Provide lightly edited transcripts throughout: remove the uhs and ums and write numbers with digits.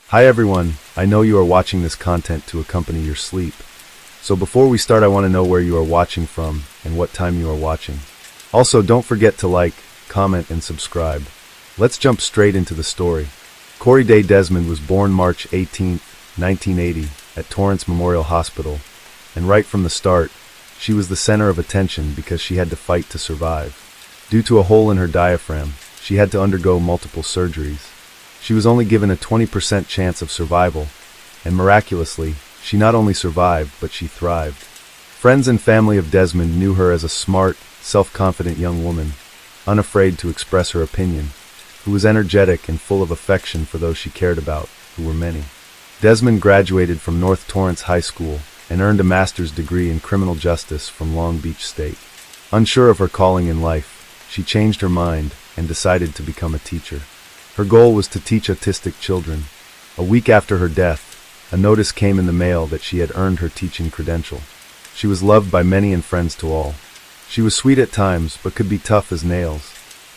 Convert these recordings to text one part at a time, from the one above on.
Hi everyone, I know you are watching this content to accompany your sleep. So before we start, I want to know where you are watching from and what time you are watching. Also, don't forget to like, comment, and subscribe. Let's jump straight into the story. Corey Day Desmond was born March 18, 1980, at Torrance Memorial Hospital, and right from the start, she was the center of attention because she had to fight to survive. Due to a hole in her diaphragm, she had to undergo multiple surgeries. She was only given a 20% chance of survival, and miraculously, she not only survived, but she thrived. Friends and family of Desmond knew her as a smart, self-confident young woman, unafraid to express her opinion, who was energetic and full of affection for those she cared about, who were many. Desmond graduated from North Torrance High School and earned a master's degree in criminal justice from Long Beach State. Unsure of her calling in life, she changed her mind and decided to become a teacher. Her goal was to teach autistic children. A week after her death, a notice came in the mail that she had earned her teaching credential. She was loved by many and friends to all. She was sweet at times, but could be tough as nails.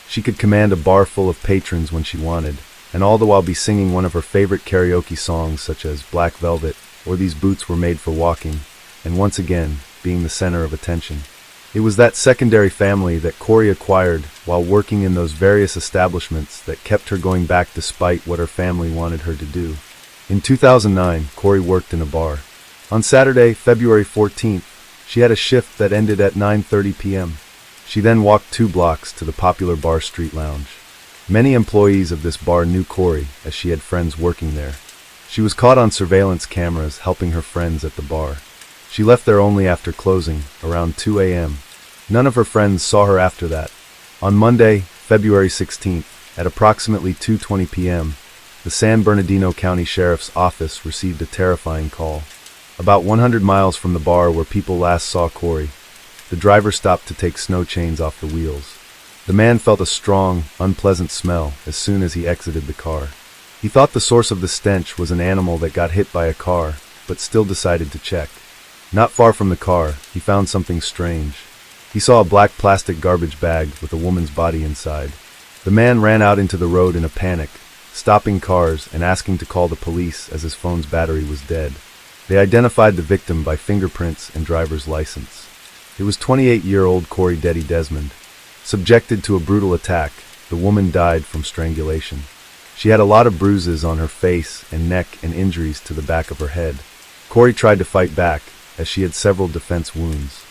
She could command a bar full of patrons when she wanted, and all the while be singing one of her favorite karaoke songs such as Black Velvet or These Boots Were Made for Walking, and once again, being the center of attention. It was that secondary family that Corey acquired while working in those various establishments that kept her going back despite what her family wanted her to do. In 2009, Corey worked in a bar. On Saturday, February 14th, she had a shift that ended at 9:30 p.m. She then walked 2 blocks to the popular Bar Street Lounge. Many employees of this bar knew Corey, as she had friends working there. She was caught on surveillance cameras helping her friends at the bar. She left there only after closing, around 2 a.m. None of her friends saw her after that. On Monday, February 16th, at approximately 2:20 p.m., the San Bernardino County Sheriff's Office received a terrifying call. About 100 miles from the bar where people last saw Corey, the driver stopped to take snow chains off the wheels. The man felt a strong, unpleasant smell as soon as he exited the car. He thought the source of the stench was an animal that got hit by a car, but still decided to check. Not far from the car, he found something strange. He saw a black plastic garbage bag with a woman's body inside. The man ran out into the road in a panic, stopping cars and asking to call the police as his phone's battery was dead. They identified the victim by fingerprints and driver's license. It was 28-year-old Corey Day Desmond. Subjected to a brutal attack, the woman died from strangulation. She had a lot of bruises on her face and neck and injuries to the back of her head. Corey tried to fight back, as she had several defense wounds.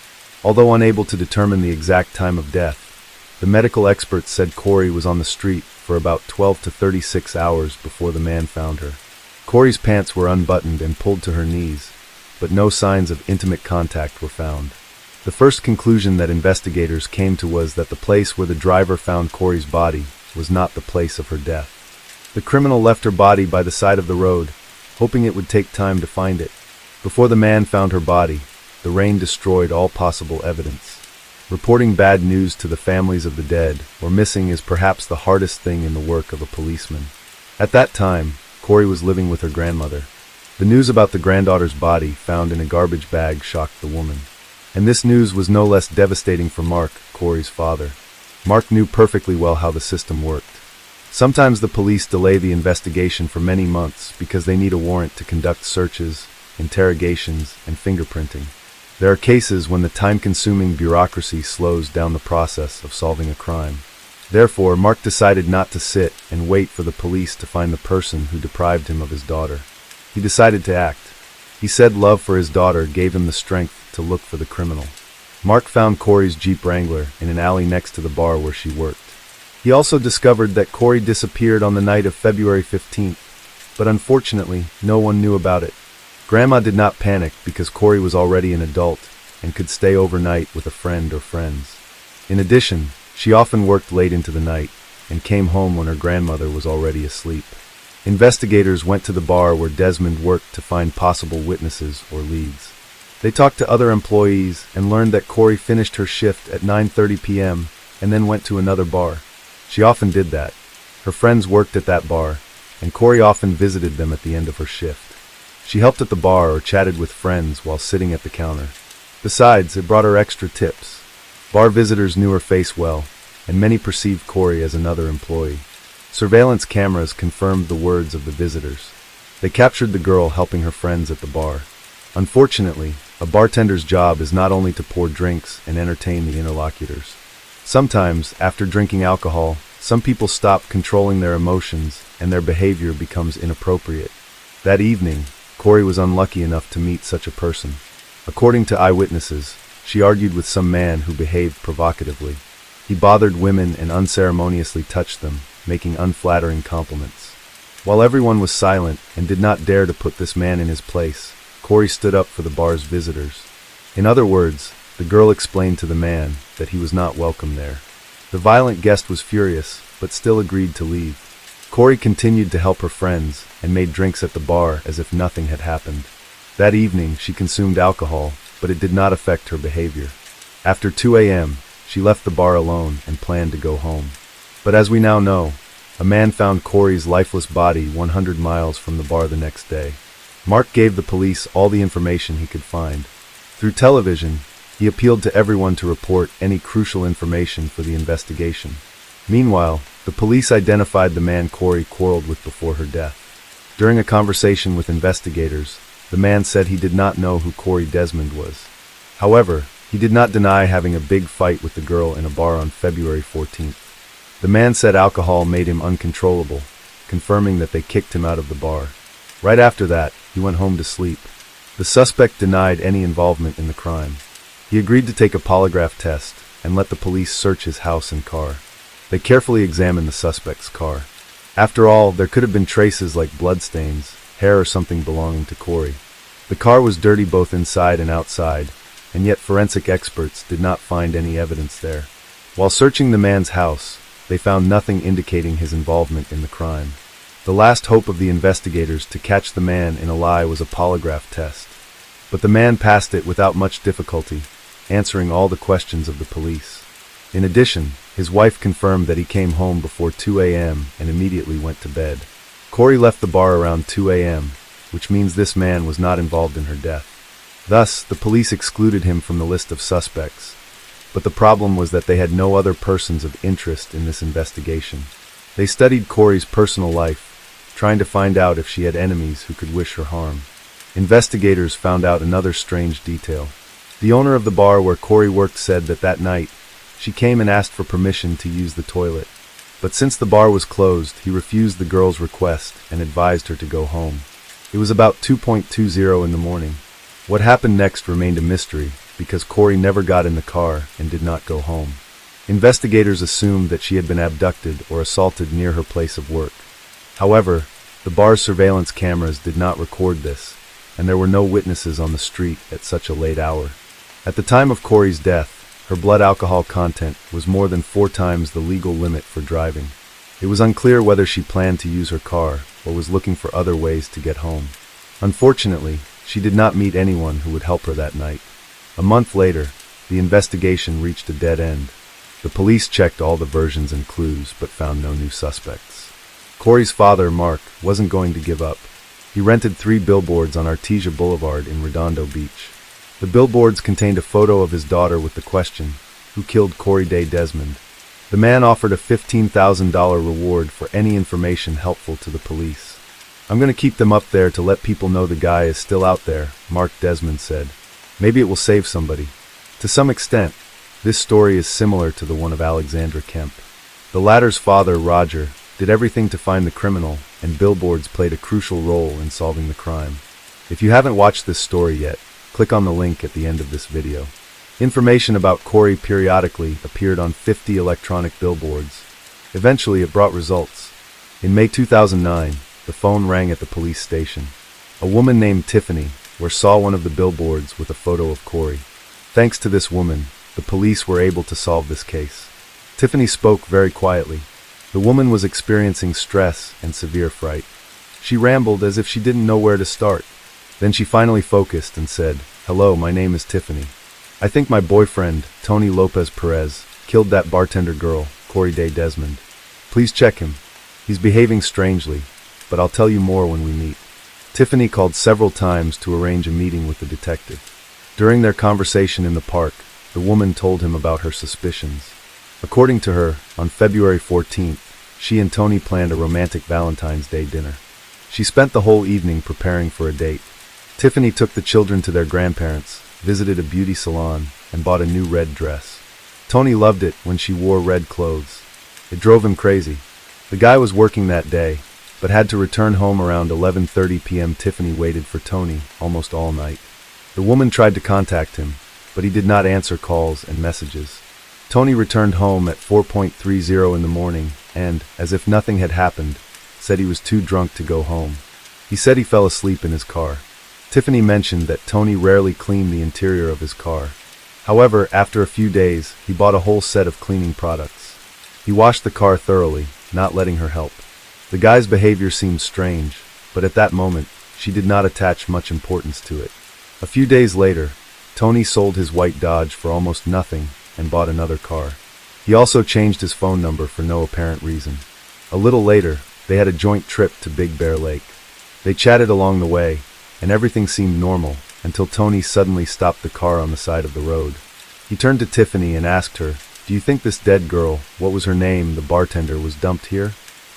Although unable to determine the exact time of death, the medical experts said Corey was on the street for about 12 to 36 hours before the man found her. Corey's pants were unbuttoned and pulled to her knees, but no signs of intimate contact were found. The first conclusion that investigators came to was that the place where the driver found Corey's body was not the place of her death. The criminal left her body by the side of the road, hoping it would take time to find it. Before the man found her body, the rain destroyed all possible evidence. Reporting bad news to the families of the dead or missing is perhaps the hardest thing in the work of a policeman. At that time, Corey was living with her grandmother. The news about the granddaughter's body found in a garbage bag shocked the woman. And this news was no less devastating for Mark, Corey's father. Mark knew perfectly well how the system worked. Sometimes the police delay the investigation for many months because they need a warrant to conduct searches, interrogations, and fingerprinting. There are cases when the time-consuming bureaucracy slows down the process of solving a crime. Therefore, Mark decided not to sit and wait for the police to find the person who deprived him of his daughter. He decided to act. He said love for his daughter gave him the strength to look for the criminal. Mark found Corey's Jeep Wrangler in an alley next to the bar where she worked. He also discovered that Corey disappeared on the night of February 15th, but unfortunately, no one knew about it. Grandma did not panic because Corey was already an adult and could stay overnight with a friend or friends. In addition, she often worked late into the night and came home when her grandmother was already asleep. Investigators went to the bar where Desmond worked to find possible witnesses or leads. They talked to other employees and learned that Corey finished her shift at 9:30 p.m. and then went to another bar. She often did that. Her friends worked at that bar, and Corey often visited them at the end of her shift. She helped at the bar or chatted with friends while sitting at the counter. Besides, it brought her extra tips. Bar visitors knew her face well, and many perceived Corey as another employee. Surveillance cameras confirmed the words of the visitors. They captured the girl helping her friends at the bar. Unfortunately, a bartender's job is not only to pour drinks and entertain the interlocutors. Sometimes, after drinking alcohol, some people stop controlling their emotions and their behavior becomes inappropriate. That evening, Corey was unlucky enough to meet such a person. According to eyewitnesses, she argued with some man who behaved provocatively. He bothered women and unceremoniously touched them, making unflattering compliments. While everyone was silent and did not dare to put this man in his place, Corey stood up for the bar's visitors. In other words, the girl explained to the man that he was not welcome there. The violent guest was furious, but still agreed to leave. Corey continued to help her friends and made drinks at the bar as if nothing had happened. That evening, she consumed alcohol, but it did not affect her behavior. After 2 a.m., she left the bar alone and planned to go home. But as we now know, a man found Corey's lifeless body 100 miles from the bar the next day. Mark gave the police all the information he could find. Through television, he appealed to everyone to report any crucial information for the investigation. Meanwhile, the police identified the man Corey quarreled with before her death. During a conversation with investigators, the man said he did not know who Corey Desmond was. However, he did not deny having a big fight with the girl in a bar on February 14th. The man said alcohol made him uncontrollable, confirming that they kicked him out of the bar. Right after that, he went home to sleep. The suspect denied any involvement in the crime. He agreed to take a polygraph test and let the police search his house and car. They carefully examined the suspect's car. After all, there could have been traces like bloodstains, hair or something belonging to Corey. The car was dirty both inside and outside, and yet forensic experts did not find any evidence there. While searching the man's house, they found nothing indicating his involvement in the crime. The last hope of the investigators to catch the man in a lie was a polygraph test. But the man passed it without much difficulty, answering all the questions of the police. In addition, his wife confirmed that he came home before 2 a.m. and immediately went to bed. Corey left the bar around 2 a.m., which means this man was not involved in her death. Thus, the police excluded him from the list of suspects. But the problem was that they had no other persons of interest in this investigation. They studied Corey's personal life, trying to find out if she had enemies who could wish her harm. Investigators found out another strange detail. The owner of the bar where Corey worked said that night, she came and asked for permission to use the toilet. But since the bar was closed, he refused the girl's request and advised her to go home. It was about 2:20 in the morning. What happened next remained a mystery, because Corey never got in the car and did not go home. Investigators assumed that she had been abducted or assaulted near her place of work. However, the bar's surveillance cameras did not record this, and there were no witnesses on the street at such a late hour. At the time of Corey's death, her blood alcohol content was more than 4 times the legal limit for driving. It was unclear whether she planned to use her car or was looking for other ways to get home. Unfortunately, she did not meet anyone who would help her that night. A month later, the investigation reached a dead end. The police checked all the versions and clues, but found no new suspects. Corey's father, Mark, wasn't going to give up. He rented 3 billboards on Artesia Boulevard in Redondo Beach. The billboards contained a photo of his daughter with the question, "Who killed Corey Day Desmond?" The man offered a $15,000 reward for any information helpful to the police. "I'm going to keep them up there to let people know the guy is still out there," Mark Desmond said. "Maybe it will save somebody." To some extent, this story is similar to the one of Alexandra Kemp. The latter's father, Roger, did everything to find the criminal, and billboards played a crucial role in solving the crime. If you haven't watched this story yet, click on the link at the end of this video. Information about Corey periodically appeared on 50 electronic billboards. Eventually, it brought results. In May 2009, the phone rang at the police station. A woman named Tiffany saw one of the billboards with a photo of Corey. Thanks to this woman, the police were able to solve this case. Tiffany spoke very quietly. The woman was experiencing stress and severe fright. She rambled as if she didn't know where to start. Then she finally focused and said, "Hello, my name is Tiffany. I think my boyfriend, Tony Lopez Perez, killed that bartender girl, Corey Day Desmond. Please check him. He's behaving strangely, but I'll tell you more when we meet." Tiffany called several times to arrange a meeting with the detective. During their conversation in the park, the woman told him about her suspicions. According to her, on February 14th, she and Tony planned a romantic Valentine's Day dinner. She spent the whole evening preparing for a date. Tiffany took the children to their grandparents, visited a beauty salon, and bought a new red dress. Tony loved it when she wore red clothes. It drove him crazy. The guy was working that day, but had to return home around 11:30 p.m. Tiffany waited for Tony almost all night. The woman tried to contact him, but he did not answer calls and messages. Tony returned home at 4:30 in the morning and, as if nothing had happened, said he was too drunk to go home. He said he fell asleep in his car. Tiffany mentioned that Tony rarely cleaned the interior of his car. However, after a few days, he bought a whole set of cleaning products. He washed the car thoroughly, not letting her help. The guy's behavior seemed strange, but at that moment, she did not attach much importance to it. A few days later, Tony sold his white Dodge for almost nothing and bought another car. He also changed his phone number for no apparent reason. A little later, they had a joint trip to Big Bear Lake. They chatted along the way, and everything seemed normal until Tony suddenly stopped the car on the side of the road. He turned to Tiffany and asked her, "Do you think this dead girl, what was her name, the bartender, was dumped here?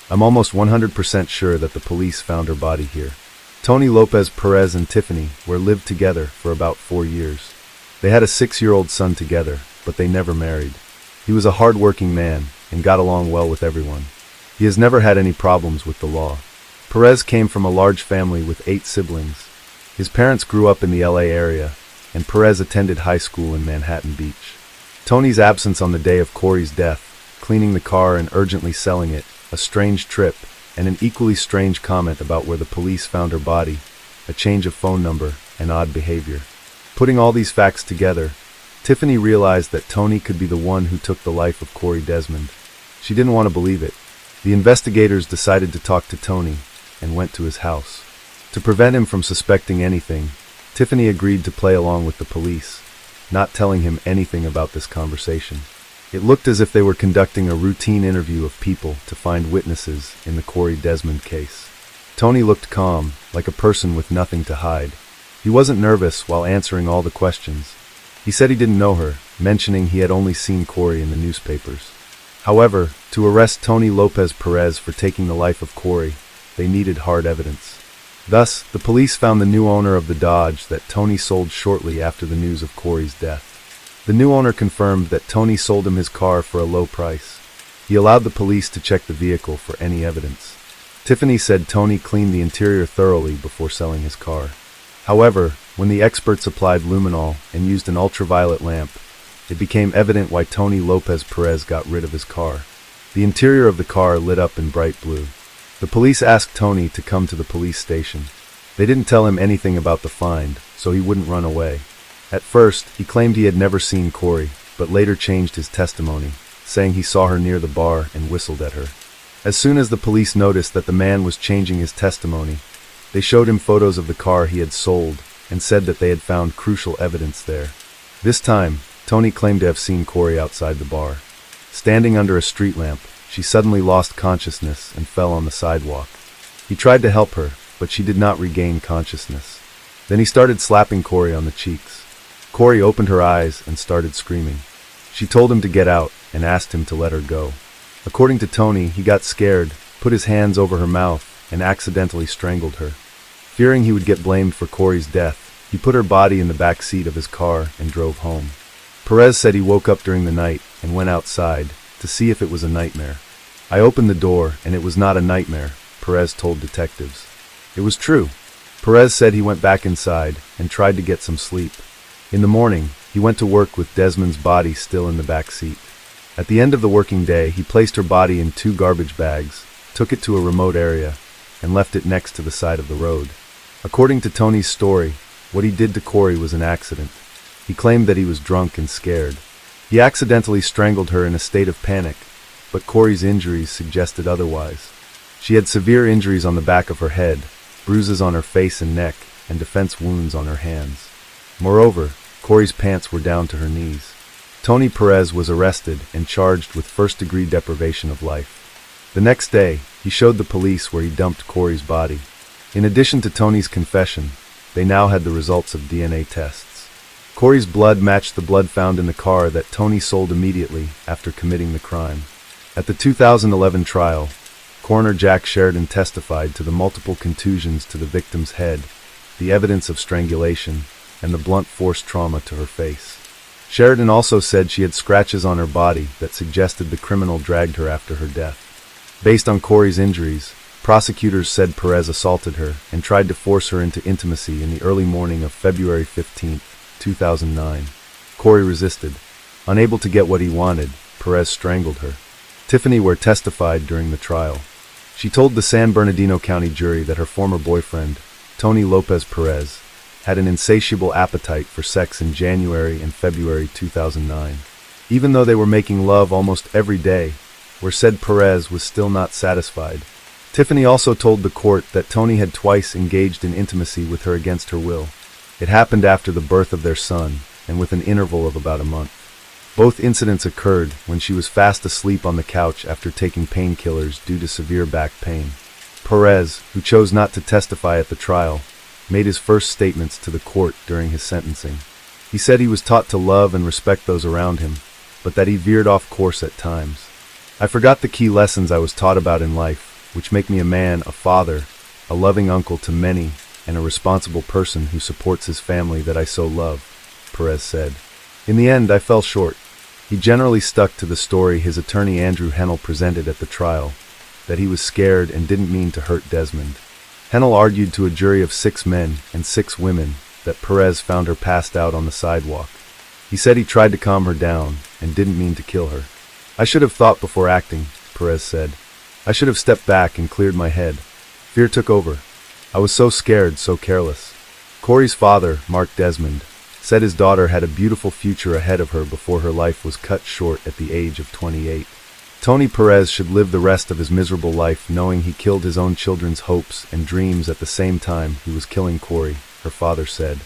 I'm almost 100% sure that the police found her body here." Tony Lopez Perez and Tiffany were lived together for about 4 years. They had a 6-year-old son together, but they never married. He was a hard-working man and got along well with everyone. He has never had any problems with the law. Perez came from a large family with 8 siblings. His parents grew up in the LA area, and Perez attended high school in Manhattan Beach. Tony's absence on the day of Corey's death, cleaning the car and urgently selling it, a strange trip, and an equally strange comment about where the police found her body, a change of phone number, and odd behavior. Putting all these facts together, Tiffany realized that Tony could be the one who took the life of Corey Desmond. She didn't want to believe it. The investigators decided to talk to Tony and went to his house. To prevent him from suspecting anything, Tiffany agreed to play along with the police, not telling him anything about this conversation. It looked as if they were conducting a routine interview of people to find witnesses in the Corey Desmond case. Tony looked calm, like a person with nothing to hide. He wasn't nervous while answering all the questions. He said he didn't know her, mentioning he had only seen Corey in the newspapers. However, to arrest Tony Lopez Perez for taking the life of Corey, they needed hard evidence. Thus, the police found the new owner of the Dodge that Tony sold shortly after the news of Corey's death. The new owner confirmed that Tony sold him his car for a low price. He allowed the police to check the vehicle for any evidence. Tiffany said Tony cleaned the interior thoroughly before selling his car. However, when the experts applied luminol and used an ultraviolet lamp, it became evident why Tony Lopez Perez got rid of his car. The interior of the car lit up in bright blue. The police asked Tony to come to the police station. They didn't tell him anything about the find, so he wouldn't run away. At first, he claimed he had never seen Corey, but later changed his testimony, saying he saw her near the bar and whistled at her. As soon as the police noticed that the man was changing his testimony, they showed him photos of the car he had sold and said that they had found crucial evidence there. This time, Tony claimed to have seen Corey outside the bar. Standing under a street lamp, she suddenly lost consciousness and fell on the sidewalk. He tried to help her, but she did not regain consciousness. Then he started slapping Corey on the cheeks. Corey opened her eyes and started screaming. She told him to get out and asked him to let her go. According to Tony, he got scared, put his hands over her mouth, and accidentally strangled her. Fearing he would get blamed for Corey's death, he put her body in the back seat of his car and drove home. Perez said he woke up during the night and went outside to see if it was a nightmare. "I opened the door and it was not a nightmare," Perez told detectives. It was true. Perez said he went back inside and tried to get some sleep. In the morning, he went to work with Desmond's body still in the back seat. At the end of the working day, he placed her body in 2 garbage bags, took it to a remote area, and left it next to the side of the road. According to Tony's story, what he did to Corey was an accident. He claimed that he was drunk and scared. He accidentally strangled her in a state of panic, but Corey's injuries suggested otherwise. She had severe injuries on the back of her head, bruises on her face and neck, and defense wounds on her hands. Moreover, Corey's pants were down to her knees. Tony Perez was arrested and charged with first-degree deprivation of life. The next day, he showed the police where he dumped Corey's body. In addition to Tony's confession, they now had the results of DNA tests. Corey's blood matched the blood found in the car that Tony sold immediately after committing the crime. At the 2011 trial, Coroner Jack Sheridan testified to the multiple contusions to the victim's head, the evidence of strangulation, and the blunt force trauma to her face. Sheridan also said she had scratches on her body that suggested the criminal dragged her after her death. Based on Corey's injuries, prosecutors said Perez assaulted her and tried to force her into intimacy in the early morning of February 15, 2009. Corey resisted. Unable to get what he wanted, Perez strangled her. Tiffany Ware testified during the trial. She told the San Bernardino County jury that her former boyfriend, Tony Lopez Perez, had an insatiable appetite for sex in January and February 2009. Even though they were making love almost every day, Ware said Perez was still not satisfied. Tiffany also told the court that Tony had twice engaged in intimacy with her against her will. It happened after the birth of their son, and with an interval of about a month. Both incidents occurred when she was fast asleep on the couch after taking painkillers due to severe back pain. Perez, who chose not to testify at the trial, made his first statements to the court during his sentencing. He said he was taught to love and respect those around him, but that he veered off course at times. I forgot the key lessons I was taught about in life, which make me a man, a father, a loving uncle to many, and a responsible person who supports his family that I so love, Perez said. In the end, I fell short. He generally stuck to the story his attorney Andrew Hennell presented at the trial, that he was scared and didn't mean to hurt Desmond. Hennell argued to a jury of 6 men and 6 women that Perez found her passed out on the sidewalk. He said he tried to calm her down and didn't mean to kill her. I should have thought before acting, Perez said. I should have stepped back and cleared my head. Fear took over. I was so scared, so careless. Corey's father, Mark Desmond, said his daughter had a beautiful future ahead of her before her life was cut short at the age of 28. Tony Perez should live the rest of his miserable life knowing he killed his own children's hopes and dreams at the same time he was killing Corey, her father said.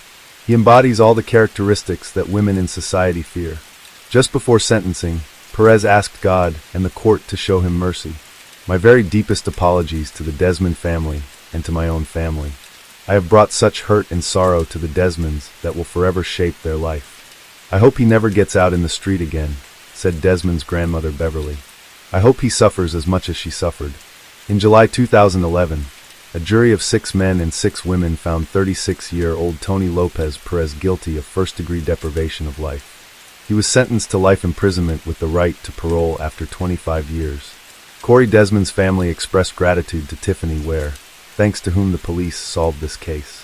He embodies all the characteristics that women in society fear. Just before sentencing, Perez asked God and the court to show him mercy. My very deepest apologies to the Desmond family and to my own family. I have brought such hurt and sorrow to the Desmonds that will forever shape their life. I hope he never gets out in the street again, said Desmond's grandmother Beverly. I hope he suffers as much as she suffered. In July 2011, a jury of 6 men and 6 women found 36-year-old Tony Lopez Perez guilty of first-degree deprivation of life. He was sentenced to life imprisonment with the right to parole after 25 years. Corey Desmond's family expressed gratitude to Tiffany Ware, thanks to whom the police solved this case.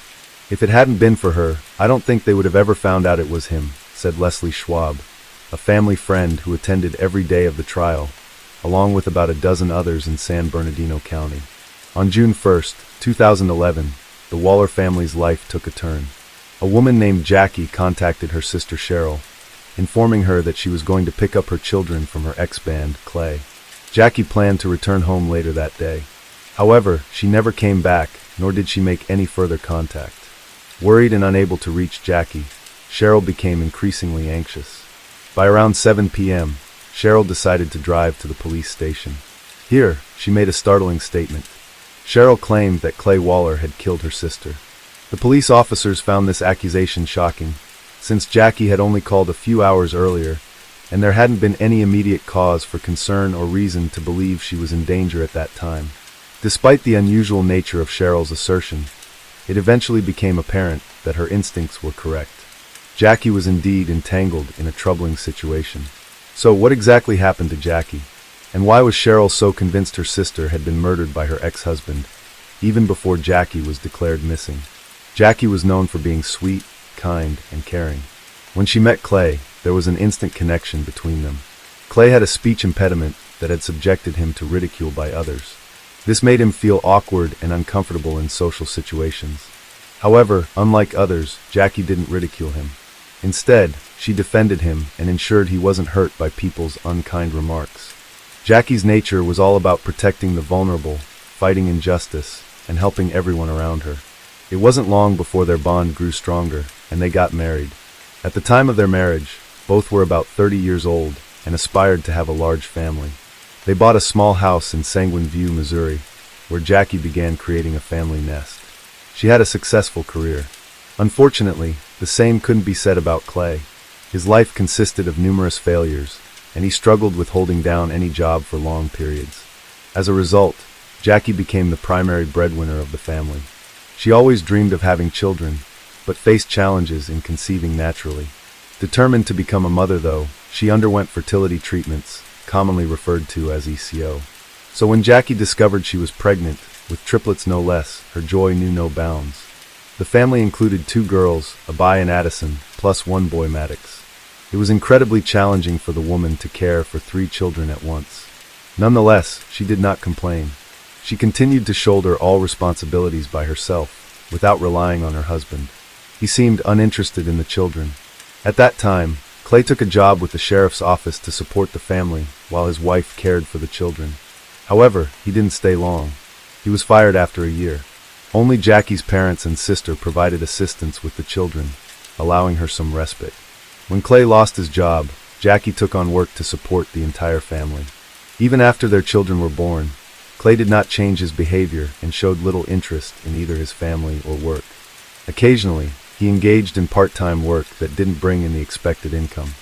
If it hadn't been for her, I don't think they would have ever found out it was him, said Leslie Schwab, a family friend who attended every day of the trial, along with about a dozen others in San Bernardino County. On June 1, 2011, the Waller family's life took a turn. A woman named Jackie contacted her sister Cheryl, informing her that she was going to pick up her children from her ex-band, Clay. Jackie planned to return home later that day. However, she never came back, nor did she make any further contact. Worried and unable to reach Jackie, Cheryl became increasingly anxious. By around 7 p.m., Cheryl decided to drive to the police station. Here, she made a startling statement. Cheryl claimed that Clay Waller had killed her sister. The police officers found this accusation shocking, since Jackie had only called a few hours earlier, and there hadn't been any immediate cause for concern or reason to believe she was in danger at that time. Despite the unusual nature of Cheryl's assertion, it eventually became apparent that her instincts were correct. Jackie was indeed entangled in a troubling situation. So what exactly happened to Jackie? And why was Cheryl so convinced her sister had been murdered by her ex-husband, even before Jackie was declared missing? Jackie was known for being sweet, kind, and caring. When she met Clay, there was an instant connection between them. Clay had a speech impediment that had subjected him to ridicule by others. This made him feel awkward and uncomfortable in social situations. However, unlike others, Jackie didn't ridicule him. Instead, she defended him and ensured he wasn't hurt by people's unkind remarks. Jackie's nature was all about protecting the vulnerable, fighting injustice, and helping everyone around her. It wasn't long before their bond grew stronger, and they got married. At the time of their marriage, both were about 30 years old and aspired to have a large family. They bought a small house in Sanguine View, Missouri, where Jackie began creating a family nest. She had a successful career. Unfortunately, the same couldn't be said about Clay. His life consisted of numerous failures, and he struggled with holding down any job for long periods. As a result, Jackie became the primary breadwinner of the family. She always dreamed of having children, but faced challenges in conceiving naturally. Determined to become a mother, though, she underwent fertility treatments, commonly referred to as ECO. So when Jackie discovered she was pregnant, with triplets no less, her joy knew no bounds. The family included 2 girls, Abai and Addison, plus 1 boy, Maddox. It was incredibly challenging for the woman to care for 3 children at once. Nonetheless, she did not complain. She continued to shoulder all responsibilities by herself, without relying on her husband. He seemed uninterested in the children. At that time, Clay took a job with the sheriff's office to support the family, while his wife cared for the children. However, he didn't stay long. He was fired after a year. Only Jackie's parents and sister provided assistance with the children, allowing her some respite. When Clay lost his job, Jackie took on work to support the entire family. Even after their children were born, Clay did not change his behavior and showed little interest in either his family or work. Occasionally, he engaged in part-time work that didn't bring in the expected income.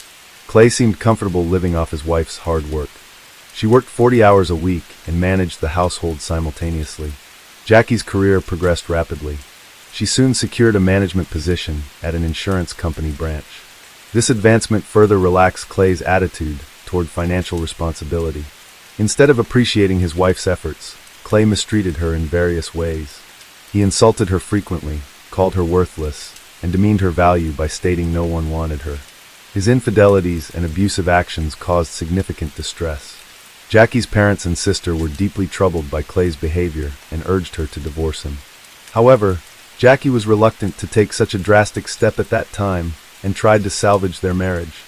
Clay seemed comfortable living off his wife's hard work. She worked 40 hours a week and managed the household simultaneously. Jackie's career progressed rapidly. She soon secured a management position at an insurance company branch. This advancement further relaxed Clay's attitude toward financial responsibility. Instead of appreciating his wife's efforts, Clay mistreated her in various ways. He insulted her frequently, called her worthless, and demeaned her value by stating no one wanted her. His infidelities and abusive actions caused significant distress. Jackie's parents and sister were deeply troubled by Clay's behavior and urged her to divorce him. However, Jackie was reluctant to take such a drastic step at that time and tried to salvage their marriage.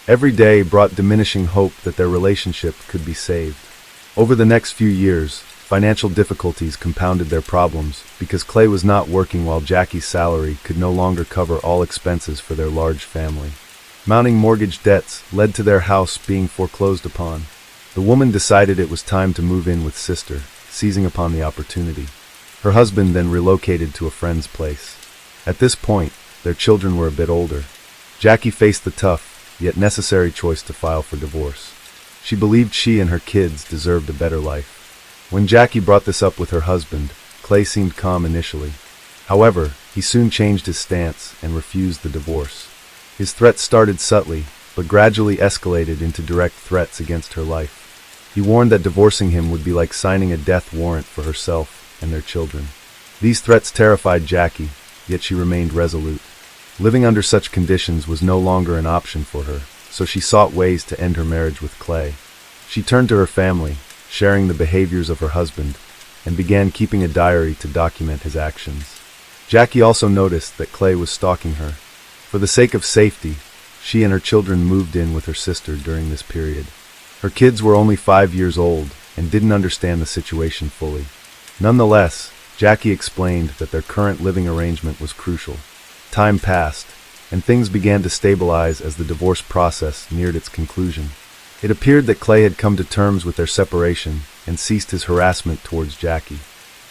Every day brought diminishing hope that their relationship could be saved. Over the next few years, financial difficulties compounded their problems because Clay was not working while Jackie's salary could no longer cover all expenses for their large family. Mounting mortgage debts led to their house being foreclosed upon. The woman decided it was time to move in with sister, seizing upon the opportunity. Her husband then relocated to a friend's place. At this point, their children were a bit older. Jackie faced the tough, yet necessary choice to file for divorce. She believed she and her kids deserved a better life. When Jackie brought this up with her husband, Clay seemed calm initially. However, he soon changed his stance and refused the divorce. His threats started subtly, but gradually escalated into direct threats against her life. He warned that divorcing him would be like signing a death warrant for herself and their children. These threats terrified Jackie, yet she remained resolute. Living under such conditions was no longer an option for her, so she sought ways to end her marriage with Clay. She turned to her family, sharing the behaviors of her husband, and began keeping a diary to document his actions. Jackie also noticed that Clay was stalking her. For the sake of safety, she and her children moved in with her sister during this period. Her kids were only 5 years old and didn't understand the situation fully. Nonetheless, Jackie explained that their current living arrangement was crucial. Time passed, and things began to stabilize as the divorce process neared its conclusion. It appeared that Clay had come to terms with their separation and ceased his harassment towards Jackie.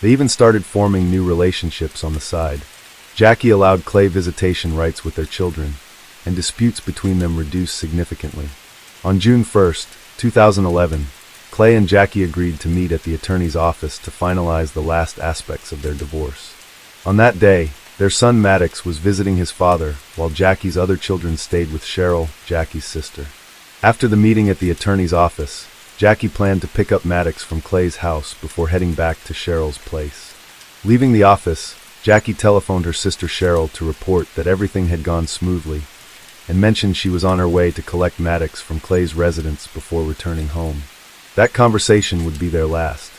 They even started forming new relationships on the side. Jackie allowed Clay visitation rights with their children, and disputes between them reduced significantly. On June 1st, 2011, Clay and Jackie agreed to meet at the attorney's office to finalize the last aspects of their divorce. On that day, their son Maddox was visiting his father, while Jackie's other children stayed with Cheryl, Jackie's sister. After the meeting at the attorney's office, Jackie planned to pick up Maddox from Clay's house before heading back to Cheryl's place. Leaving the office, Jackie telephoned her sister Cheryl to report that everything had gone smoothly, and mentioned she was on her way to collect Maddox from Clay's residence before returning home. That conversation would be their last.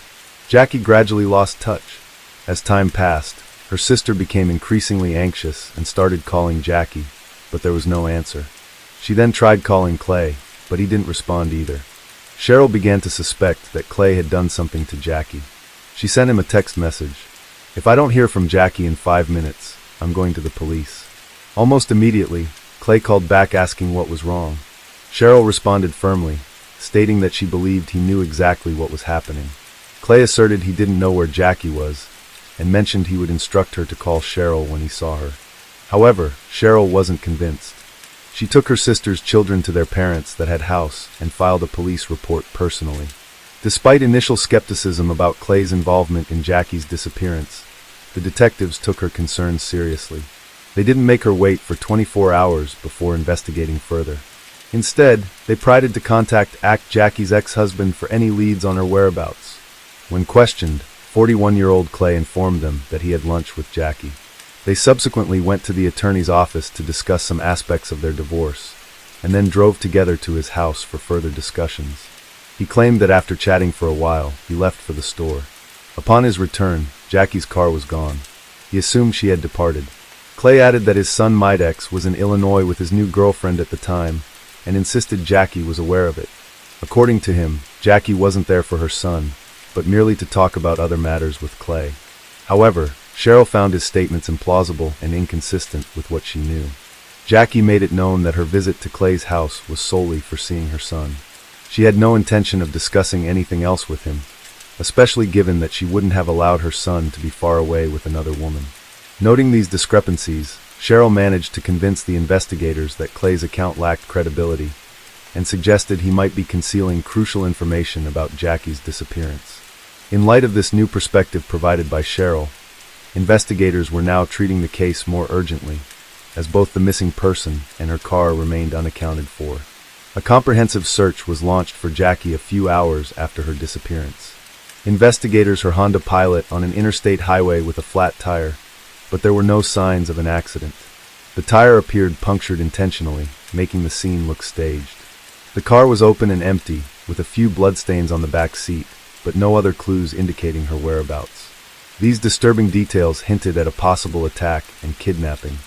Jackie gradually lost touch. As time passed, her sister became increasingly anxious and started calling Jackie, but there was no answer. She then tried calling Clay, but he didn't respond either. Cheryl began to suspect that Clay had done something to Jackie. She sent him a text message. "If I don't hear from Jackie in 5 minutes, I'm going to the police." Almost immediately, Clay called back asking what was wrong. Cheryl responded firmly, stating that she believed he knew exactly what was happening. Clay asserted he didn't know where Jackie was, and mentioned he would instruct her to call Cheryl when he saw her. However, Cheryl wasn't convinced. She took her sister's children to their parents that had house and filed a police report personally. Despite initial skepticism about Clay's involvement in Jackie's disappearance, the detectives took her concerns seriously. They didn't make her wait for 24 hours before investigating further. Instead, they pried to contact Jackie's ex-husband for any leads on her whereabouts. When questioned, 41-year-old Clay informed them that he had lunch with Jackie. They subsequently went to the attorney's office to discuss some aspects of their divorce, and then drove together to his house for further discussions. He claimed that after chatting for a while, he left for the store. Upon his return, Jackie's car was gone. He assumed she had departed. Clay added that his son Midex was in Illinois with his new girlfriend at the time, and insisted Jackie was aware of it. According to him, Jackie wasn't there for her son, but merely to talk about other matters with Clay. However, Cheryl found his statements implausible and inconsistent with what she knew. Jackie made it known that her visit to Clay's house was solely for seeing her son. She had no intention of discussing anything else with him, especially given that she wouldn't have allowed her son to be far away with another woman. Noting these discrepancies, Cheryl managed to convince the investigators that Clay's account lacked credibility and suggested he might be concealing crucial information about Jackie's disappearance. In light of this new perspective provided by Cheryl, investigators were now treating the case more urgently, as both the missing person and her car remained unaccounted for. A comprehensive search was launched for Jackie a few hours after her disappearance. Investigators her Honda Pilot on an interstate highway with a flat tire, but there were no signs of an accident. The tire appeared punctured intentionally, making the scene look staged. The car was open and empty, with a few bloodstains on the back seat, but no other clues indicating her whereabouts. These disturbing details hinted at a possible attack and kidnapping.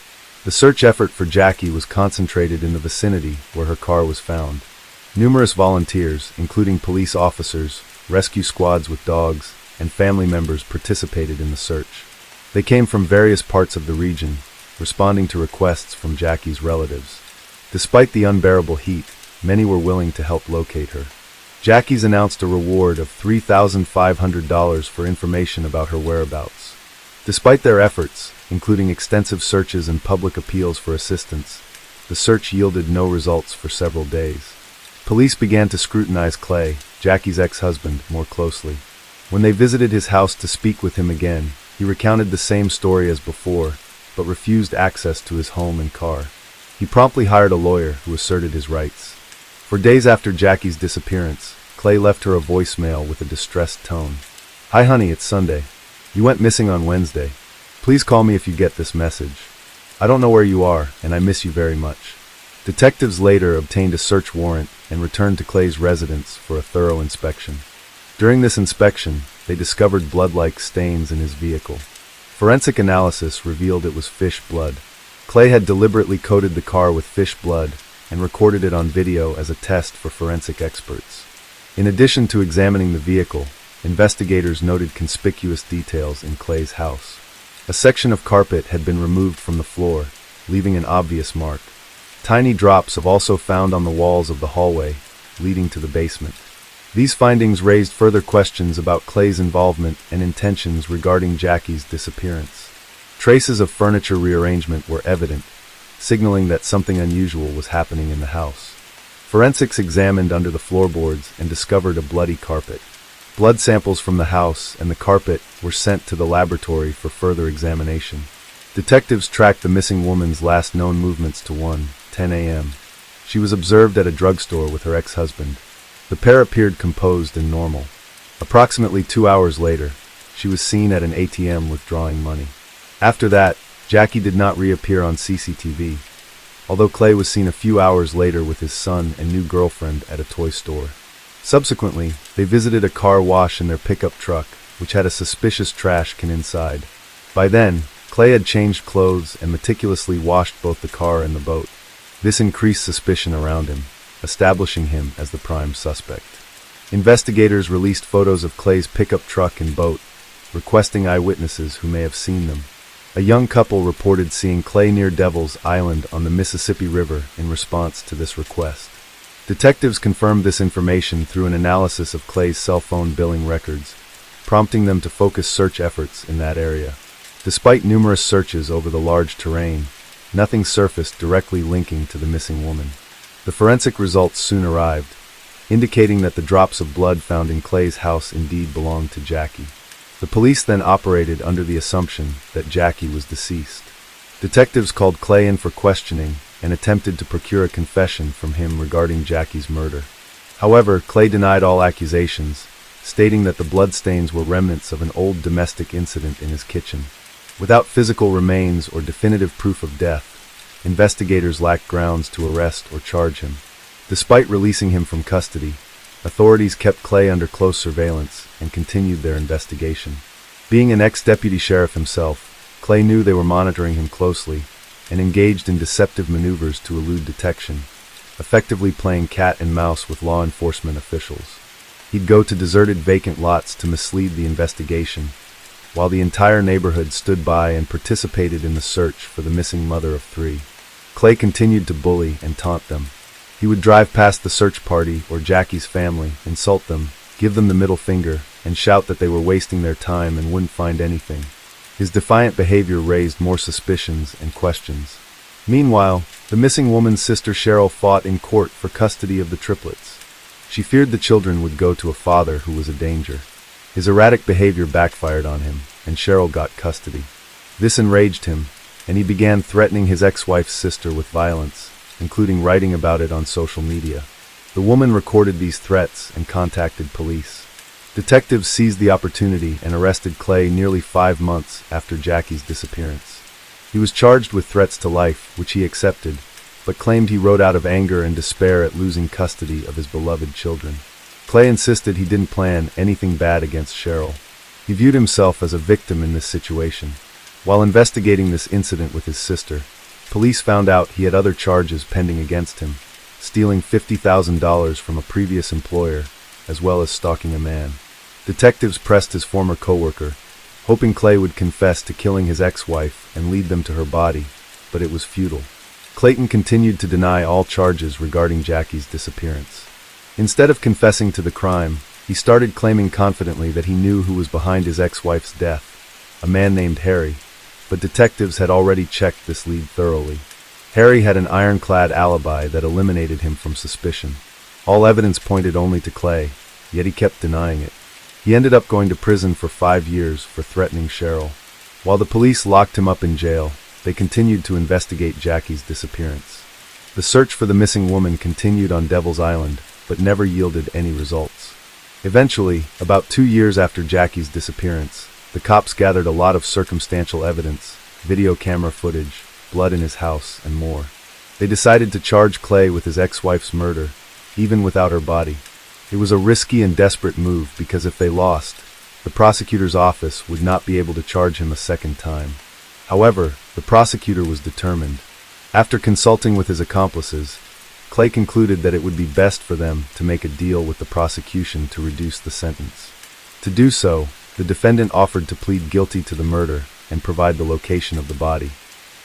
The search effort for Jackie was concentrated in the vicinity where her car was found. Numerous volunteers, including police officers, rescue squads with dogs, and family members participated in the search. They came from various parts of the region, responding to requests from Jackie's relatives. Despite the unbearable heat, many were willing to help locate her. Jackie's announced a reward of $3,500 for information about her whereabouts. Despite their efforts, including extensive searches and public appeals for assistance, the search yielded no results for several days. Police began to scrutinize Clay, Jackie's ex-husband, more closely. When they visited his house to speak with him again, he recounted the same story as before, but refused access to his home and car. He promptly hired a lawyer who asserted his rights. For days after Jackie's disappearance, Clay left her a voicemail with a distressed tone. "Hi honey, it's Sunday. You went missing on Wednesday. Please call me if you get this message. I don't know where you are, and I miss you very much." Detectives later obtained a search warrant and returned to Clay's residence for a thorough inspection. During this inspection, they discovered blood-like stains in his vehicle. Forensic analysis revealed it was fish blood. Clay had deliberately coated the car with fish blood and recorded it on video as a test for forensic experts. In addition to examining the vehicle, investigators noted conspicuous details in Clay's house. A section of carpet had been removed from the floor, leaving an obvious mark. Tiny drops have also found on the walls of the hallway, leading to the basement. These findings raised further questions about Clay's involvement and intentions regarding Jackie's disappearance. Traces of furniture rearrangement were evident, signaling that something unusual was happening in the house. Forensics examined under the floorboards and discovered a bloody carpet. Blood samples from the house and the carpet were sent to the laboratory for further examination. Detectives tracked the missing woman's last known movements to 1:10 a.m. She was observed at a drugstore with her ex-husband. The pair appeared composed and normal. Approximately 2 hours later, she was seen at an ATM withdrawing money. After that, Jackie did not reappear on CCTV, although Clay was seen a few hours later with his son and new girlfriend at a toy store. Subsequently, they visited a car wash in their pickup truck, which had a suspicious trash can inside. By then, Clay had changed clothes and meticulously washed both the car and the boat. This increased suspicion around him, establishing him as the prime suspect. Investigators released photos of Clay's pickup truck and boat, requesting eyewitnesses who may have seen them. A young couple reported seeing Clay near Devil's Island on the Mississippi River in response to this request. Detectives confirmed this information through an analysis of Clay's cell phone billing records, prompting them to focus search efforts in that area. Despite numerous searches over the large terrain, nothing surfaced directly linking to the missing woman. The forensic results soon arrived, indicating that the drops of blood found in Clay's house indeed belonged to Jackie. The police then operated under the assumption that Jackie was deceased. Detectives called Clay in for questioning and attempted to procure a confession from him regarding Jackie's murder. However, Clay denied all accusations, stating that the bloodstains were remnants of an old domestic incident in his kitchen. Without physical remains or definitive proof of death, investigators lacked grounds to arrest or charge him. Despite releasing him from custody, authorities kept Clay under close surveillance and continued their investigation. Being an ex-deputy sheriff himself, Clay knew they were monitoring him closely and engaged in deceptive maneuvers to elude detection, effectively playing cat and mouse with law enforcement officials. He'd go to deserted vacant lots to mislead the investigation, while the entire neighborhood stood by and participated in the search for the missing mother of 3. Clay continued to bully and taunt them. He would drive past the search party or Jackie's family, insult them, give them the middle finger, and shout that they were wasting their time and wouldn't find anything. His defiant behavior raised more suspicions and questions. Meanwhile, the missing woman's sister Cheryl fought in court for custody of the triplets. She feared the children would go to a father who was a danger. His erratic behavior backfired on him, and Cheryl got custody. This enraged him, and he began threatening his ex-wife's sister with violence, including writing about it on social media. The woman recorded these threats and contacted police. Detectives seized the opportunity and arrested Clay nearly 5 months after Jackie's disappearance. He was charged with threats to life, which he accepted, but claimed he wrote out of anger and despair at losing custody of his beloved children. Clay insisted he didn't plan anything bad against Cheryl. He viewed himself as a victim in this situation. While investigating this incident with his sister, police found out he had other charges pending against him, stealing $50,000 from a previous employer, as well as stalking a man. Detectives pressed his former coworker, hoping Clay would confess to killing his ex-wife and lead them to her body, but it was futile. Clayton continued to deny all charges regarding Jackie's disappearance. Instead of confessing to the crime, he started claiming confidently that he knew who was behind his ex-wife's death, a man named Harry, but detectives had already checked this lead thoroughly. Harry had an ironclad alibi that eliminated him from suspicion. All evidence pointed only to Clay, yet he kept denying it. He ended up going to prison for 5 years for threatening Cheryl. While the police locked him up in jail, they continued to investigate Jackie's disappearance. The search for the missing woman continued on Devil's Island, but never yielded any results. Eventually, about 2 years after Jackie's disappearance, the cops gathered a lot of circumstantial evidence, video camera footage, blood in his house, and more. They decided to charge Clay with his ex-wife's murder, even without her body. It was a risky and desperate move because if they lost, the prosecutor's office would not be able to charge him a second time. However, the prosecutor was determined. After consulting with his accomplices, Clay concluded that it would be best for them to make a deal with the prosecution to reduce the sentence. To do so, the defendant offered to plead guilty to the murder and provide the location of the body.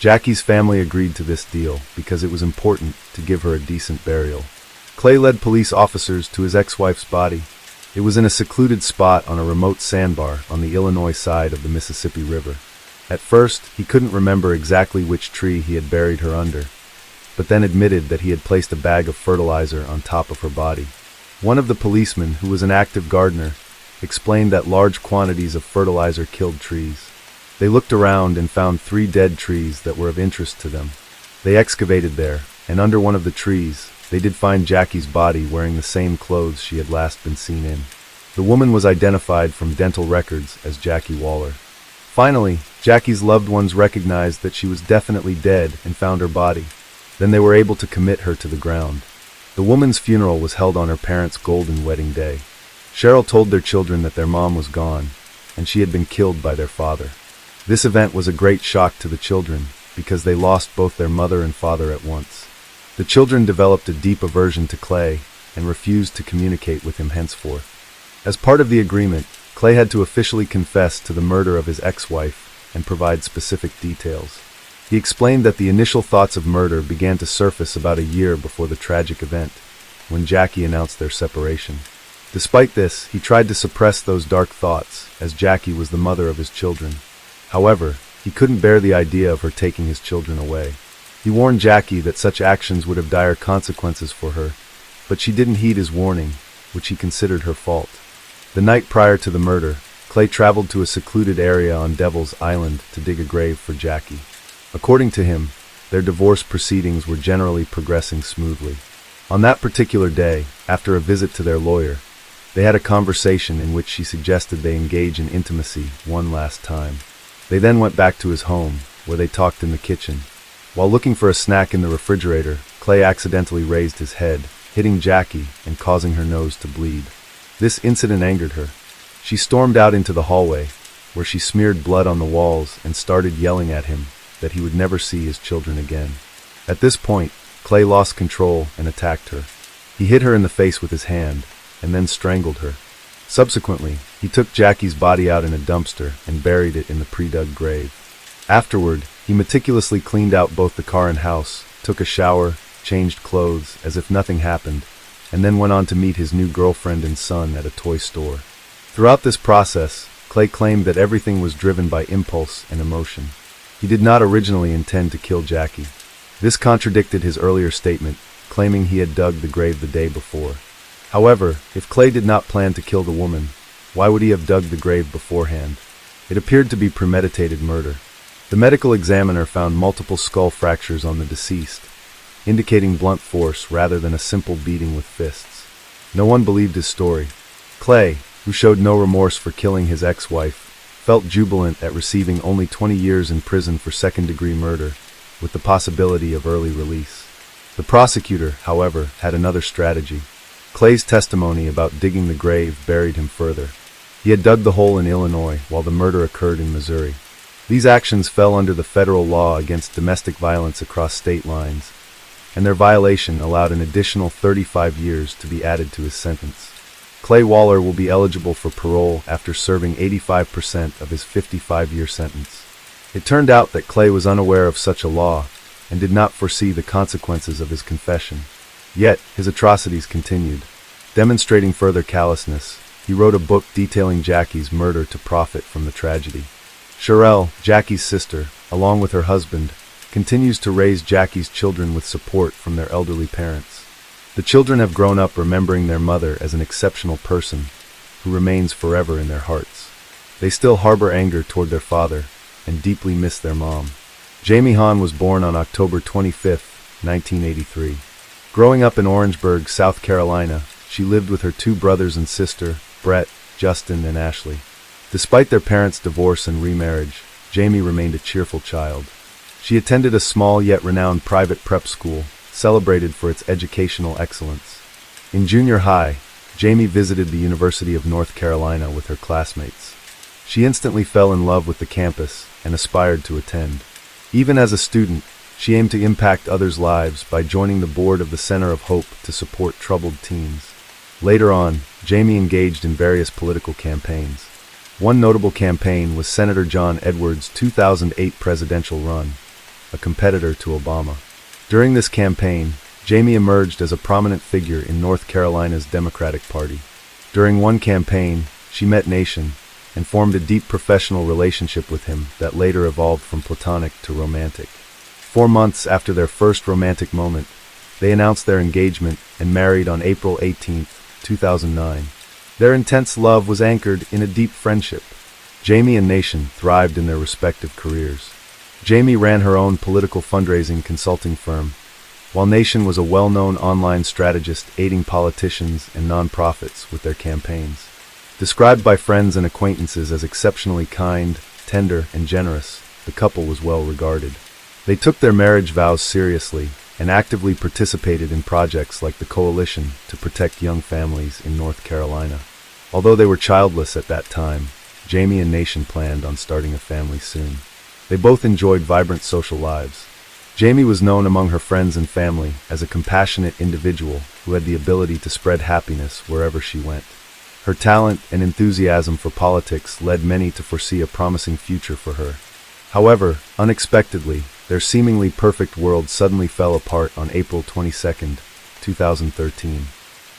Jackie's family agreed to this deal because it was important to give her a decent burial. Clay led police officers to his ex-wife's body. It was in a secluded spot on a remote sandbar on the Illinois side of the Mississippi River. At first, he couldn't remember exactly which tree he had buried her under, but then admitted that he had placed a bag of fertilizer on top of her body. One of the policemen, who was an active gardener, explained that large quantities of fertilizer killed trees. They looked around and found 3 dead trees that were of interest to them. They excavated there, and under one of the trees, they did find Jackie's body wearing the same clothes she had last been seen in. The woman was identified from dental records as Jackie Waller. Finally, Jackie's loved ones recognized that she was definitely dead and found her body. Then they were able to commit her to the ground. The woman's funeral was held on her parents' golden wedding day. Cheryl told their children that their mom was gone, and she had been killed by their father. This event was a great shock to the children, because they lost both their mother and father at once. The children developed a deep aversion to Clay and refused to communicate with him henceforth. As part of the agreement, Clay had to officially confess to the murder of his ex-wife and provide specific details. He explained that the initial thoughts of murder began to surface about a year before the tragic event, when Jackie announced their separation. Despite this, he tried to suppress those dark thoughts, as Jackie was the mother of his children. However, he couldn't bear the idea of her taking his children away. He warned Jackie that such actions would have dire consequences for her, but she didn't heed his warning, which he considered her fault. The night prior to the murder, Clay traveled to a secluded area on Devil's Island to dig a grave for Jackie. According to him, their divorce proceedings were generally progressing smoothly. On that particular day, after a visit to their lawyer, they had a conversation in which she suggested they engage in intimacy one last time. They then went back to his home, where they talked in the kitchen. While looking for a snack in the refrigerator, Clay accidentally raised his head, hitting Jackie and causing her nose to bleed. This incident angered her. She stormed out into the hallway, where she smeared blood on the walls and started yelling at him that he would never see his children again. At this point, Clay lost control and attacked her. He hit her in the face with his hand, and then strangled her. Subsequently, he took Jackie's body out in a dumpster and buried it in the pre-dug grave. Afterward, he meticulously cleaned out both the car and house, took a shower, changed clothes as if nothing happened, and then went on to meet his new girlfriend and son at a toy store. Throughout this process, Clay claimed that everything was driven by impulse and emotion. He did not originally intend to kill Jackie. This contradicted his earlier statement, claiming he had dug the grave the day before. However, if Clay did not plan to kill the woman, why would he have dug the grave beforehand? It appeared to be premeditated murder. The medical examiner found multiple skull fractures on the deceased, indicating blunt force rather than a simple beating with fists. No one believed his story. Clay, who showed no remorse for killing his ex-wife, felt jubilant at receiving only 20 years in prison for second-degree murder, with the possibility of early release. The prosecutor, however, had another strategy. Clay's testimony about digging the grave buried him further. He had dug the hole in Illinois while the murder occurred in Missouri. These actions fell under the federal law against domestic violence across state lines, and their violation allowed an additional 35 years to be added to his sentence. Clay Waller will be eligible for parole after serving 85% of his 55-year sentence. It turned out that Clay was unaware of such a law and did not foresee the consequences of his confession. Yet, his atrocities continued. Demonstrating further callousness, he wrote a book detailing Jackie's murder to profit from the tragedy. Sherelle, Jackie's sister, along with her husband, continues to raise Jackie's children with support from their elderly parents. The children have grown up remembering their mother as an exceptional person who remains forever in their hearts. They still harbor anger toward their father and deeply miss their mom. Jamie Hahn was born on October 25, 1983. Growing up in Orangeburg, South Carolina, she lived with her two brothers and sister, Brett, Justin, and Ashley. Despite their parents' divorce and remarriage, Jamie remained a cheerful child. She attended a small yet renowned private prep school, celebrated for its educational excellence. In junior high, Jamie visited the University of North Carolina with her classmates. She instantly fell in love with the campus and aspired to attend. Even as a student, she aimed to impact others' lives by joining the board of the Center of Hope to support troubled teens. Later on, Jamie engaged in various political campaigns. One notable campaign was Senator John Edwards' 2008 presidential run, a competitor to Obama. During this campaign, Jamie emerged as a prominent figure in North Carolina's Democratic Party. During one campaign, she met Nation and formed a deep professional relationship with him that later evolved from platonic to romantic. 4 months after their first romantic moment, they announced their engagement and married on April 18, 2009. Their intense love was anchored in a deep friendship. Jamie and Nation thrived in their respective careers. Jamie ran her own political fundraising consulting firm, while Nation was a well-known online strategist aiding politicians and nonprofits with their campaigns. Described by friends and acquaintances as exceptionally kind, tender, and generous, the couple was well regarded. They took their marriage vows seriously and actively participated in projects like the Coalition to Protect Young Families in North Carolina. Although they were childless at that time, Jamie and Nation planned on starting a family soon. They both enjoyed vibrant social lives. Jamie was known among her friends and family as a compassionate individual who had the ability to spread happiness wherever she went. Her talent and enthusiasm for politics led many to foresee a promising future for her. However, unexpectedly, their seemingly perfect world suddenly fell apart on April 22, 2013.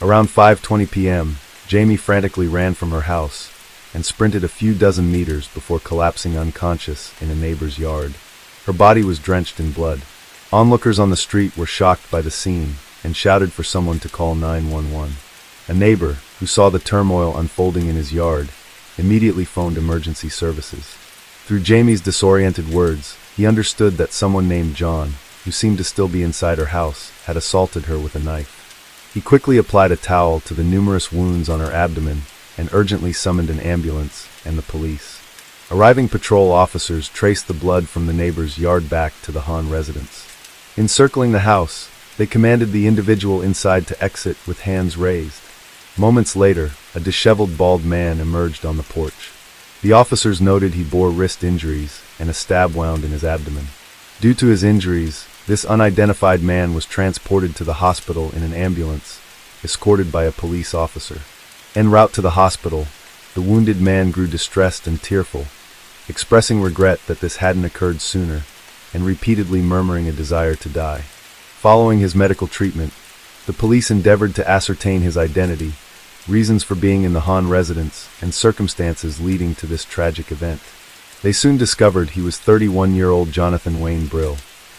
Around 5:20 p.m., Jamie frantically ran from her house and sprinted a few dozen meters before collapsing unconscious in a neighbor's yard. Her body was drenched in blood. Onlookers on the street were shocked by the scene, and shouted for someone to call 911. A neighbor, who saw the turmoil unfolding in his yard, immediately phoned emergency services. Through Jamie's disoriented words, he understood that someone named John, who seemed to still be inside her house, had assaulted her with a knife. He quickly applied a towel to the numerous wounds on her abdomen and urgently summoned an ambulance and the police. Arriving patrol officers traced the blood from the neighbor's yard back to the Hahn residence. Encircling the house, they commanded the individual inside to exit with hands raised. Moments later, a disheveled bald man emerged on the porch. The officers noted he bore wrist injuries and a stab wound in his abdomen. Due to his injuries, this unidentified man was transported to the hospital in an ambulance, escorted by a police officer. En route to the hospital, the wounded man grew distressed and tearful, expressing regret that this hadn't occurred sooner, and repeatedly murmuring a desire to die. Following his medical treatment, the police endeavored to ascertain his identity, reasons for being in the Hahn residence, and circumstances leading to this tragic event. They soon discovered he was 31-year-old Jonathan Wayne Brill,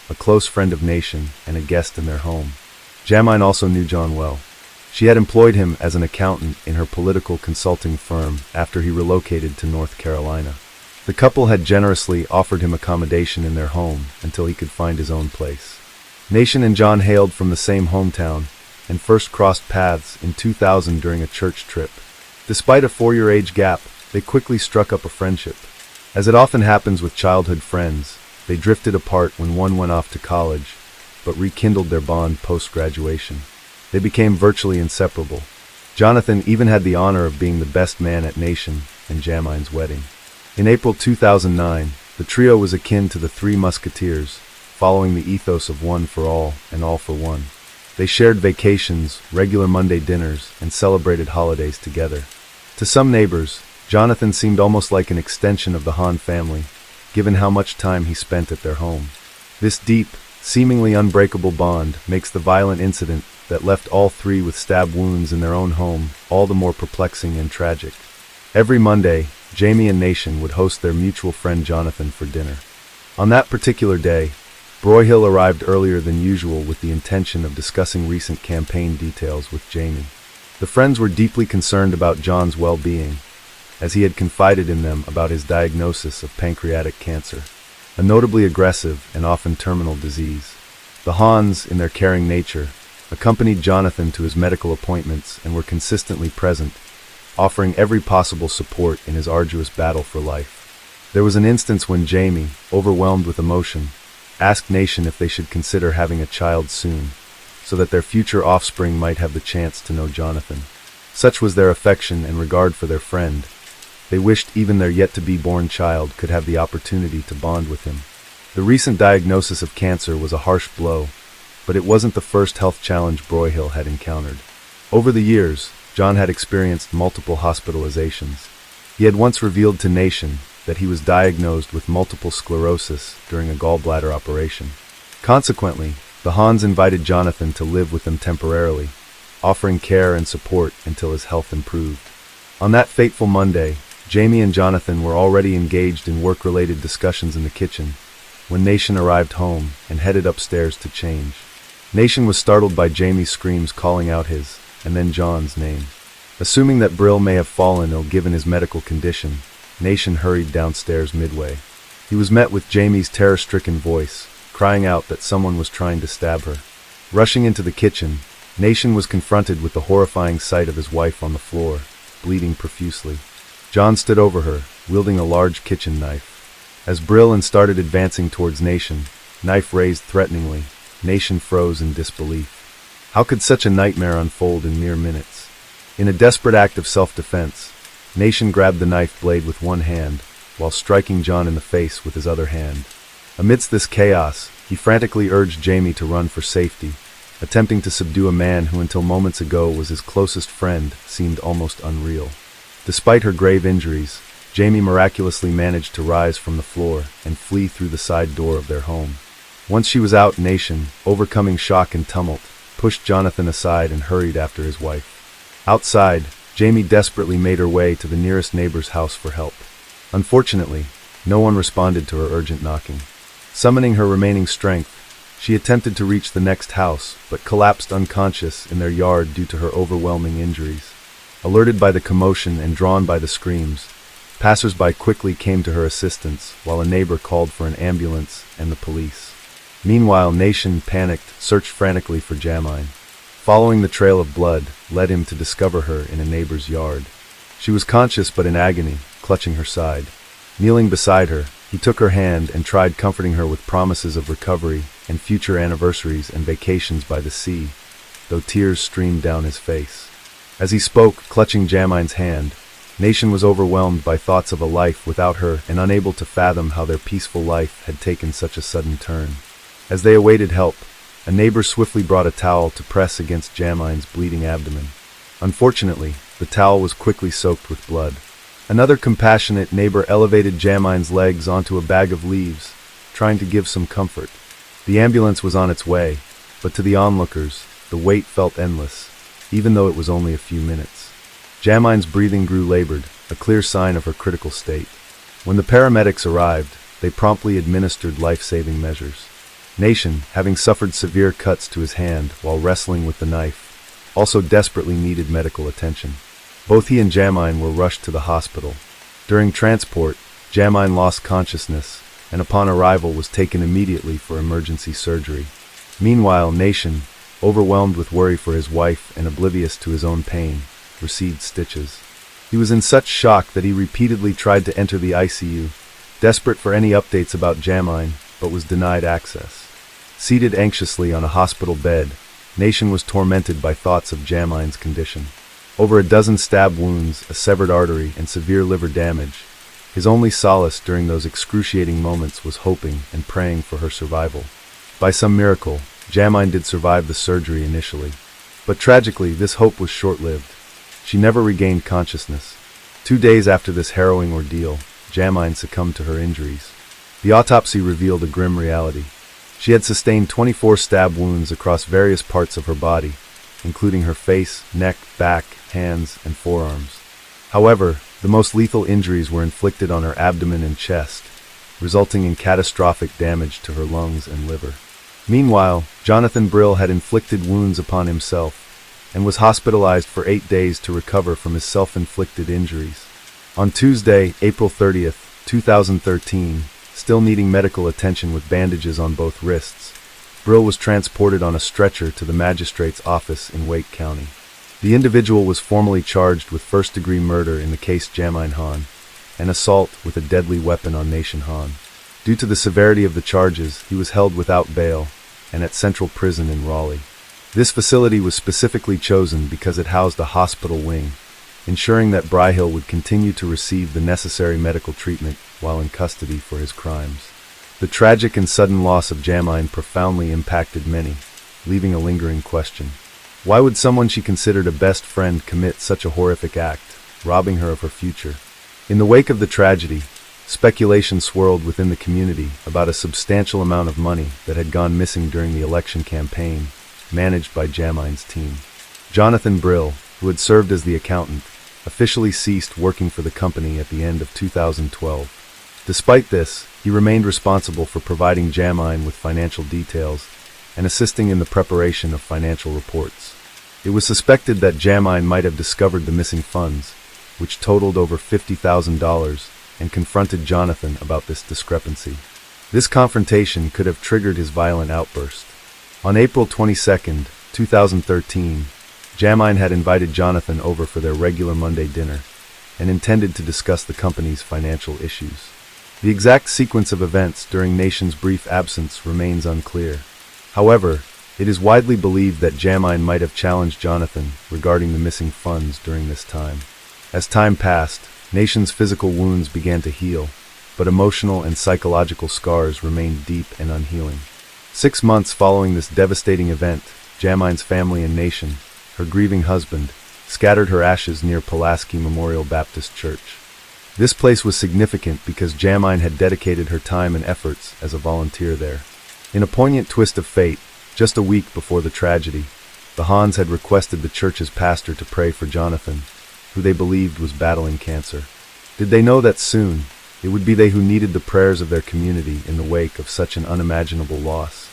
a close friend of Nation and a guest in their home. Jamine also knew John well. She had employed him as an accountant in her political consulting firm after he relocated to North Carolina. The couple had generously offered him accommodation in their home until he could find his own place. Nation and John hailed from the same hometown and first crossed paths in 2000 during a church trip. Despite a 4-year age gap, they quickly struck up a friendship. As it often happens with childhood friends, they drifted apart when one went off to college, but rekindled their bond post-graduation. They became virtually inseparable. Jonathan even had the honor of being the best man at Nation and Jamine's wedding. In April 2009, the trio was akin to the Three Musketeers, following the ethos of one for all and all for one. They shared vacations, regular Monday dinners, and celebrated holidays together. To some neighbors, Jonathan seemed almost like an extension of the Hahn family, given how much time he spent at their home. This deep, seemingly unbreakable bond makes the violent incident that left all three with stab wounds in their own home all the more perplexing and tragic. Every Monday, Jamie and Nation would host their mutual friend Jonathan for dinner. On that particular day, Broyhill arrived earlier than usual with the intention of discussing recent campaign details with Jamie. The friends were deeply concerned about John's well-being, as he had confided in them about his diagnosis of pancreatic cancer, a notably aggressive and often terminal disease. The Hahns, in their caring nature, accompanied Jonathan to his medical appointments and were consistently present, offering every possible support in his arduous battle for life. There was an instance when Jamie, overwhelmed with emotion, asked Nation if they should consider having a child soon, so that their future offspring might have the chance to know Jonathan. Such was their affection and regard for their friend. They wished even their yet-to-be-born child could have the opportunity to bond with him. The recent diagnosis of cancer was a harsh blow, but it wasn't the first health challenge Broyhill had encountered. Over the years, John had experienced multiple hospitalizations. He had once revealed to Nation that he was diagnosed with multiple sclerosis during a gallbladder operation. Consequently, the Hahns invited Jonathan to live with them temporarily, offering care and support until his health improved. On that fateful Monday, Jamie and Jonathan were already engaged in work-related discussions in the kitchen when Nation arrived home and headed upstairs to change. Nation was startled by Jamie's screams calling out his, and then John's, name. Assuming that Brill may have fallen ill given his medical condition, Nation hurried downstairs midway. He was met with Jamie's terror-stricken voice, crying out that someone was trying to stab her. Rushing into the kitchen, Nation was confronted with the horrifying sight of his wife on the floor, bleeding profusely. John stood over her, wielding a large kitchen knife. As Brill started advancing towards Nation, knife raised threateningly, Nation froze in disbelief. How could such a nightmare unfold in mere minutes? In a desperate act of self-defense, Nation grabbed the knife blade with one hand, while striking John in the face with his other hand. Amidst this chaos, he frantically urged Jamie to run for safety, attempting to subdue a man who until moments ago was his closest friend seemed almost unreal. Despite her grave injuries, Jamie miraculously managed to rise from the floor and flee through the side door of their home. Once she was out, Nation, overcoming shock and tumult, pushed Jonathan aside and hurried after his wife. Outside, Jamie desperately made her way to the nearest neighbor's house for help. Unfortunately, no one responded to her urgent knocking. Summoning her remaining strength, She attempted to reach the next house, but collapsed unconscious in their yard due to her overwhelming injuries. Alerted by the commotion and drawn by the screams, passers-by quickly came to her assistance, while a neighbor called for an ambulance and the police. Meanwhile, Nation, panicked, searched frantically for Jamine. Following the trail of blood led him to discover her in a neighbor's yard. She was conscious but in agony, clutching her side. Kneeling beside her, he took her hand and tried comforting her with promises of recovery and future anniversaries and vacations by the sea, though tears streamed down his face. As he spoke, clutching Jamine's hand, Nation was overwhelmed by thoughts of a life without her and unable to fathom how their peaceful life had taken such a sudden turn. As they awaited help, a neighbor swiftly brought a towel to press against Jamine's bleeding abdomen. Unfortunately, the towel was quickly soaked with blood. Another compassionate neighbor elevated Jamine's legs onto a bag of leaves, trying to give some comfort. The ambulance was on its way, but to the onlookers, the wait felt endless, even though it was only a few minutes. Jamine's breathing grew labored, a clear sign of her critical state. When the paramedics arrived, they promptly administered life-saving measures. Nation, having suffered severe cuts to his hand while wrestling with the knife, also desperately needed medical attention. Both he and Jamine were rushed to the hospital. During transport, Jamine lost consciousness, and upon arrival was taken immediately for emergency surgery. Meanwhile, Nation, overwhelmed with worry for his wife and oblivious to his own pain, received stitches. He was in such shock that he repeatedly tried to enter the ICU, desperate for any updates about Jamine, but was denied access. Seated anxiously on a hospital bed, Nation was tormented by thoughts of Jamine's condition. Over a dozen stab wounds, a severed artery, and severe liver damage, his only solace during those excruciating moments was hoping and praying for her survival. By some miracle, Jamine did survive the surgery initially. But tragically, this hope was short-lived. She never regained consciousness. 2 days after this harrowing ordeal, Jamine succumbed to her injuries. The autopsy revealed a grim reality. She had sustained 24 stab wounds across various parts of her body, including her face, neck, back, hands, and forearms. However, the most lethal injuries were inflicted on her abdomen and chest, resulting in catastrophic damage to her lungs and liver. Meanwhile, Jonathan Brill had inflicted wounds upon himself and was hospitalized for 8 days to recover from his self-inflicted injuries. On Tuesday, April 30th, 2013, still needing medical attention with bandages on both wrists, Brill was transported on a stretcher to the magistrate's office in Wake County. The individual was formally charged with first-degree murder in the case Jamine Han, and assault with a deadly weapon on Nation Han. Due to the severity of the charges, he was held without bail and at Central Prison in Raleigh. This facility was specifically chosen because it housed a hospital wing, ensuring that Bryhill would continue to receive the necessary medical treatment while in custody for his crimes. The tragic and sudden loss of Jamine profoundly impacted many, leaving a lingering question. Why would someone she considered a best friend commit such a horrific act, robbing her of her future? In the wake of the tragedy, speculation swirled within the community about a substantial amount of money that had gone missing during the election campaign, managed by Jamine's team. Jonathan Brill, who had served as the accountant, officially ceased working for the company at the end of 2012. Despite this, he remained responsible for providing Jamine with financial details and assisting in the preparation of financial reports. It was suspected that Jamine might have discovered the missing funds, which totaled over $50,000, and confronted Jonathan about this discrepancy. This confrontation could have triggered his violent outburst. On April 22, 2013, Jamine had invited Jonathan over for their regular Monday dinner and intended to discuss the company's financial issues. The exact sequence of events during Nation's brief absence remains unclear. However, it is widely believed that Jamine might have challenged Jonathan regarding the missing funds during this time. As time passed, Nation's physical wounds began to heal, but emotional and psychological scars remained deep and unhealing. 6 months following this devastating event, Jamine's family and Nation, her grieving husband, scattered her ashes near Pulaski Memorial Baptist Church. This place was significant because Jamine had dedicated her time and efforts as a volunteer there. In a poignant twist of fate, just a week before the tragedy, the Hans had requested the church's pastor to pray for Jonathan, who they believed was battling cancer. Did they know that soon, it would be they who needed the prayers of their community in the wake of such an unimaginable loss?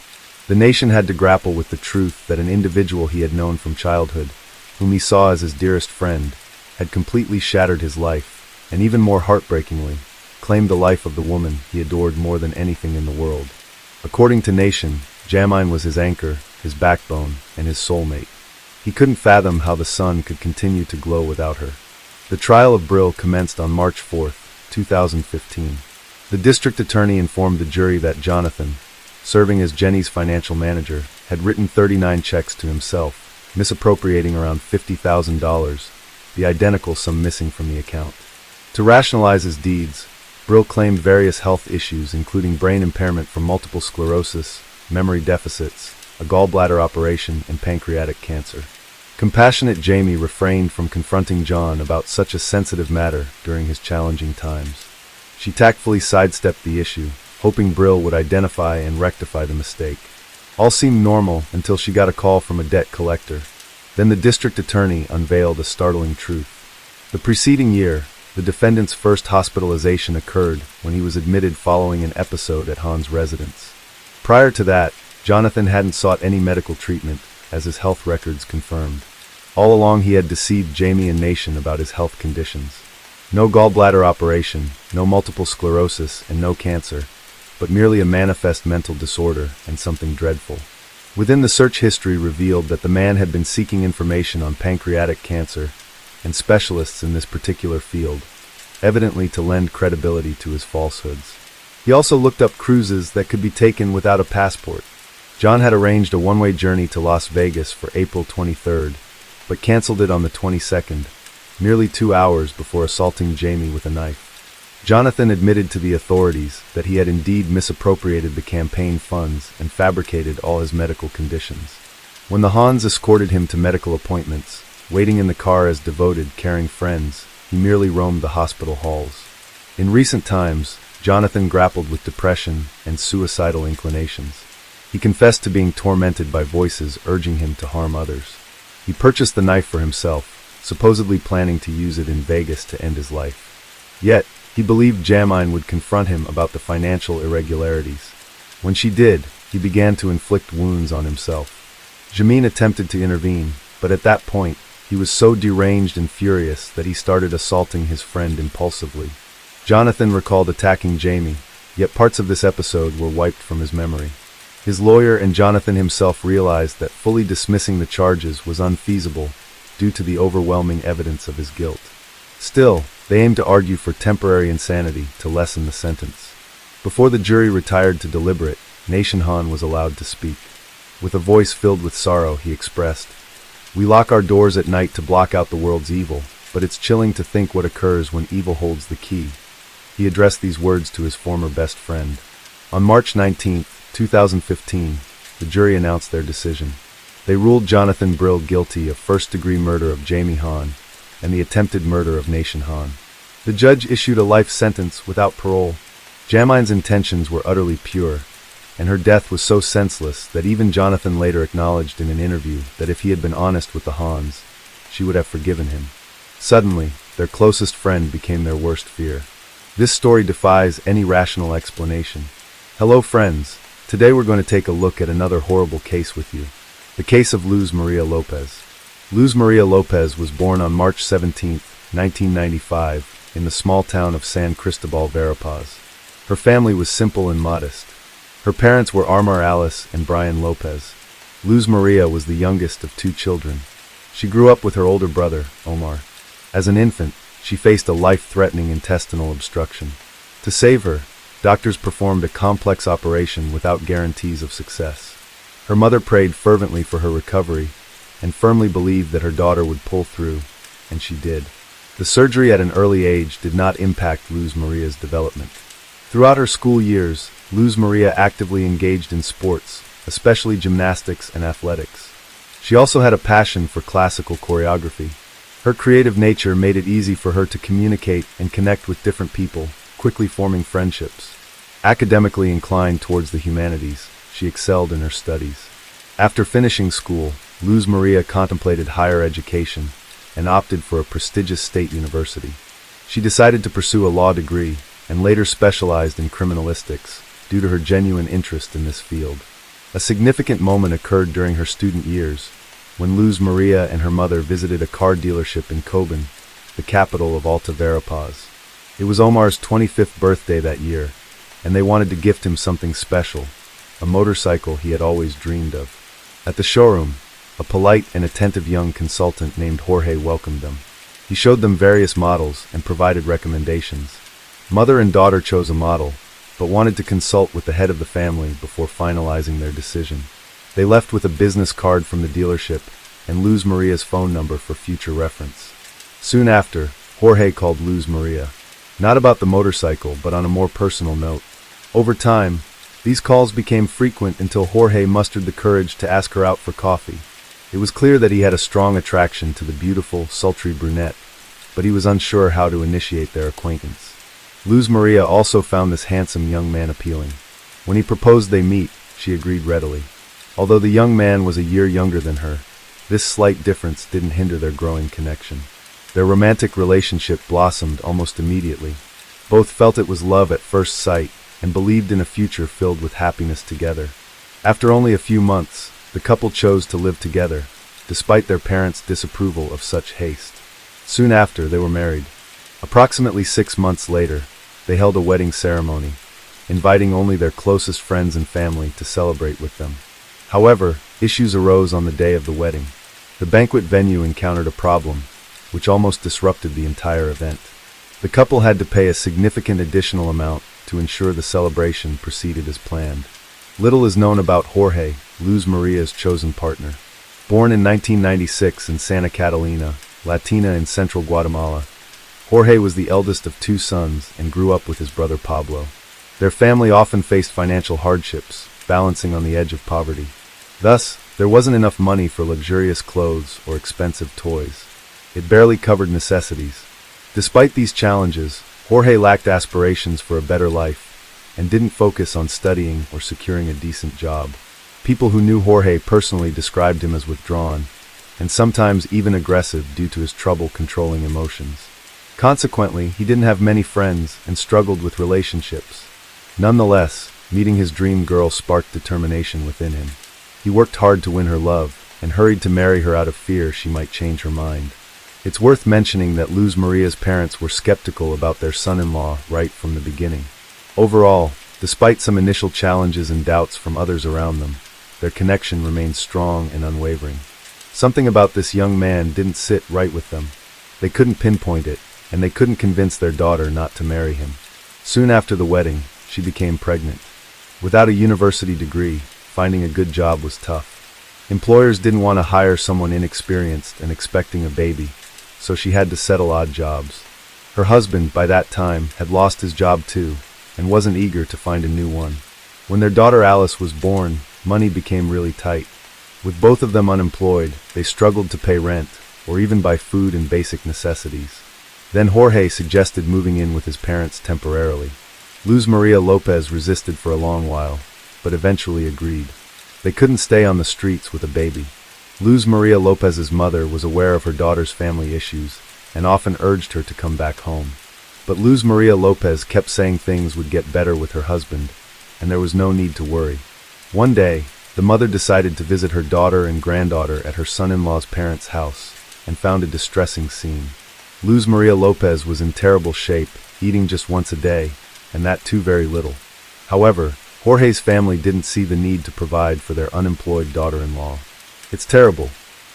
The nation had to grapple with the truth that an individual he had known from childhood, whom he saw as his dearest friend, had completely shattered his life, and even more heartbreakingly, claimed the life of the woman he adored more than anything in the world. According to Nation, Jamine was his anchor, his backbone, and his soulmate. He couldn't fathom how the sun could continue to glow without her. The trial of Brill commenced on March 4, 2015. The district attorney informed the jury that Jonathan, serving as Jenny's financial manager, had written 39 checks to himself, misappropriating around $50,000, the identical sum missing from the account. To rationalize his deeds, Brill claimed various health issues including brain impairment from multiple sclerosis, memory deficits, a gallbladder operation, and pancreatic cancer. Compassionate Jamie refrained from confronting John about such a sensitive matter during his challenging times. She tactfully sidestepped the issue, hoping Brill would identify and rectify the mistake. All seemed normal until she got a call from a debt collector. Then the district attorney unveiled a startling truth. The preceding year, the defendant's first hospitalization occurred when he was admitted following an episode at Han's residence. Prior to that, Jonathan hadn't sought any medical treatment, as his health records confirmed. All along he had deceived Jamie and Nation about his health conditions. No gallbladder operation, no multiple sclerosis, and no cancer, but merely a manifest mental disorder and something dreadful. Within the search history revealed that the man had been seeking information on pancreatic cancer and specialists in this particular field, evidently to lend credibility to his falsehoods. He also looked up cruises that could be taken without a passport. John had arranged a one-way journey to Las Vegas for April 23rd, but canceled it on the 22nd, merely 2 hours before assaulting Jamie with a knife. Jonathan admitted to the authorities that he had indeed misappropriated the campaign funds and fabricated all his medical conditions. When the Hans escorted him to medical appointments, waiting in the car as devoted, caring friends, he merely roamed the hospital halls. In recent times, Jonathan grappled with depression and suicidal inclinations. He confessed to being tormented by voices urging him to harm others. He purchased the knife for himself, supposedly planning to use it in Vegas to end his life. Yet, he believed Jamine would confront him about the financial irregularities. When she did, he began to inflict wounds on himself. Jamine attempted to intervene, but at that point, he was so deranged and furious that he started assaulting his friend impulsively. Jonathan recalled attacking Jamie, yet parts of this episode were wiped from his memory. His lawyer and Jonathan himself realized that fully dismissing the charges was unfeasible due to the overwhelming evidence of his guilt. Still, they aimed to argue for temporary insanity to lessen the sentence. Before the jury retired to deliberate, Nation Han was allowed to speak. With a voice filled with sorrow, he expressed, "We lock our doors at night to block out the world's evil, but it's chilling to think what occurs when evil holds the key." He addressed these words to his former best friend. On March 19, 2015, the jury announced their decision. They ruled Jonathan Brill guilty of first-degree murder of Jamie Han and the attempted murder of Nation Han. The judge issued a life sentence without parole. Jamine's intentions were utterly pure, and her death was so senseless that even Jonathan later acknowledged in an interview that if he had been honest with the Hans, she would have forgiven him. Suddenly, their closest friend became their worst fear. This story defies any rational explanation. Hello friends, today we're going to take a look at another horrible case with you. The case of Luz Maria Lopez. Luz Maria Lopez was born on March 17, 1995, in the small town of San Cristobal Verapaz. Her family was simple and modest. Her parents were Armar Alice and Brian Lopez. Luz Maria was the youngest of 2 children. She grew up with her older brother, Omar. As an infant, she faced a life-threatening intestinal obstruction. To save her, doctors performed a complex operation without guarantees of success. Her mother prayed fervently for her recovery and firmly believed that her daughter would pull through, and she did. The surgery at an early age did not impact Luz Maria's development. Throughout her school years, Luz Maria actively engaged in sports, especially gymnastics and athletics. She also had a passion for classical choreography. Her creative nature made it easy for her to communicate and connect with different people, quickly forming friendships. Academically inclined towards the humanities, she excelled in her studies. After finishing school, Luz Maria contemplated higher education and opted for a prestigious state university. She decided to pursue a law degree and later specialized in criminalistics due to her genuine interest in this field. A significant moment occurred during her student years, when Luz Maria and her mother visited a car dealership in Coban, the capital of Alta Verapaz. It was Omar's 25th birthday that year, and they wanted to gift him something special, a motorcycle he had always dreamed of. At the showroom, a polite and attentive young consultant named Jorge welcomed them. He showed them various models and provided recommendations. Mother and daughter chose a model, but wanted to consult with the head of the family before finalizing their decision. They left with a business card from the dealership and Luz Maria's phone number for future reference. Soon after, Jorge called Luz Maria, not about the motorcycle, but on a more personal note. Over time, these calls became frequent until Jorge mustered the courage to ask her out for coffee. It was clear that he had a strong attraction to the beautiful, sultry brunette, but he was unsure how to initiate their acquaintance. Luz Maria also found this handsome young man appealing. When he proposed they meet, she agreed readily. Although the young man was a year younger than her, this slight difference didn't hinder their growing connection. Their romantic relationship blossomed almost immediately. Both felt it was love at first sight and believed in a future filled with happiness together. After only a few months, the couple chose to live together, despite their parents' disapproval of such haste. Soon after, they were married. Approximately 6 months later, they held a wedding ceremony, inviting only their closest friends and family to celebrate with them. However, issues arose on the day of the wedding. The banquet venue encountered a problem, which almost disrupted the entire event. The couple had to pay a significant additional amount to ensure the celebration proceeded as planned. Little is known about Jorge, Luz Maria's chosen partner. Born in 1996 in Santa Catalina, Latina in central Guatemala, Jorge was the eldest of 2 sons and grew up with his brother Pablo. Their family often faced financial hardships, balancing on the edge of poverty. Thus, there wasn't enough money for luxurious clothes or expensive toys. It barely covered necessities. Despite these challenges, Jorge lacked aspirations for a better life and didn't focus on studying or securing a decent job. People who knew Jorge personally described him as withdrawn, and sometimes even aggressive due to his trouble controlling emotions. Consequently, he didn't have many friends and struggled with relationships. Nonetheless, meeting his dream girl sparked determination within him. He worked hard to win her love and hurried to marry her out of fear she might change her mind. It's worth mentioning that Luz Maria's parents were skeptical about their son-in-law right from the beginning. Overall, despite some initial challenges and doubts from others around them, their connection remained strong and unwavering. Something about this young man didn't sit right with them. They couldn't pinpoint it, and they couldn't convince their daughter not to marry him. Soon after the wedding, she became pregnant. Without a university degree, finding a good job was tough. Employers didn't want to hire someone inexperienced and expecting a baby, so she had to settle odd jobs. Her husband, by that time, had lost his job too, and wasn't eager to find a new one. When their daughter Alice was born, money became really tight. With both of them unemployed, they struggled to pay rent, or even buy food and basic necessities. Then Jorge suggested moving in with his parents temporarily. Luz Maria Lopez resisted for a long while, but eventually agreed. They couldn't stay on the streets with a baby. Luz Maria Lopez's mother was aware of her daughter's family issues and often urged her to come back home. But Luz Maria Lopez kept saying things would get better with her husband, and there was no need to worry. One day, the mother decided to visit her daughter and granddaughter at her son-in-law's parents' house and found a distressing scene. Luz Maria Lopez was in terrible shape, eating just once a day, and that too very little. However, Jorge's family didn't see the need to provide for their unemployed daughter-in-law. It's terrible.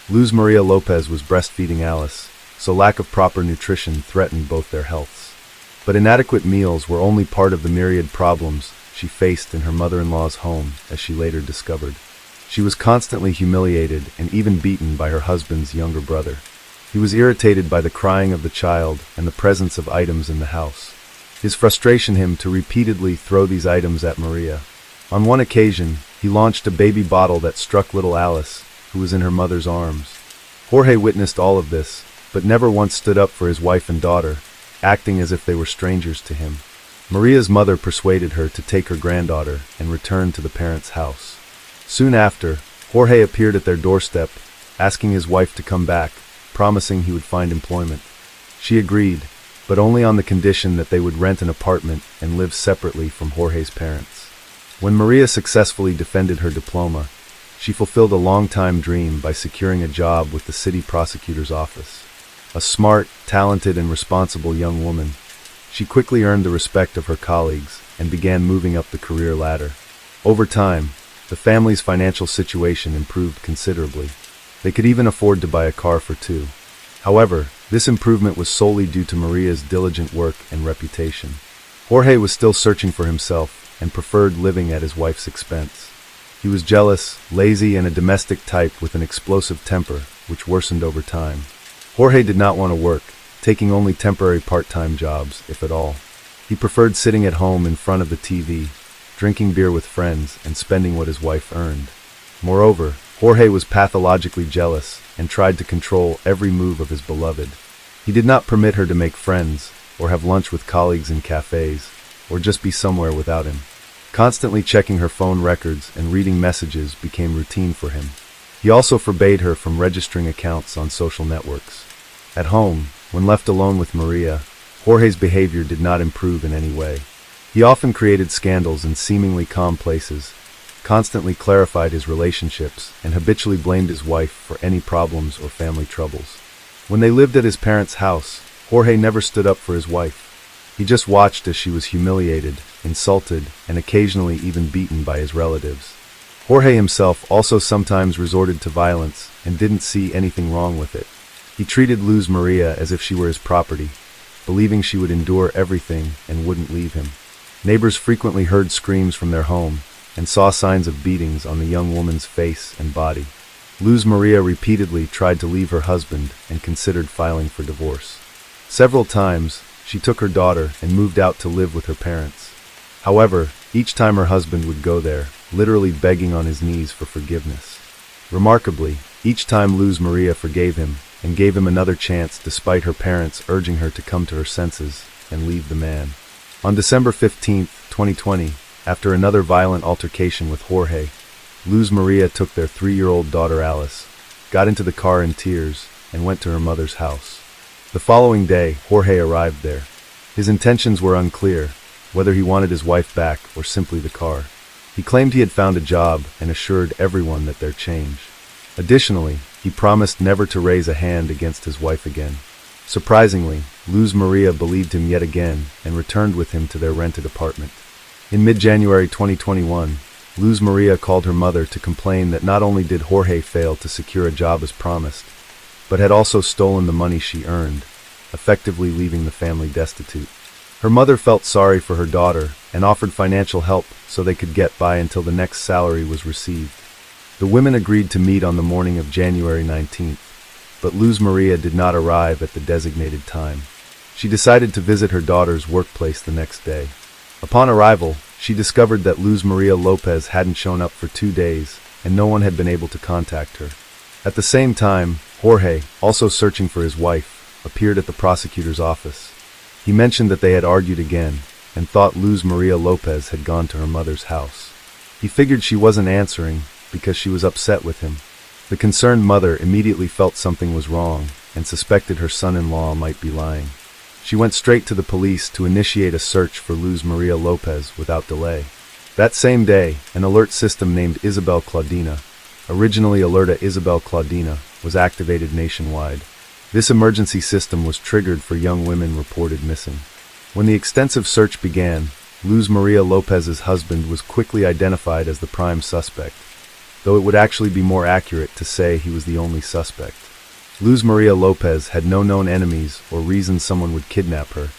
Luz Maria Lopez was breastfeeding Alice, so lack of proper nutrition threatened both their healths. But inadequate meals were only part of the myriad problems she faced in her mother-in-law's home, as she later discovered. She was constantly humiliated and even beaten by her husband's younger brother. He was irritated by the crying of the child and the presence of items in the house. His frustration him to repeatedly throw these items at Maria. On one occasion, he launched a baby bottle that struck little Alice, who was in her mother's arms. Jorge witnessed all of this, but never once stood up for his wife and daughter, acting as if they were strangers to him. Maria's mother persuaded her to take her granddaughter and return to the parents' house. Soon after, Jorge appeared at their doorstep, asking his wife to come back, promising he would find employment. She agreed, but only on the condition that they would rent an apartment and live separately from Jorge's parents. When Maria successfully defended her diploma, she fulfilled a long-time dream by securing a job with the city prosecutor's office. A smart, talented, and responsible young woman, she quickly earned the respect of her colleagues and began moving up the career ladder. Over time, the family's financial situation improved considerably. They could even afford to buy a car for two. However, this improvement was solely due to Maria's diligent work and reputation. Jorge was still searching for himself and preferred living at his wife's expense. He was jealous, lazy, and a domestic type with an explosive temper, which worsened over time. Jorge did not want to work, taking only temporary part-time jobs, if at all. He preferred sitting at home in front of the TV, drinking beer with friends, and spending what his wife earned. Moreover, Jorge was pathologically jealous and tried to control every move of his beloved. He did not permit her to make friends, or have lunch with colleagues in cafes, or just be somewhere without him. Constantly checking her phone records and reading messages became routine for him. He also forbade her from registering accounts on social networks. At home, when left alone with Maria, Jorge's behavior did not improve in any way. He often created scandals in seemingly calm places, constantly clarified his relationships, and habitually blamed his wife for any problems or family troubles. When they lived at his parents' house, Jorge never stood up for his wife. He just watched as she was humiliated, insulted, and occasionally even beaten by his relatives. Jorge himself also sometimes resorted to violence and didn't see anything wrong with it. He treated Luz Maria as if she were his property, believing she would endure everything and wouldn't leave him. Neighbors frequently heard screams from their home and saw signs of beatings on the young woman's face and body. Luz Maria repeatedly tried to leave her husband and considered filing for divorce. Several times, she took her daughter and moved out to live with her parents. However, each time her husband would go there, literally begging on his knees for forgiveness. Remarkably, each time Luz Maria forgave him and gave him another chance despite her parents urging her to come to her senses and leave the man. On December 15, 2020, after another violent altercation with Jorge, Luz Maria took their 3-year-old daughter Alice, got into the car in tears, and went to her mother's house. The following day, Jorge arrived there. His intentions were unclear, whether he wanted his wife back or simply the car. He claimed he had found a job and assured everyone that they'd change. Additionally, he promised never to raise a hand against his wife again. Surprisingly, Luz Maria believed him yet again and returned with him to their rented apartment. In mid-January 2021, Luz Maria called her mother to complain that not only did Jorge fail to secure a job as promised, but had also stolen the money she earned, effectively leaving the family destitute. Her mother felt sorry for her daughter and offered financial help so they could get by until the next salary was received. The women agreed to meet on the morning of January 19th, but Luz Maria did not arrive at the designated time. She decided to visit her daughter's workplace the next day. Upon arrival, she discovered that Luz Maria Lopez hadn't shown up for 2 days, and no one had been able to contact her. At the same time, Jorge, also searching for his wife, appeared at the prosecutor's office. He mentioned that they had argued again, and thought Luz Maria Lopez had gone to her mother's house. He figured she wasn't answering because she was upset with him. The concerned mother immediately felt something was wrong and suspected her son-in-law might be lying. She went straight to the police to initiate a search for Luz Maria Lopez without delay. That same day, an alert system named Isabel Claudina, originally Alerta Isabel Claudina, was activated nationwide. This emergency system was triggered for young women reported missing. When the extensive search began, Luz Maria Lopez's husband was quickly identified as the prime suspect, though it would actually be more accurate to say he was the only suspect. Luz Maria Lopez had no known enemies or reason someone would kidnap her,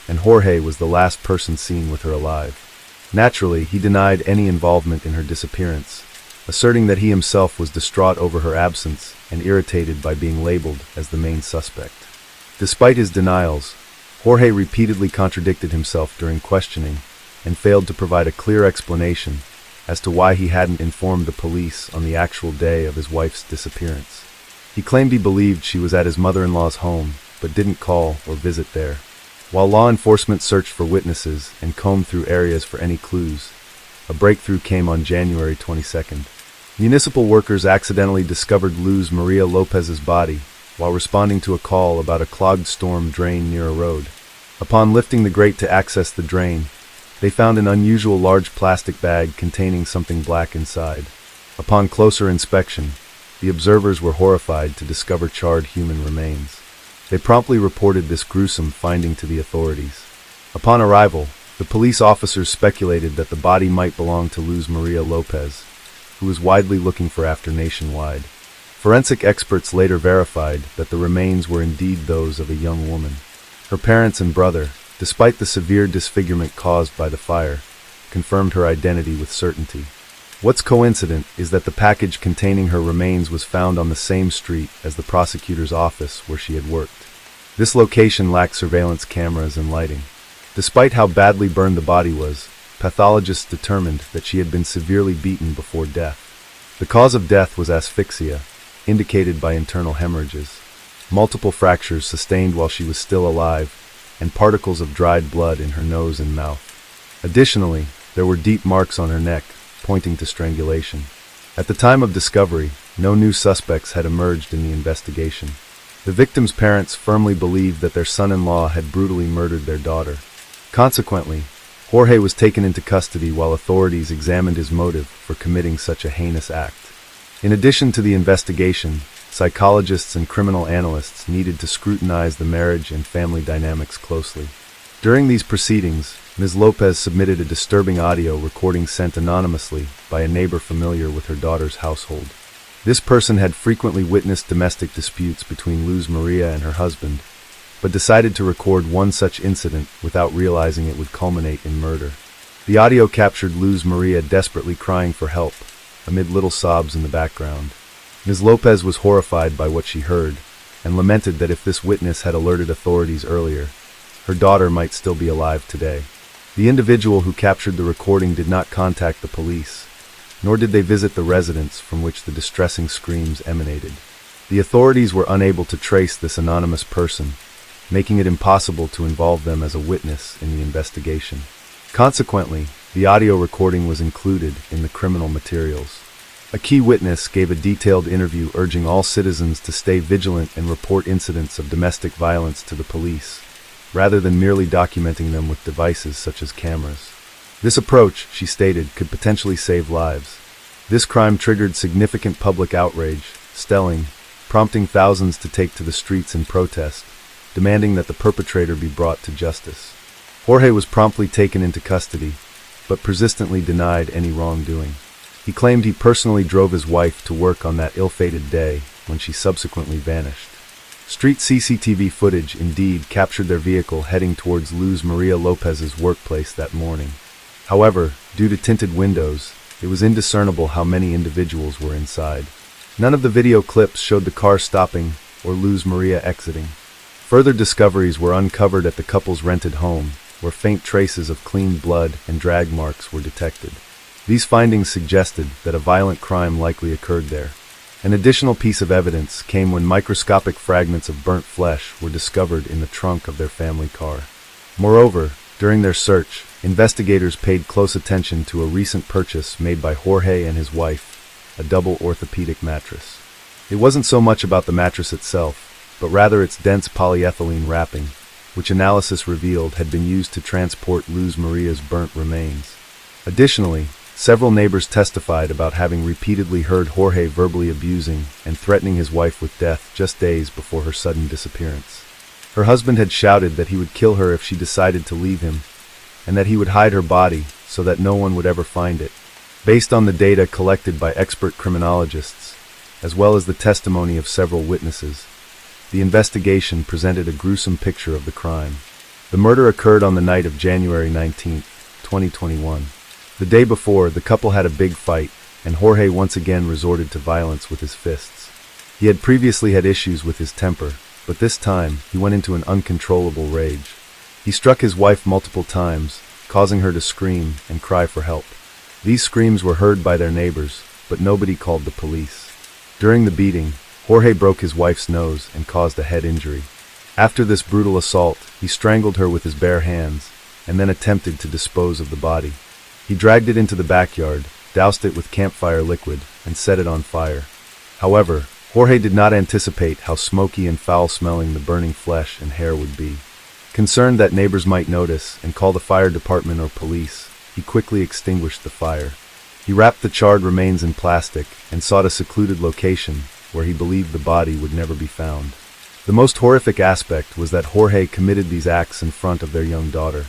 and Jorge was the last person seen with her alive. Naturally, he denied any involvement in her disappearance, asserting that he himself was distraught over her absence and irritated by being labeled as the main suspect. Despite his denials, Jorge repeatedly contradicted himself during questioning and failed to provide a clear explanation as to why he hadn't informed the police on the actual day of his wife's disappearance. He claimed he believed she was at his mother-in-law's home, but didn't call or visit there. While law enforcement searched for witnesses and combed through areas for any clues, a breakthrough came on January 22nd. Municipal workers accidentally discovered Luz Maria Lopez's body while responding to a call about a clogged storm drain near a road. Upon lifting the grate to access the drain, They found an unusual large plastic bag containing something black inside. Upon closer inspection, the observers were horrified to discover charred human remains. They promptly reported this gruesome finding to the authorities. Upon arrival, the police officers speculated that the body might belong to Luz Maria Lopez, who was widely looking for after nationwide. Forensic experts later verified that the remains were indeed those of a young woman. Her parents and brother, despite the severe disfigurement caused by the fire, confirmed her identity with certainty. What's coincident is that the package containing her remains was found on the same street as the prosecutor's office where she had worked. This location lacked surveillance cameras and lighting. Despite how badly burned the body was, pathologists determined that she had been severely beaten before death. The cause of death was asphyxia, indicated by internal hemorrhages, multiple fractures sustained while she was still alive, and particles of dried blood in her nose and mouth. Additionally, there were deep marks on her neck, pointing to strangulation. At the time of discovery, no new suspects had emerged in the investigation. The victim's parents firmly believed that their son-in-law had brutally murdered their daughter. Consequently, Jorge was taken into custody while authorities examined his motive for committing such a heinous act. In addition to the investigation, psychologists and criminal analysts needed to scrutinize the marriage and family dynamics closely. During these proceedings, Ms. Lopez submitted a disturbing audio recording sent anonymously by a neighbor familiar with her daughter's household. This person had frequently witnessed domestic disputes between Luz Maria and her husband, but decided to record one such incident without realizing it would culminate in murder. The audio captured Luz Maria desperately crying for help, amid little sobs in the background. Ms. Lopez was horrified by what she heard, and lamented that if this witness had alerted authorities earlier, her daughter might still be alive today. The individual who captured the recording did not contact the police, nor did they visit the residence from which the distressing screams emanated. The authorities were unable to trace this anonymous person, making it impossible to involve them as a witness in the investigation. Consequently, the audio recording was included in the criminal materials. A key witness gave a detailed interview urging all citizens to stay vigilant and report incidents of domestic violence to the police, rather than merely documenting them with devices such as cameras. This approach, she stated, could potentially save lives. This crime triggered significant public outrage, prompting thousands to take to the streets in protest, demanding that the perpetrator be brought to justice. Jorge was promptly taken into custody, but persistently denied any wrongdoing. He claimed he personally drove his wife to work on that ill-fated day when she subsequently vanished. Street CCTV footage indeed captured their vehicle heading towards Luz Maria Lopez's workplace that morning. However, due to tinted windows, it was indiscernible how many individuals were inside. None of the video clips showed the car stopping or Luz Maria exiting. Further discoveries were uncovered at the couple's rented home, where faint traces of clean blood and drag marks were detected. These findings suggested that a violent crime likely occurred there. An additional piece of evidence came when microscopic fragments of burnt flesh were discovered in the trunk of their family car. Moreover, during their search, investigators paid close attention to a recent purchase made by Jorge and his wife, a double orthopedic mattress. It wasn't so much about the mattress itself, but rather its dense polyethylene wrapping, which analysis revealed had been used to transport Luz Maria's burnt remains. Additionally, several neighbors testified about having repeatedly heard Jorge verbally abusing and threatening his wife with death just days before her sudden disappearance. Her husband had shouted that he would kill her if she decided to leave him, and that he would hide her body so that no one would ever find it. Based on the data collected by expert criminologists, as well as the testimony of several witnesses, the investigation presented a gruesome picture of the crime. The murder occurred on the night of January 19, 2021. The day before, the couple had a big fight, and Jorge once again resorted to violence with his fists. He had previously had issues with his temper, but this time he went into an uncontrollable rage. He struck his wife multiple times, causing her to scream and cry for help. These screams were heard by their neighbors, but nobody called the police. During the beating, Jorge broke his wife's nose and caused a head injury. After this brutal assault, he strangled her with his bare hands, and then attempted to dispose of the body. He dragged it into the backyard, doused it with campfire liquid, and set it on fire. However, Jorge did not anticipate how smoky and foul-smelling the burning flesh and hair would be. Concerned that neighbors might notice and call the fire department or police, he quickly extinguished the fire. He wrapped the charred remains in plastic and sought a secluded location where he believed the body would never be found. The most horrific aspect was that Jorge committed these acts in front of their young daughter.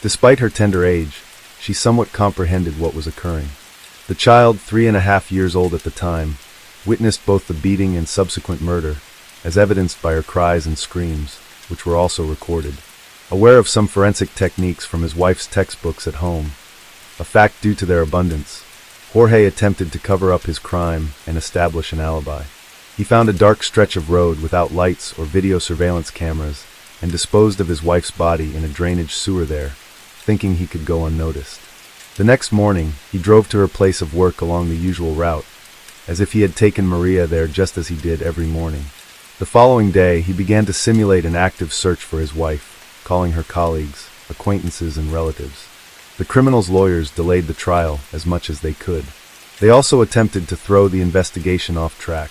Despite her tender age, she somewhat comprehended what was occurring. The child, 3.5 years old at the time, witnessed both the beating and subsequent murder, as evidenced by her cries and screams, which were also recorded. Aware of some forensic techniques from his wife's textbooks at home, a fact due to their abundance, Jorge attempted to cover up his crime and establish an alibi. He found a dark stretch of road without lights or video surveillance cameras and disposed of his wife's body in a drainage sewer there, thinking he could go unnoticed. The next morning, he drove to her place of work along the usual route, as if he had taken Maria there just as he did every morning. The following day, he began to simulate an active search for his wife, calling her colleagues, acquaintances, and relatives. The criminal's lawyers delayed the trial as much as they could. They also attempted to throw the investigation off track.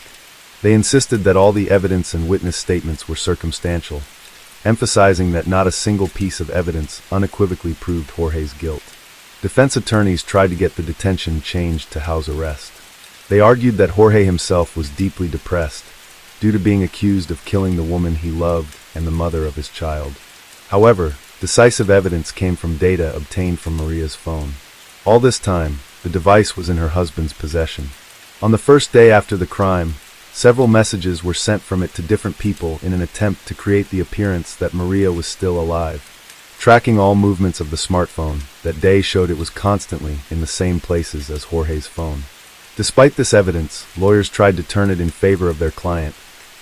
They insisted that all the evidence and witness statements were circumstantial, emphasizing that not a single piece of evidence unequivocally proved Jorge's guilt. Defense attorneys tried to get the detention changed to house arrest. They argued that Jorge himself was deeply depressed, due to being accused of killing the woman he loved and the mother of his child. However, decisive evidence came from data obtained from Maria's phone. All this time, the device was in her husband's possession. On the first day after the crime, several messages were sent from it to different people in an attempt to create the appearance that Maria was still alive. Tracking all movements of the smartphone, that day showed it was constantly in the same places as Jorge's phone. Despite this evidence, lawyers tried to turn it in favor of their client,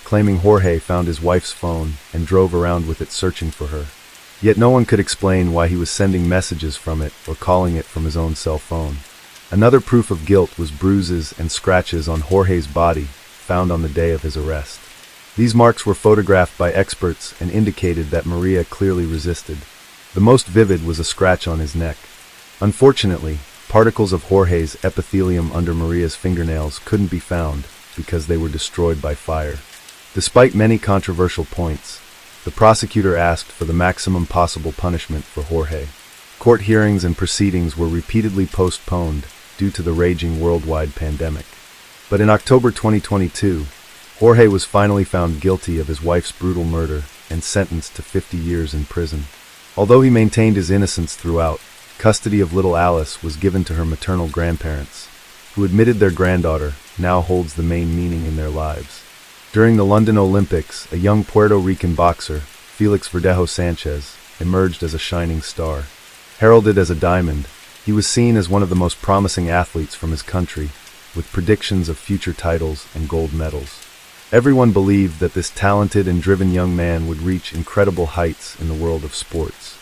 claiming Jorge found his wife's phone and drove around with it searching for her. Yet no one could explain why he was sending messages from it or calling it from his own cell phone. Another proof of guilt was bruises and scratches on Jorge's body, found on the day of his arrest. These marks were photographed by experts and indicated that Maria clearly resisted. The most vivid was a scratch on his neck. Unfortunately, particles of Jorge's epithelium under Maria's fingernails couldn't be found because they were destroyed by fire. Despite many controversial points, the prosecutor asked for the maximum possible punishment for Jorge. Court hearings and proceedings were repeatedly postponed due to the raging worldwide pandemic. But in October 2022, Jorge was finally found guilty of his wife's brutal murder and sentenced to 50 years in prison. Although he maintained his innocence throughout, custody of little Alice was given to her maternal grandparents, who admitted their granddaughter now holds the main meaning in their lives. During the London Olympics, a young Puerto Rican boxer, Felix Verdejo Sanchez, emerged as a shining star. Heralded as a diamond, he was seen as one of the most promising athletes from his country, with predictions of future titles and gold medals. Everyone believed that this talented and driven young man would reach incredible heights in the world of sports.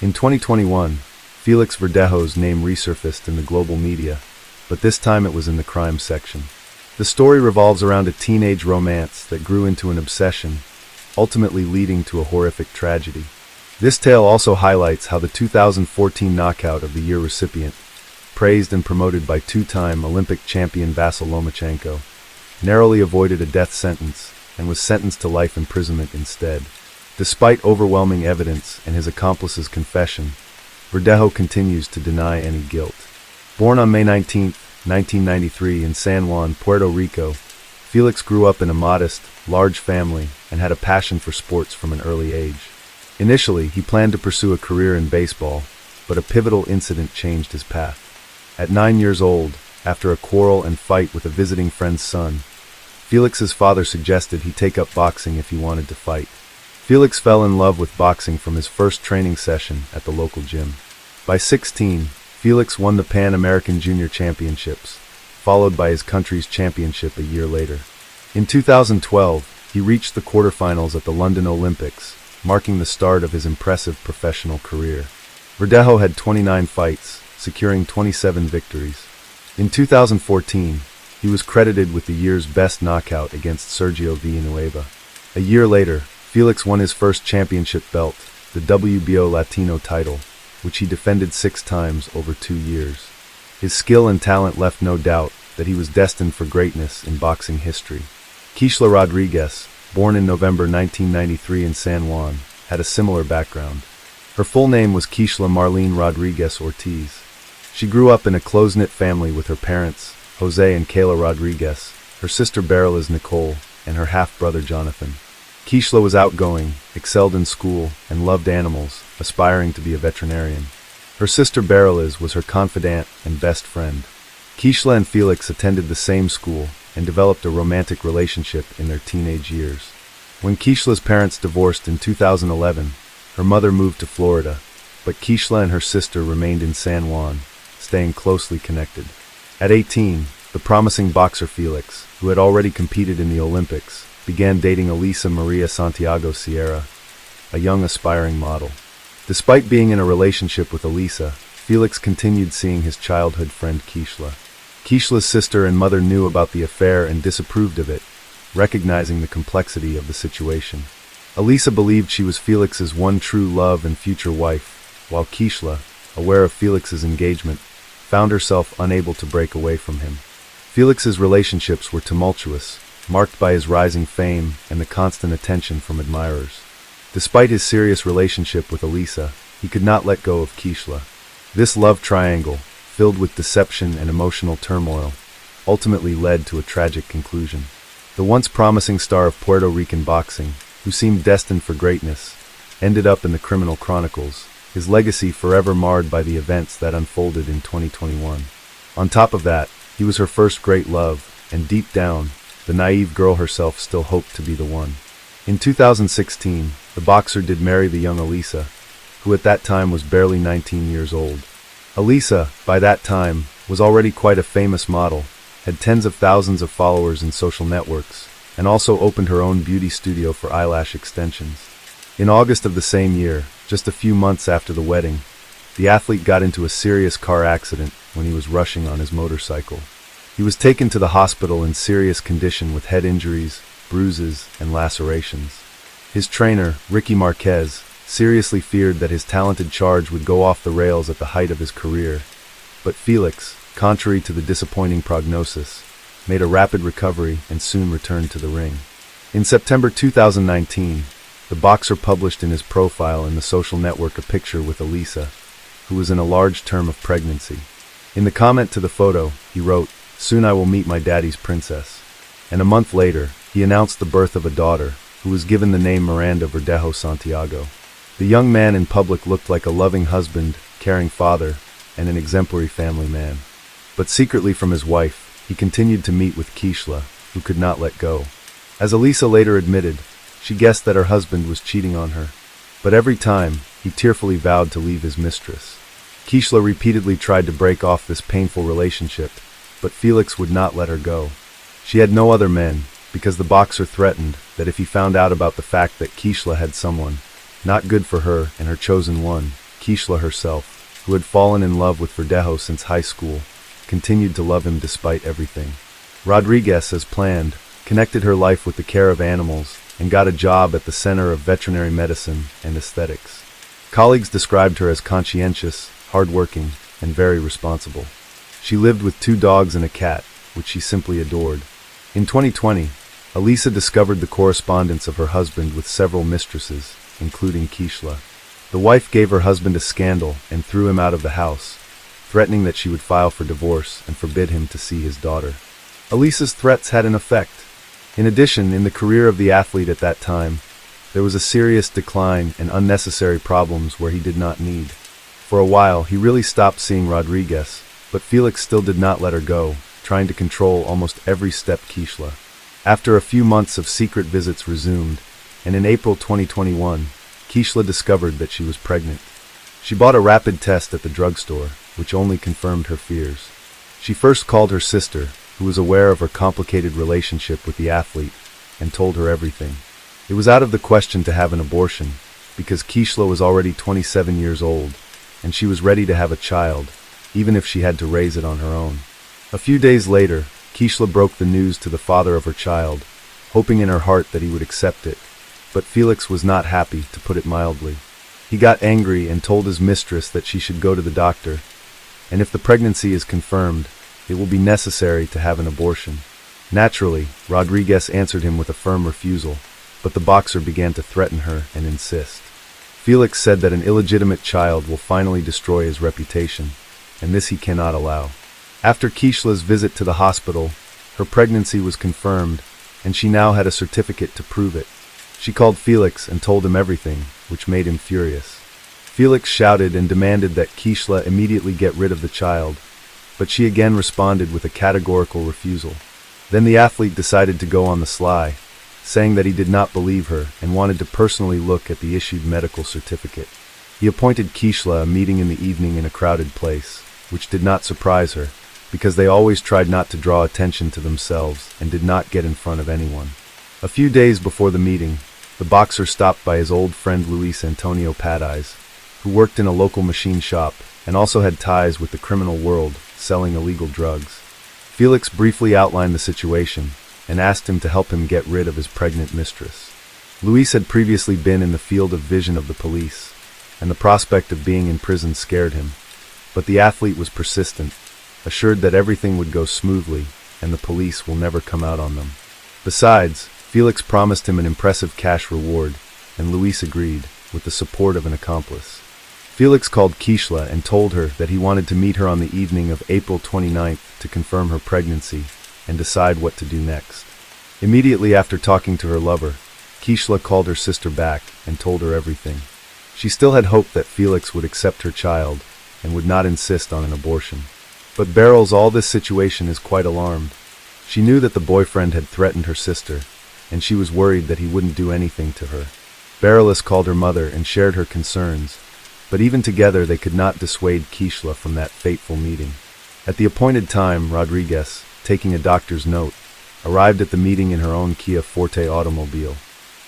In 2021, Felix Verdejo's name resurfaced in the global media, but this time it was in the crime section. The story revolves around a teenage romance that grew into an obsession, ultimately leading to a horrific tragedy. This tale also highlights how the 2014 Knockout of the Year recipient, praised and promoted by two-time Olympic champion Vasyl Lomachenko, narrowly avoided a death sentence and was sentenced to life imprisonment instead. Despite overwhelming evidence and his accomplice's confession, Verdejo continues to deny any guilt. Born on May 19, 1993 in San Juan, Puerto Rico, Felix grew up in a modest, large family and had a passion for sports from an early age. Initially, he planned to pursue a career in baseball, but a pivotal incident changed his path. At 9 years old, after a quarrel and fight with a visiting friend's son, Felix's father suggested he take up boxing if he wanted to fight. Felix fell in love with boxing from his first training session at the local gym. By 16, Felix won the Pan American Junior Championships, followed by his country's championship a year later. In 2012, he reached the quarterfinals at the London Olympics, marking the start of his impressive professional career. Verdejo had 29 fights, securing 27 victories. In 2014, he was credited with the year's best knockout against Sergio Villanueva. A year later, Felix won his first championship belt, the WBO Latino title, which he defended 6 times over 2 years. His skill and talent left no doubt that he was destined for greatness in boxing history. Keishla Rodriguez, born in November 1993 in San Juan, had a similar background. Her full name was Keishla Marlene Rodriguez Ortiz. She grew up in a close-knit family with her parents, Jose and Kayla Rodriguez, her sister Beryl Nicole, and her half-brother Jonathan. Keishla was outgoing, excelled in school, and loved animals, aspiring to be a veterinarian. Her sister Beryl was her confidant and best friend. Keishla and Felix attended the same school and developed a romantic relationship in their teenage years. When Keishla's parents divorced in 2011, her mother moved to Florida, but Keishla and her sister remained in San Juan, staying closely connected. At 18, the promising boxer Felix, who had already competed in the Olympics, began dating Elisa Maria Santiago Sierra, a young aspiring model. Despite being in a relationship with Elisa, Felix continued seeing his childhood friend Keishla. Keishla's sister and mother knew about the affair and disapproved of it, recognizing the complexity of the situation. Elisa believed she was Felix's one true love and future wife, while Keishla, aware of Felix's engagement, found herself unable to break away from him. Felix's relationships were tumultuous, marked by his rising fame and the constant attention from admirers. Despite his serious relationship with Elisa, he could not let go of Keishla. This love triangle, filled with deception and emotional turmoil, ultimately led to a tragic conclusion. The once promising star of Puerto Rican boxing, who seemed destined for greatness, ended up in the criminal chronicles, his legacy forever marred by the events that unfolded in 2021. On top of that, he was her first great love, and deep down, the naive girl herself still hoped to be the one. In 2016, the boxer did marry the young Elisa, who at that time was barely 19 years old. Elisa, by that time, was already quite a famous model, had tens of thousands of followers in social networks, and also opened her own beauty studio for eyelash extensions. In August of the same year, just a few months after the wedding, the athlete got into a serious car accident when he was rushing on his motorcycle. He was taken to the hospital in serious condition with head injuries, bruises, and lacerations. His trainer, Ricky Marquez, seriously feared that his talented charge would go off the rails at the height of his career, but Felix, contrary to the disappointing prognosis, made a rapid recovery and soon returned to the ring. In September 2019, the boxer published in his profile in the social network a picture with Elisa, who was in a large term of pregnancy. In the comment to the photo, he wrote, "Soon I will meet my daddy's princess." And a month later, he announced the birth of a daughter, who was given the name Miranda Verdejo Santiago. The young man in public looked like a loving husband, caring father, and an exemplary family man. But secretly from his wife, he continued to meet with Keishla, who could not let go. As Elisa later admitted, she guessed that her husband was cheating on her. But every time, he tearfully vowed to leave his mistress. Keishla repeatedly tried to break off this painful relationship, but Felix would not let her go. She had no other men, because the boxer threatened that if he found out about the fact that Keishla had someone, not good for her and her chosen one, Keishla herself, who had fallen in love with Verdejo since high school, continued to love him despite everything. Rodriguez, as planned, connected her life with the care of animals and got a job at the Center of Veterinary Medicine and Aesthetics. Colleagues described her as conscientious, hardworking, and very responsible. She lived with 2 dogs and a cat, which she simply adored. In 2020, Elisa discovered the correspondence of her husband with several mistresses, including Keishla. The wife gave her husband a scandal and threw him out of the house, threatening that she would file for divorce and forbid him to see his daughter. Elisa's threats had an effect. In addition, in the career of the athlete at that time, there was a serious decline and unnecessary problems where he did not need. For a while, he really stopped seeing Rodriguez, but Felix still did not let her go, trying to control almost every step Keishla. After a few months of secret visits resumed, and in April 2021, Keishla discovered that she was pregnant. She bought a rapid test at the drugstore, which only confirmed her fears. She first called her sister, who was aware of her complicated relationship with the athlete, and told her everything. It was out of the question to have an abortion, because Keishla was already 27 years old, and she was ready to have a child, even if she had to raise it on her own. A few days later, Keishla broke the news to the father of her child, hoping in her heart that he would accept it, but Felix was not happy, to put it mildly. He got angry and told his mistress that she should go to the doctor, and if the pregnancy is confirmed, it will be necessary to have an abortion. Naturally, Rodriguez answered him with a firm refusal, but the boxer began to threaten her and insist. Felix said that an illegitimate child will finally destroy his reputation, and this he cannot allow. After Kishla's visit to the hospital, her pregnancy was confirmed, and she now had a certificate to prove it. She called Felix and told him everything, which made him furious. Felix shouted and demanded that Kishla immediately get rid of the child, but she again responded with a categorical refusal. Then the athlete decided to go on the sly, saying that he did not believe her and wanted to personally look at the issued medical certificate. He appointed Kishla a meeting in the evening in a crowded place, which did not surprise her, because they always tried not to draw attention to themselves and did not get in front of anyone. A few days before the meeting, the boxer stopped by his old friend Luis Antonio Padeyes, who worked in a local machine shop and also had ties with the criminal world, selling illegal drugs. Felix briefly outlined the situation and asked him to help him get rid of his pregnant mistress. Luis had previously been in the field of vision of the police, and the prospect of being in prison scared him, but the athlete was persistent, assured that everything would go smoothly and the police will never come out on them. Besides, Felix promised him an impressive cash reward, and Luis agreed, with the support of an accomplice. Felix called Kishla and told her that he wanted to meet her on the evening of April 29th to confirm her pregnancy and decide what to do next. Immediately after talking to her lover, Kishla called her sister back and told her everything. She still had hope that Felix would accept her child and would not insist on an abortion. But Beryl's all this situation is quite alarmed. She knew that the boyfriend had threatened her sister, and she was worried that he wouldn't do anything to her. Beryl called her mother and shared her concerns, but even together they could not dissuade Kishla from that fateful meeting. At the appointed time, Rodriguez, taking a doctor's note, arrived at the meeting in her own Kia Forte automobile.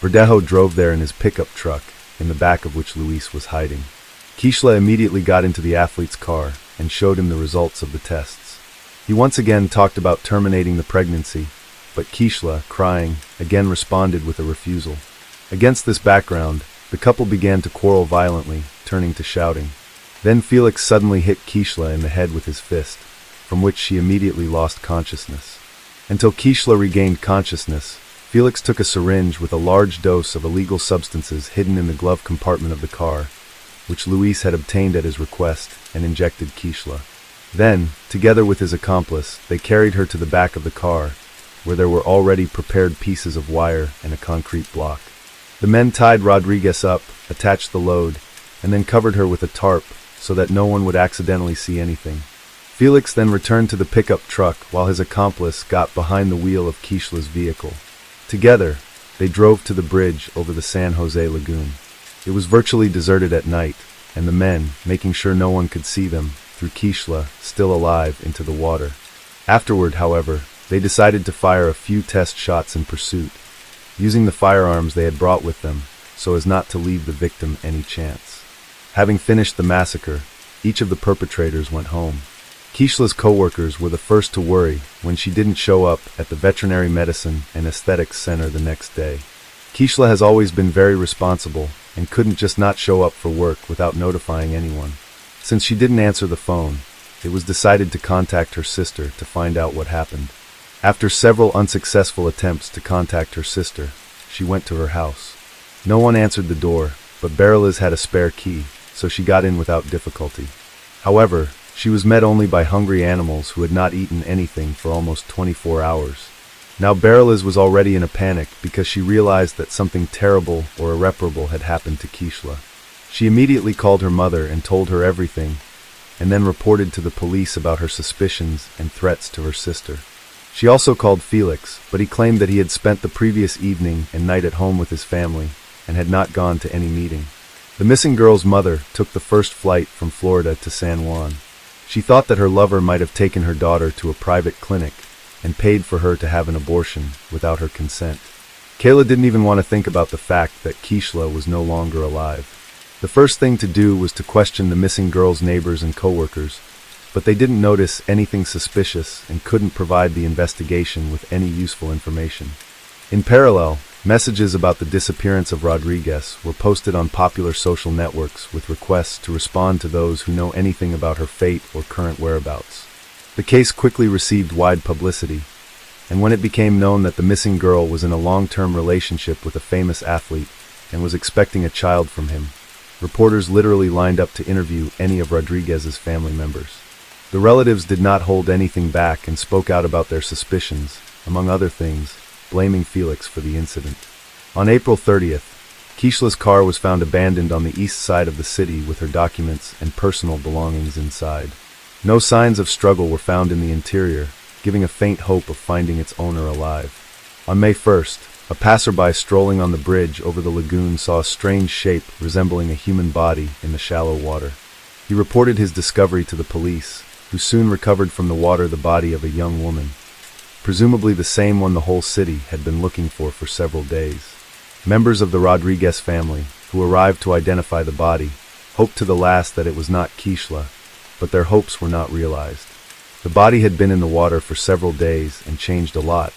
Verdejo drove there in his pickup truck, in the back of which Luis was hiding. Kishla immediately got into the athlete's car and showed him the results of the tests. He once again talked about terminating the pregnancy, but Kishla, crying, again responded with a refusal. Against this background, the couple began to quarrel violently, turning to shouting. Then Felix suddenly hit Kishla in the head with his fist, from which she immediately lost consciousness. Until Kishla regained consciousness, Felix took a syringe with a large dose of illegal substances hidden in the glove compartment of the car, which Luis had obtained at his request, and injected Kishla. Then, together with his accomplice, they carried her to the back of the car, where there were already prepared pieces of wire and a concrete block. The men tied Rodriguez up, attached the load, and then covered her with a tarp so that no one would accidentally see anything. Felix then returned to the pickup truck while his accomplice got behind the wheel of Kishla's vehicle. Together, they drove to the bridge over the San Jose Lagoon. It was virtually deserted at night, and the men, making sure no one could see them, threw Kishla, still alive, into the water. Afterward, however, they decided to fire a few test shots in pursuit, using the firearms they had brought with them, so as not to leave the victim any chance. Having finished the massacre, each of the perpetrators went home. Kishla's co-workers were the first to worry when she didn't show up at the Veterinary Medicine and Aesthetics Center the next day. Kishla has always been very responsible and couldn't just not show up for work without notifying anyone. Since she didn't answer the phone, it was decided to contact her sister to find out what happened. After several unsuccessful attempts to contact her sister, she went to her house. No one answered the door, but Bereliz had a spare key, so she got in without difficulty. However, she was met only by hungry animals who had not eaten anything for almost 24 hours. Now Bereliz was already in a panic because she realized that something terrible or irreparable had happened to Kishla. She immediately called her mother and told her everything, and then reported to the police about her suspicions and threats to her sister. She also called Felix, but he claimed that he had spent the previous evening and night at home with his family and had not gone to any meeting. The missing girl's mother took the first flight from Florida to San Juan. She thought that her lover might have taken her daughter to a private clinic and paid for her to have an abortion without her consent. Kayla didn't even want to think about the fact that Kishla was no longer alive. The first thing to do was to question the missing girl's neighbors and coworkers, but they didn't notice anything suspicious and couldn't provide the investigation with any useful information. In parallel, messages about the disappearance of Rodriguez were posted on popular social networks with requests to respond to those who know anything about her fate or current whereabouts. The case quickly received wide publicity, and when it became known that the missing girl was in a long-term relationship with a famous athlete and was expecting a child from him, Reporters literally lined up to interview any of Rodriguez's family members. The relatives did not hold anything back and spoke out about their suspicions, among other things, blaming Felix for the incident. On April 30th, Kishla's car was found abandoned on the east side of the city with her documents and personal belongings inside. No signs of struggle were found in the interior, giving a faint hope of finding its owner alive. On May 1st, a passerby strolling on the bridge over the lagoon saw a strange shape resembling a human body in the shallow water. He reported his discovery to the police, who soon recovered from the water the body of a young woman, presumably the same one the whole city had been looking for several days. Members of the Rodriguez family, who arrived to identify the body, hoped to the last that it was not Kishla, but their hopes were not realized. The body had been in the water for several days and changed a lot,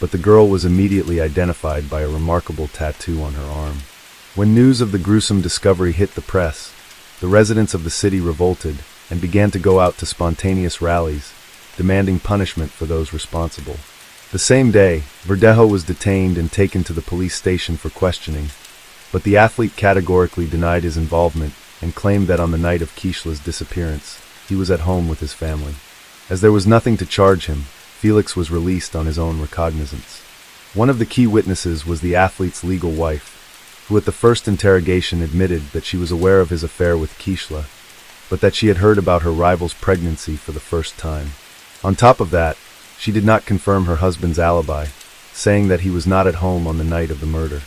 but the girl was immediately identified by a remarkable tattoo on her arm. When news of the gruesome discovery hit the press, the residents of the city revolted and began to go out to spontaneous rallies, demanding punishment for those responsible. The same day, Verdejo was detained and taken to the police station for questioning, but the athlete categorically denied his involvement and claimed that on the night of Kishla's disappearance, he was at home with his family. As there was nothing to charge him, Felix was released on his own recognizance. One of the key witnesses was the athlete's legal wife, who at the first interrogation admitted that she was aware of his affair with Kishla, but that she had heard about her rival's pregnancy for the first time. On top of that, she did not confirm her husband's alibi, saying that he was not at home on the night of the murder.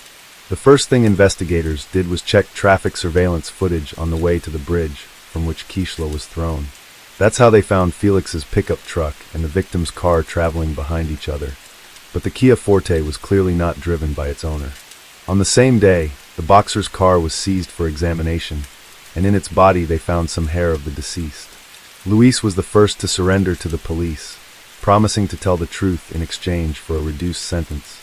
The first thing investigators did was check traffic surveillance footage on the way to the bridge from which Kishla was thrown. That's how they found Felix's pickup truck and the victim's car traveling behind each other, but the Kia Forte was clearly not driven by its owner. On the same day, the boxer's car was seized for examination, and in its body they found some hair of the deceased. Luis was the first to surrender to the police, promising to tell the truth in exchange for a reduced sentence.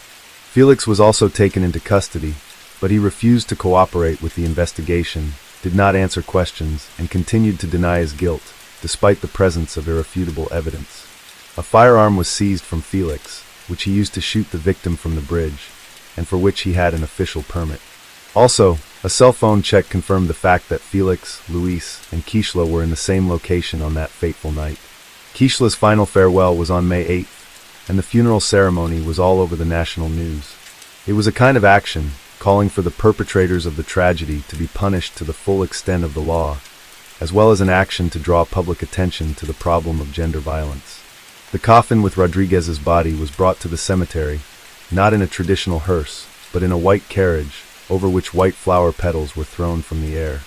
Felix was also taken into custody, but he refused to cooperate with the investigation, did not answer questions, and continued to deny his guilt, despite the presence of irrefutable evidence. A firearm was seized from Felix, which he used to shoot the victim from the bridge, and for which he had an official permit. Also, a cell phone check confirmed the fact that Felix, Luis, and Kishla were in the same location on that fateful night. Kishla's final farewell was on May 8th, and the funeral ceremony was all over the national news. It was a kind of action, calling for the perpetrators of the tragedy to be punished to the full extent of the law, as well as an action to draw public attention to the problem of gender violence. The coffin with Rodriguez's body was brought to the cemetery, not in a traditional hearse, but in a white carriage, over which white flower petals were thrown from the air.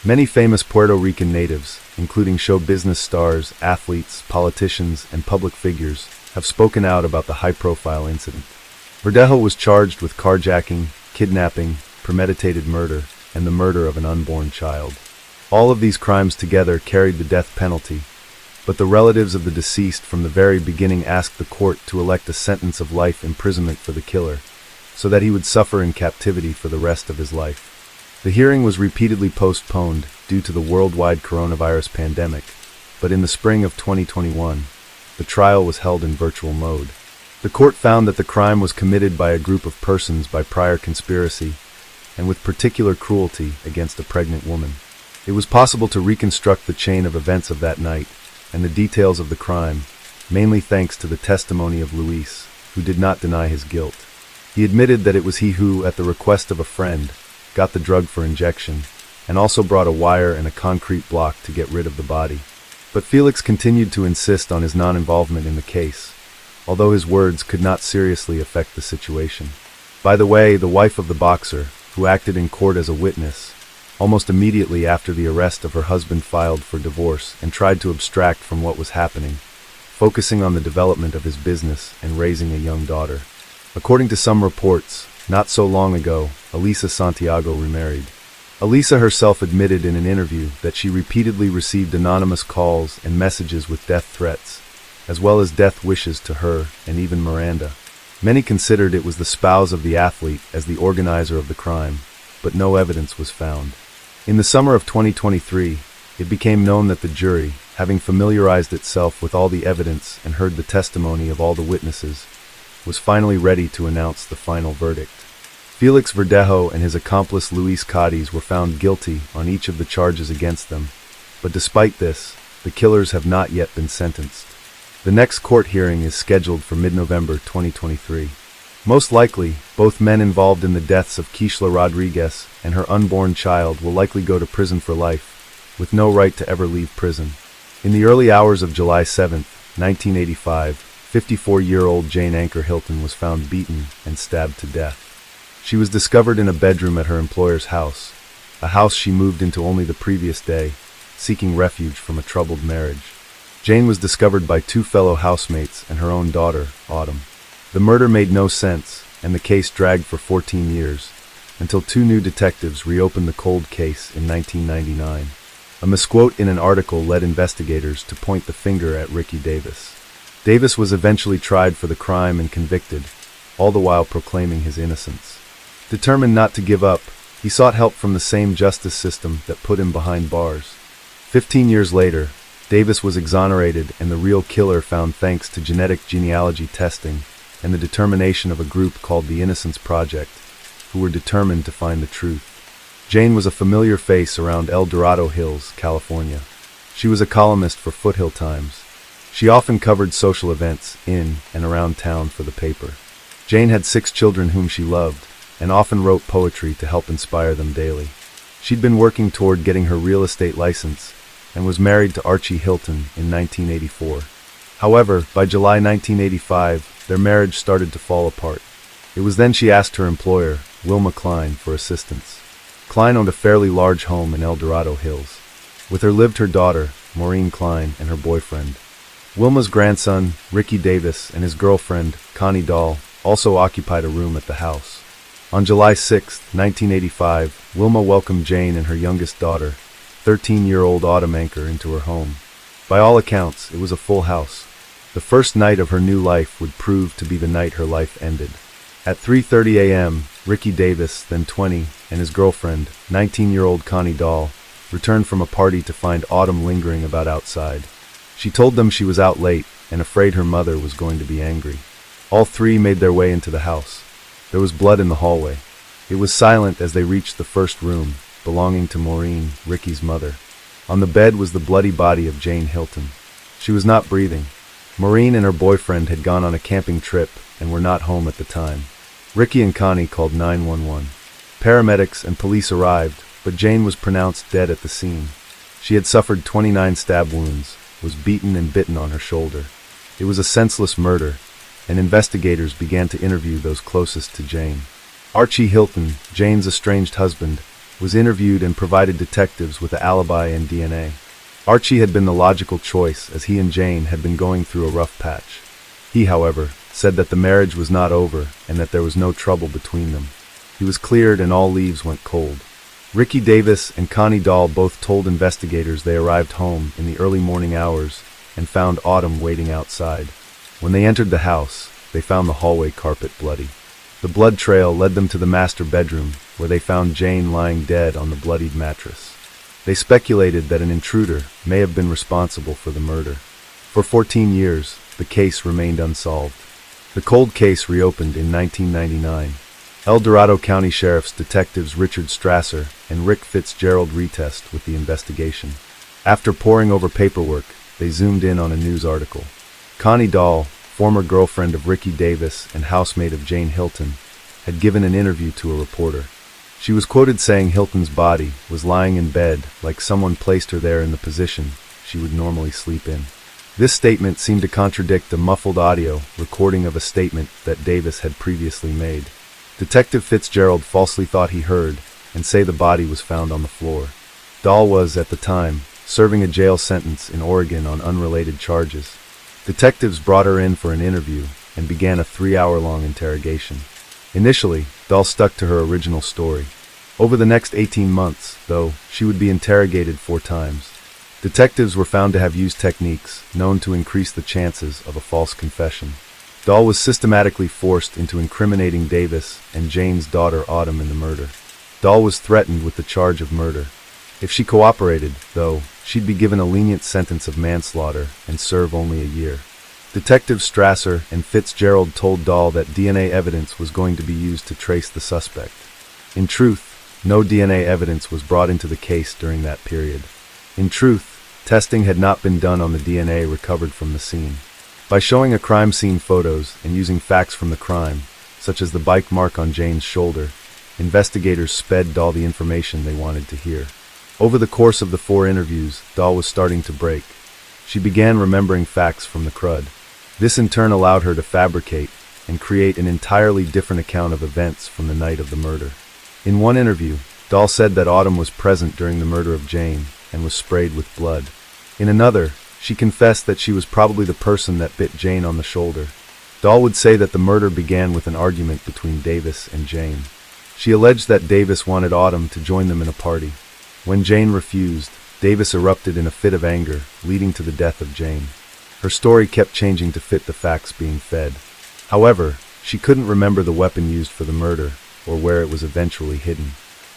Many famous Puerto Rican natives, including show business stars, athletes, politicians, and public figures, have spoken out about the high-profile incident. Verdejo was charged with carjacking, kidnapping, premeditated murder, and the murder of an unborn child. All of these crimes together carried the death penalty, but the relatives of the deceased from the very beginning asked the court to elect a sentence of life imprisonment for the killer, so that he would suffer in captivity for the rest of his life. The hearing was repeatedly postponed due to the worldwide coronavirus pandemic, but in the spring of 2021, the trial was held in virtual mode. The court found that the crime was committed by a group of persons by prior conspiracy, and with particular cruelty against a pregnant woman. It was possible to reconstruct the chain of events of that night, and the details of the crime, mainly thanks to the testimony of Luis, who did not deny his guilt. He admitted that it was he who, at the request of a friend, got the drug for injection, and also brought a wire and a concrete block to get rid of the body. But Felix continued to insist on his non-involvement in the case, although his words could not seriously affect the situation. By the way, the wife of the boxer, who acted in court as a witness, almost immediately after the arrest of her husband filed for divorce and tried to abstract from what was happening, focusing on the development of his business and raising a young daughter. According to some reports, not so long ago, Elisa Santiago remarried. Elisa herself admitted in an interview that she repeatedly received anonymous calls and messages with death threats, as well as death wishes to her and even Miranda. Many considered it was the spouse of the athlete as the organizer of the crime, but no evidence was found. In the summer of 2023, it became known that the jury, having familiarized itself with all the evidence and heard the testimony of all the witnesses, was finally ready to announce the final verdict. Felix Verdejo and his accomplice Luis Cadiz were found guilty on each of the charges against them, but despite this, the killers have not yet been sentenced. The next court hearing is scheduled for mid-November 2023. Most likely, both men involved in the deaths of Kishla Rodriguez and her unborn child will likely go to prison for life, with no right to ever leave prison. In the early hours of July 7, 1985, 54-year-old Jane Anchor Hilton was found beaten and stabbed to death. She was discovered in a bedroom at her employer's house, a house she moved into only the previous day, seeking refuge from a troubled marriage. Jane was discovered by two fellow housemates and her own daughter, Autumn. The murder made no sense, and the case dragged for 14 years, until two new detectives reopened the cold case in 1999. A misquote in an article led investigators to point the finger at Ricky Davis. Davis was eventually tried for the crime and convicted, all the while proclaiming his innocence. Determined not to give up, he sought help from the same justice system that put him behind bars. 15 years later, Davis was exonerated and the real killer found thanks to genetic genealogy testing and the determination of a group called the Innocence Project, who were determined to find the truth. Jane was a familiar face around El Dorado Hills, California. She was a columnist for Foothill Times. She often covered social events in and around town for the paper. Jane had 6 children whom she loved, and often wrote poetry to help inspire them daily. She'd been working toward getting her real estate license, and was married to Archie Hilton in 1984. However, by July 1985, their marriage started to fall apart. It was then she asked her employer, Wilma Klein, for assistance. Klein owned a fairly large home in El Dorado Hills. With her lived her daughter, Maureen Klein, and her boyfriend. Wilma's grandson, Ricky Davis, and his girlfriend, Connie Dahl, also occupied a room at the house. On July 6, 1985, Wilma welcomed Jane and her youngest daughter, 13-year-old Autumn Anchor, into her home. By all accounts, it was a full house. The first night of her new life would prove to be the night her life ended. At 3:30 a.m., Ricky Davis, then 20, and his girlfriend, 19-year-old Connie Dahl, returned from a party to find Autumn lingering about outside. She told them she was out late and afraid her mother was going to be angry. All three made their way into the house. There was blood in the hallway. It was silent as they reached the first room, belonging to Maureen, Ricky's mother. On the bed was the bloody body of Jane Hilton. She was not breathing. Maureen and her boyfriend had gone on a camping trip and were not home at the time. Ricky and Connie called 911. Paramedics and police arrived, but Jane was pronounced dead at the scene. She had suffered 29 stab wounds, was beaten and bitten on her shoulder. It was a senseless murder, and investigators began to interview those closest to Jane. Archie Hilton, Jane's estranged husband, was interviewed and provided detectives with an alibi and DNA. Archie had been the logical choice as he and Jane had been going through a rough patch. He, however, said that the marriage was not over and that there was no trouble between them. He was cleared and all leaves went cold. Ricky Davis and Connie Dahl both told investigators they arrived home in the early morning hours and found Autumn waiting outside. When they entered the house, they found the hallway carpet bloody. The blood trail led them to the master bedroom, where they found Jane lying dead on the bloodied mattress. They speculated that an intruder may have been responsible for the murder. For 14 years, the case remained unsolved. The cold case reopened in 1999. El Dorado County Sheriff's detectives Richard Strasser and Rick Fitzgerald retest with the investigation. After poring over paperwork, they zoomed in on a news article. Connie Dahl, former girlfriend of Ricky Davis and housemate of Jane Hilton, had given an interview to a reporter. She was quoted saying Hilton's body was lying in bed like someone placed her there in the position she would normally sleep in. This statement seemed to contradict the muffled audio recording of a statement that Davis had previously made. Detective Fitzgerald falsely thought he heard and say the body was found on the floor. Dahl was, at the time, serving a jail sentence in Oregon on unrelated charges. Detectives brought her in for an interview and began a 3-hour-long interrogation. Initially, Dahl stuck to her original story. Over the next 18 months, though, she would be interrogated 4 times. Detectives were found to have used techniques known to increase the chances of a false confession. Dahl was systematically forced into incriminating Davis and Jane's daughter Autumn in the murder. Dahl was threatened with the charge of murder. If she cooperated, though, she'd be given a lenient sentence of manslaughter and serve only a year. Detectives Strasser and Fitzgerald told Dahl that DNA evidence was going to be used to trace the suspect. In truth, no DNA evidence was brought into the case during that period. In truth, testing had not been done on the DNA recovered from the scene. By showing a crime scene photos and using facts from the crime, such as the bike mark on Jane's shoulder, investigators sped Dahl the information they wanted to hear. Over the course of the 4 interviews, Dahl was starting to break. She began remembering facts from the crud. This in turn allowed her to fabricate and create an entirely different account of events from the night of the murder. In one interview, Dahl said that Autumn was present during the murder of Jane and was sprayed with blood. In another, she confessed that she was probably the person that bit Jane on the shoulder. Dahl would say that the murder began with an argument between Davis and Jane. She alleged that Davis wanted Autumn to join them in a party. When Jane refused, Davis erupted in a fit of anger, leading to the death of Jane. Her story kept changing to fit the facts being fed. However, she couldn't remember the weapon used for the murder, or where it was eventually hidden.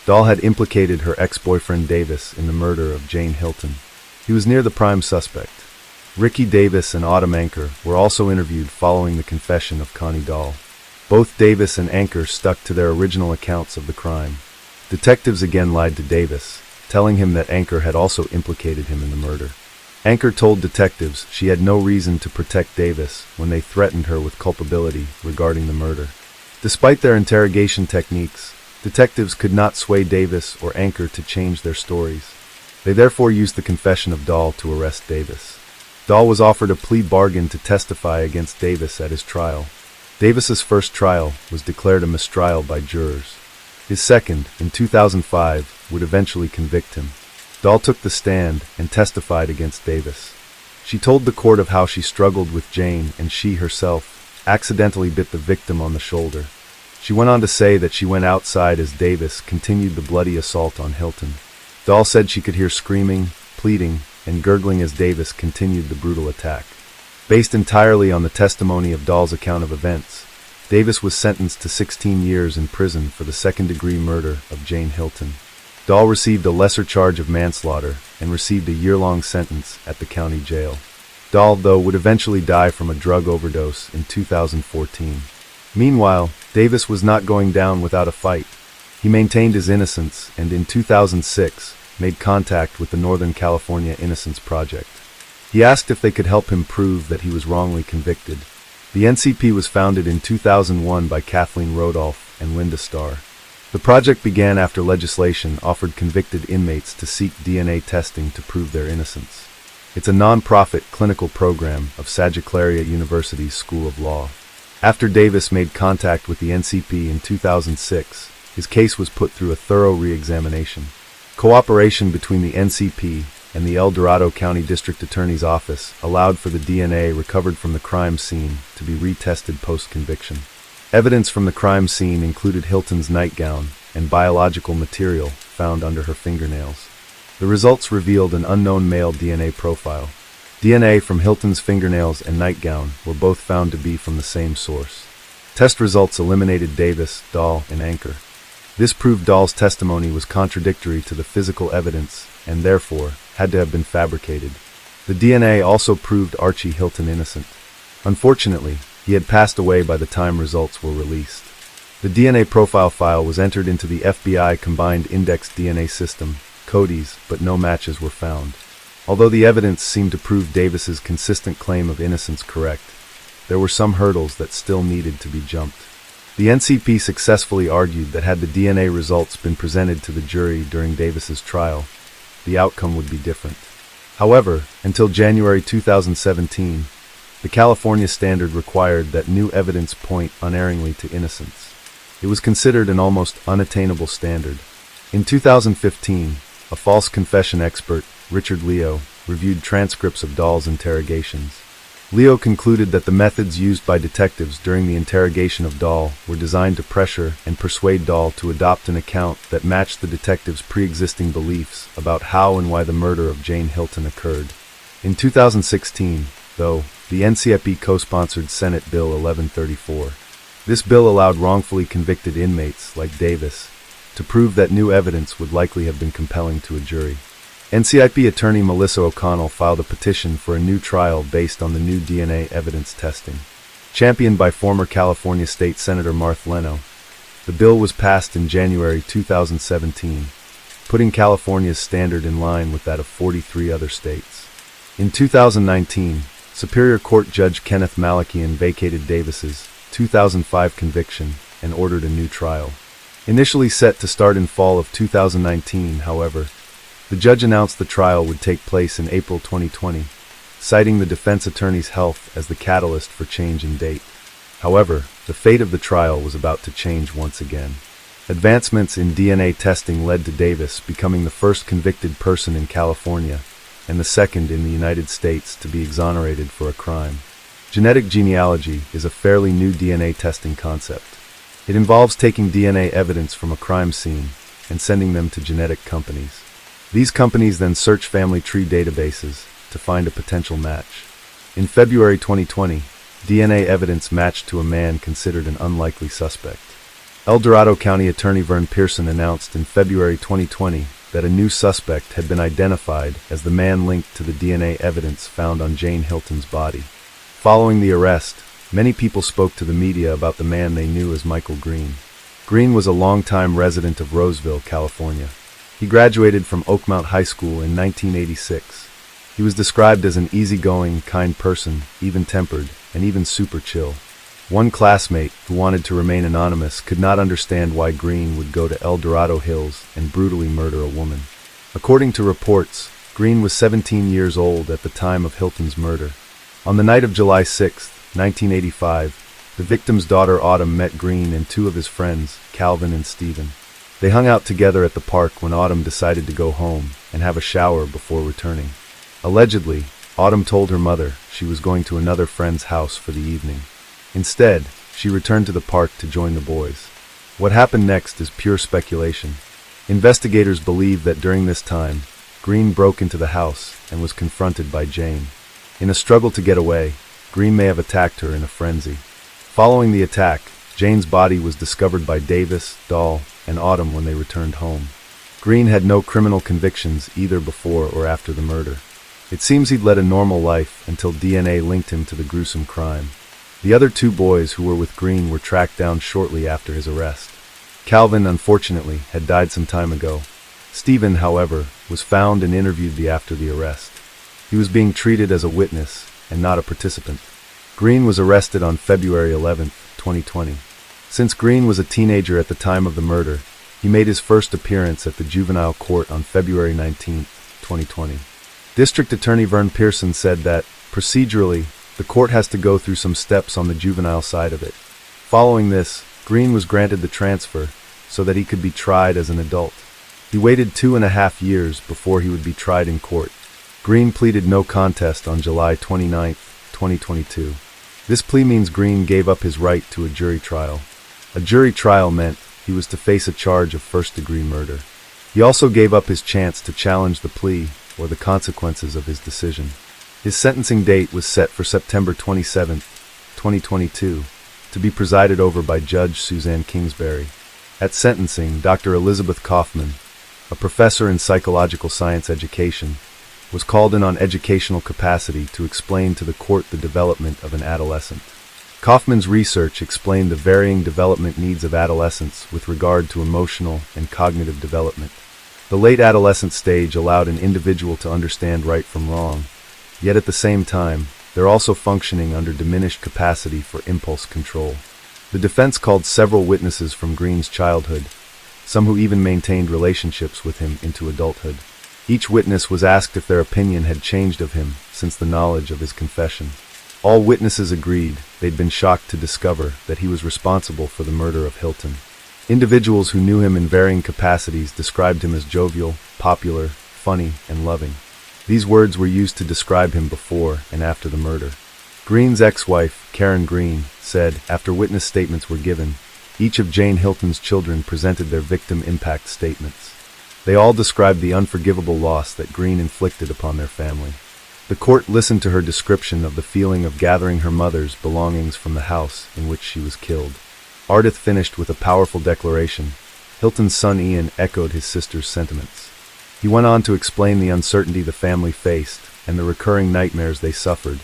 Dahl had implicated her ex-boyfriend Davis in the murder of Jane Hilton. He was near the prime suspect. Ricky Davis and Autumn Anker were also interviewed following the confession of Connie Dahl. Both Davis and Anker stuck to their original accounts of the crime. Detectives again lied to Davis, telling him that Anker had also implicated him in the murder. Anker told detectives she had no reason to protect Davis when they threatened her with culpability regarding the murder. Despite their interrogation techniques, detectives could not sway Davis or Anker to change their stories. They therefore used the confession of Dahl to arrest Davis. Dahl was offered a plea bargain to testify against Davis at his trial. Davis's first trial was declared a mistrial by jurors. His second, in 2005, would eventually convict him. Dahl took the stand and testified against Davis. She told the court of how she struggled with Jane and she herself accidentally bit the victim on the shoulder. She went on to say that she went outside as Davis continued the bloody assault on Hilton. Dahl said she could hear screaming, pleading, and gurgling as Davis continued the brutal attack. Based entirely on the testimony of Dahl's account of events, Davis was sentenced to 16 years in prison for the second-degree murder of Jane Hilton. Dahl received a lesser charge of manslaughter and received a year-long sentence at the county jail. Dahl, though, would eventually die from a drug overdose in 2014. Meanwhile, Davis was not going down without a fight. He maintained his innocence and in 2006 made contact with the Northern California Innocence Project. He asked if they could help him prove that he was wrongly convicted. The NCP was founded in 2001 by Kathleen Rodolph and Linda Starr. The project began after legislation offered convicted inmates to seek DNA testing to prove their innocence. It's a non-profit clinical program of Sagittaria University's School of Law. After Davis made contact with the NCP in 2006, his case was put through a thorough re-examination. Cooperation between the NCP and the El Dorado County District Attorney's Office allowed for the DNA recovered from the crime scene to be retested post-conviction. Evidence from the crime scene included Hilton's nightgown and biological material found under her fingernails. The results revealed an unknown male DNA profile. DNA from Hilton's fingernails and nightgown were both found to be from the same source. Test results eliminated Davis, Dahl, and Anker. This proved Dahl's testimony was contradictory to the physical evidence and therefore had to have been fabricated. The DNA also proved Archie Hilton innocent. Unfortunately, he had passed away by the time results were released. The DNA profile file was entered into the FBI Combined Index DNA System, CODIS, but no matches were found. Although the evidence seemed to prove Davis's consistent claim of innocence correct, there were some hurdles that still needed to be jumped. The NCP successfully argued that had the DNA results been presented to the jury during Davis's trial, the outcome would be different. However, until January 2017, the California standard required that new evidence point unerringly to innocence. It was considered an almost unattainable standard. In 2015, a false confession expert, Richard Leo, reviewed transcripts of Dahl's interrogations. Leo concluded that the methods used by detectives during the interrogation of Dahl were designed to pressure and persuade Dahl to adopt an account that matched the detectives' pre-existing beliefs about how and why the murder of Jane Hilton occurred. In 2016, though, the NCP co-sponsored Senate Bill 1134. This bill allowed wrongfully convicted inmates, like Davis, to prove that new evidence would likely have been compelling to a jury. NCIP attorney Melissa O'Connell filed a petition for a new trial based on the new DNA evidence testing. Championed by former California State Senator Martha Leno, the bill was passed in January 2017, putting California's standard in line with that of 43 other states. In 2019, Superior Court Judge Kenneth Malakian vacated Davis's 2005 conviction and ordered a new trial. Initially set to start in fall of 2019, however, the judge announced the trial would take place in April 2020, citing the defense attorney's health as the catalyst for change in date. However, the fate of the trial was about to change once again. Advancements in DNA testing led to Davis becoming the first convicted person in California and the second in the United States to be exonerated for a crime. Genetic genealogy is a fairly new DNA testing concept. It involves taking DNA evidence from a crime scene and sending them to genetic companies. These companies then search family tree databases to find a potential match. In February 2020, DNA evidence matched to a man considered an unlikely suspect. El Dorado County Attorney Vern Pearson announced in February 2020 that a new suspect had been identified as the man linked to the DNA evidence found on Jane Hilton's body. Following the arrest, many people spoke to the media about the man they knew as Michael Green. Green was a longtime resident of Roseville, California. He graduated from Oakmount High School in 1986. He was described as an easygoing, kind person, even-tempered, and even super chill. One classmate, who wanted to remain anonymous, could not understand why Green would go to El Dorado Hills and brutally murder a woman. According to reports, Green was 17 years old at the time of Hilton's murder. On the night of July 6, 1985, the victim's daughter Autumn met Green and two of his friends, Calvin and Stephen. They hung out together at the park when Autumn decided to go home and have a shower before returning. Allegedly, Autumn told her mother she was going to another friend's house for the evening. Instead, she returned to the park to join the boys. What happened next is pure speculation. Investigators believe that during this time, Green broke into the house and was confronted by Jane. In a struggle to get away, Green may have attacked her in a frenzy. Following the attack, Jane's body was discovered by Davis, Dahl, and Autumn when they returned home. Green had no criminal convictions either before or after the murder. It seems he'd led a normal life until DNA linked him to the gruesome crime. The other two boys who were with Green were tracked down shortly after his arrest. Calvin, unfortunately, had died some time ago. Stephen, however, was found and interviewed after the arrest. He was being treated as a witness and not a participant. Green was arrested on February 11, 2020. Since Green was a teenager at the time of the murder, he made his first appearance at the juvenile court on February 19, 2020. District Attorney Vern Pearson said that, procedurally, the court has to go through some steps on the juvenile side of it. Following this, Green was granted the transfer so that he could be tried as an adult. He waited 2.5 years before he would be tried in court. Green pleaded no contest on July 29, 2022. This plea means Green gave up his right to a jury trial. A jury trial meant he was to face a charge of first-degree murder. He also gave up his chance to challenge the plea or the consequences of his decision. His sentencing date was set for September 27, 2022, to be presided over by Judge Suzanne Kingsbury. At sentencing, Dr. Elizabeth Kaufman, a professor in psychological science education, was called in on educational capacity to explain to the court the development of an adolescent. Kaufman's research explained the varying development needs of adolescents with regard to emotional and cognitive development. The late adolescent stage allowed an individual to understand right from wrong, yet at the same time, they're also functioning under diminished capacity for impulse control. The defense called several witnesses from Green's childhood, some who even maintained relationships with him into adulthood. Each witness was asked if their opinion had changed of him since the knowledge of his confession. All witnesses agreed they'd been shocked to discover that he was responsible for the murder of Hilton. Individuals who knew him in varying capacities described him as jovial, popular, funny, and loving. These words were used to describe him before and after the murder. Green's ex-wife, Karen Green, said after witness statements were given, each of Jane Hilton's children presented their victim impact statements. They all described the unforgivable loss that Green inflicted upon their family. The court listened to her description of the feeling of gathering her mother's belongings from the house in which she was killed. Ardith finished with a powerful declaration. Hilton's son Ian echoed his sister's sentiments. He went on to explain the uncertainty the family faced and the recurring nightmares they suffered,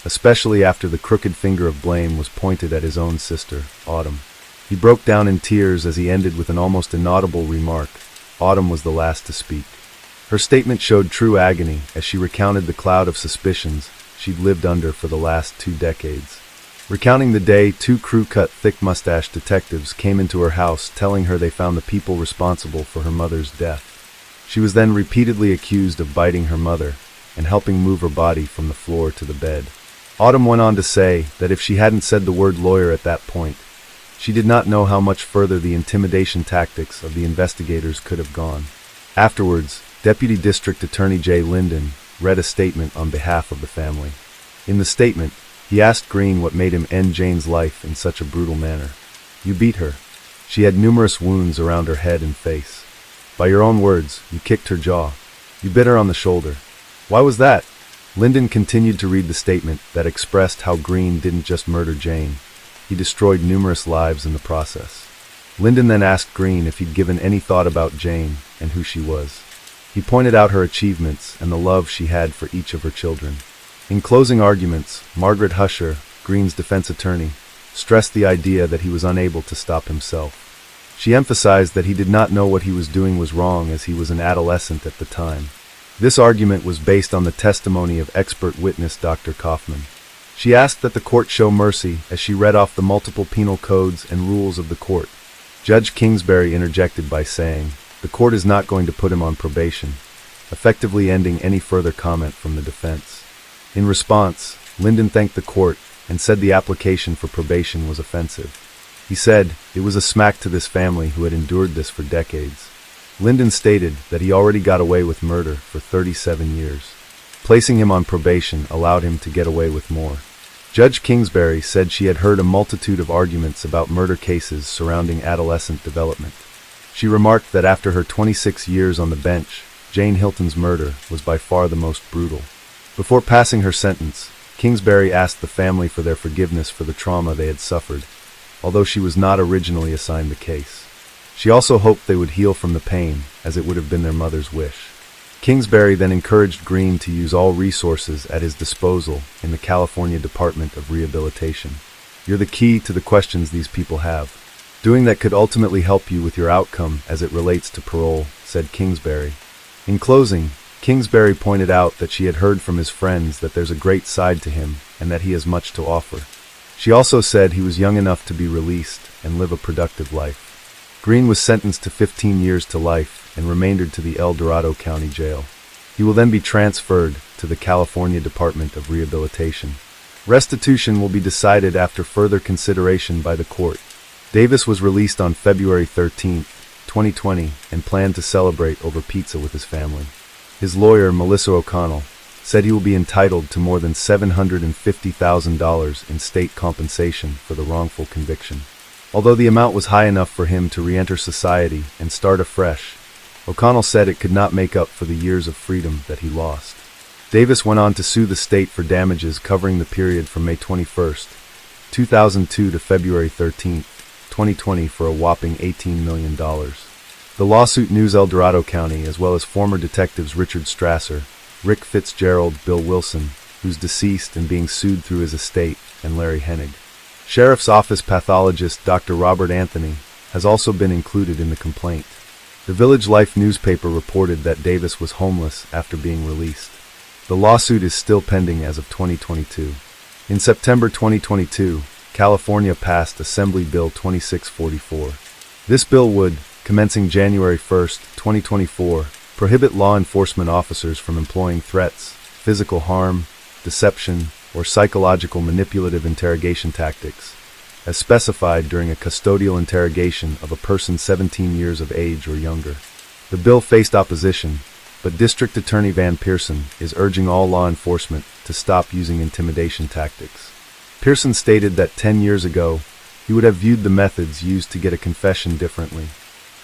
especially after the crooked finger of blame was pointed at his own sister, Autumn. He broke down in tears as he ended with an almost inaudible remark. Autumn was the last to speak. Her statement showed true agony as she recounted the cloud of suspicions she'd lived under for the last 2 decades. Recounting the day 2 crew-cut, thick-mustached detectives came into her house telling her they found the people responsible for her mother's death. She was then repeatedly accused of biting her mother and helping move her body from the floor to the bed. Autumn went on to say that if she hadn't said the word lawyer at that point, she did not know how much further the intimidation tactics of the investigators could have gone. Afterwards, Deputy District Attorney Jay Linden read a statement on behalf of the family. In the statement, he asked Green what made him end Jane's life in such a brutal manner. "You beat her. She had numerous wounds around her head and face. By your own words, you kicked her jaw. You bit her on the shoulder. Why was that?" Linden continued to read the statement that expressed how Green didn't just murder Jane. He destroyed numerous lives in the process. Linden then asked Green if he'd given any thought about Jane and who she was. He pointed out her achievements and the love she had for each of her children. In closing arguments, Margaret Husher, Green's defense attorney, stressed the idea that he was unable to stop himself. She emphasized that he did not know what he was doing was wrong as he was an adolescent at the time. This argument was based on the testimony of expert witness Dr. Kaufman. She asked that the court show mercy as she read off the multiple penal codes and rules of the court. Judge Kingsbury interjected by saying, "The court is not going to put him on probation," effectively ending any further comment from the defense. In response, Linden thanked the court and said the application for probation was offensive. He said it was a smack to this family who had endured this for decades. Linden stated that he already got away with murder for 37 years. Placing him on probation allowed him to get away with more. Judge Kingsbury said she had heard a multitude of arguments about murder cases surrounding adolescent development. She remarked that after her 26 years on the bench, Jane Hilton's murder was by far the most brutal. Before passing her sentence, Kingsbury asked the family for their forgiveness for the trauma they had suffered, although she was not originally assigned the case. She also hoped they would heal from the pain, as it would have been their mother's wish. Kingsbury then encouraged Green to use all resources at his disposal in the California Department of Rehabilitation. "You're the key to the questions these people have. Doing that could ultimately help you with your outcome as it relates to parole," said Kingsbury. In closing, Kingsbury pointed out that she had heard from his friends that there's a great side to him and that he has much to offer. She also said he was young enough to be released and live a productive life. Green was sentenced to 15 years to life and remaindered to the El Dorado County Jail. He will then be transferred to the California Department of Rehabilitation. Restitution will be decided after further consideration by the court. Davis was released on February 13, 2020, and planned to celebrate over pizza with his family. His lawyer, Melissa O'Connell, said he will be entitled to more than $750,000 in state compensation for the wrongful conviction. Although the amount was high enough for him to re-enter society and start afresh, O'Connell said it could not make up for the years of freedom that he lost. Davis went on to sue the state for damages covering the period from May 21, 2002 to February 13, 2020 for a whopping $18 million. The lawsuit News El Dorado County, as well as former detectives Richard Strasser, Rick Fitzgerald, Bill Wilson, who's deceased and being sued through his estate, and Larry Hennig. Sheriff's Office pathologist Dr. Robert Anthony has also been included in the complaint. The Village Life newspaper reported that Davis was homeless after being released. The lawsuit is still pending as of 2022. In September 2022, California passed Assembly Bill 2644. This bill would, commencing January 1, 2024, prohibit law enforcement officers from employing threats, physical harm, deception, or psychological manipulative interrogation tactics, as specified during a custodial interrogation of a person 17 years of age or younger. The bill faced opposition, but District Attorney Van Pearson is urging all law enforcement to stop using intimidation tactics. Pearson stated that 10 years ago, he would have viewed the methods used to get a confession differently.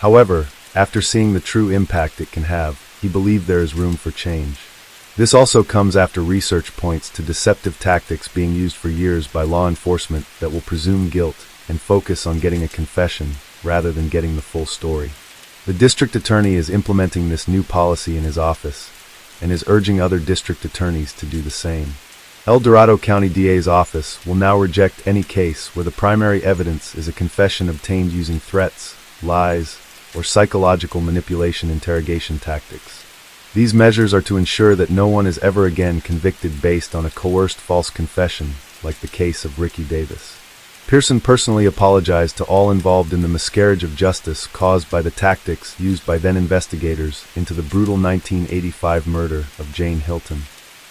However, after seeing the true impact it can have, he believed there is room for change. This also comes after research points to deceptive tactics being used for years by law enforcement that will presume guilt and focus on getting a confession rather than getting the full story. The district attorney is implementing this new policy in his office and is urging other district attorneys to do the same. El Dorado County DA's office will now reject any case where the primary evidence is a confession obtained using threats, lies, or psychological manipulation interrogation tactics. These measures are to ensure that no one is ever again convicted based on a coerced false confession, like the case of Ricky Davis. Pearson personally apologized to all involved in the miscarriage of justice caused by the tactics used by then investigators into the brutal 1985 murder of Jane Hilton.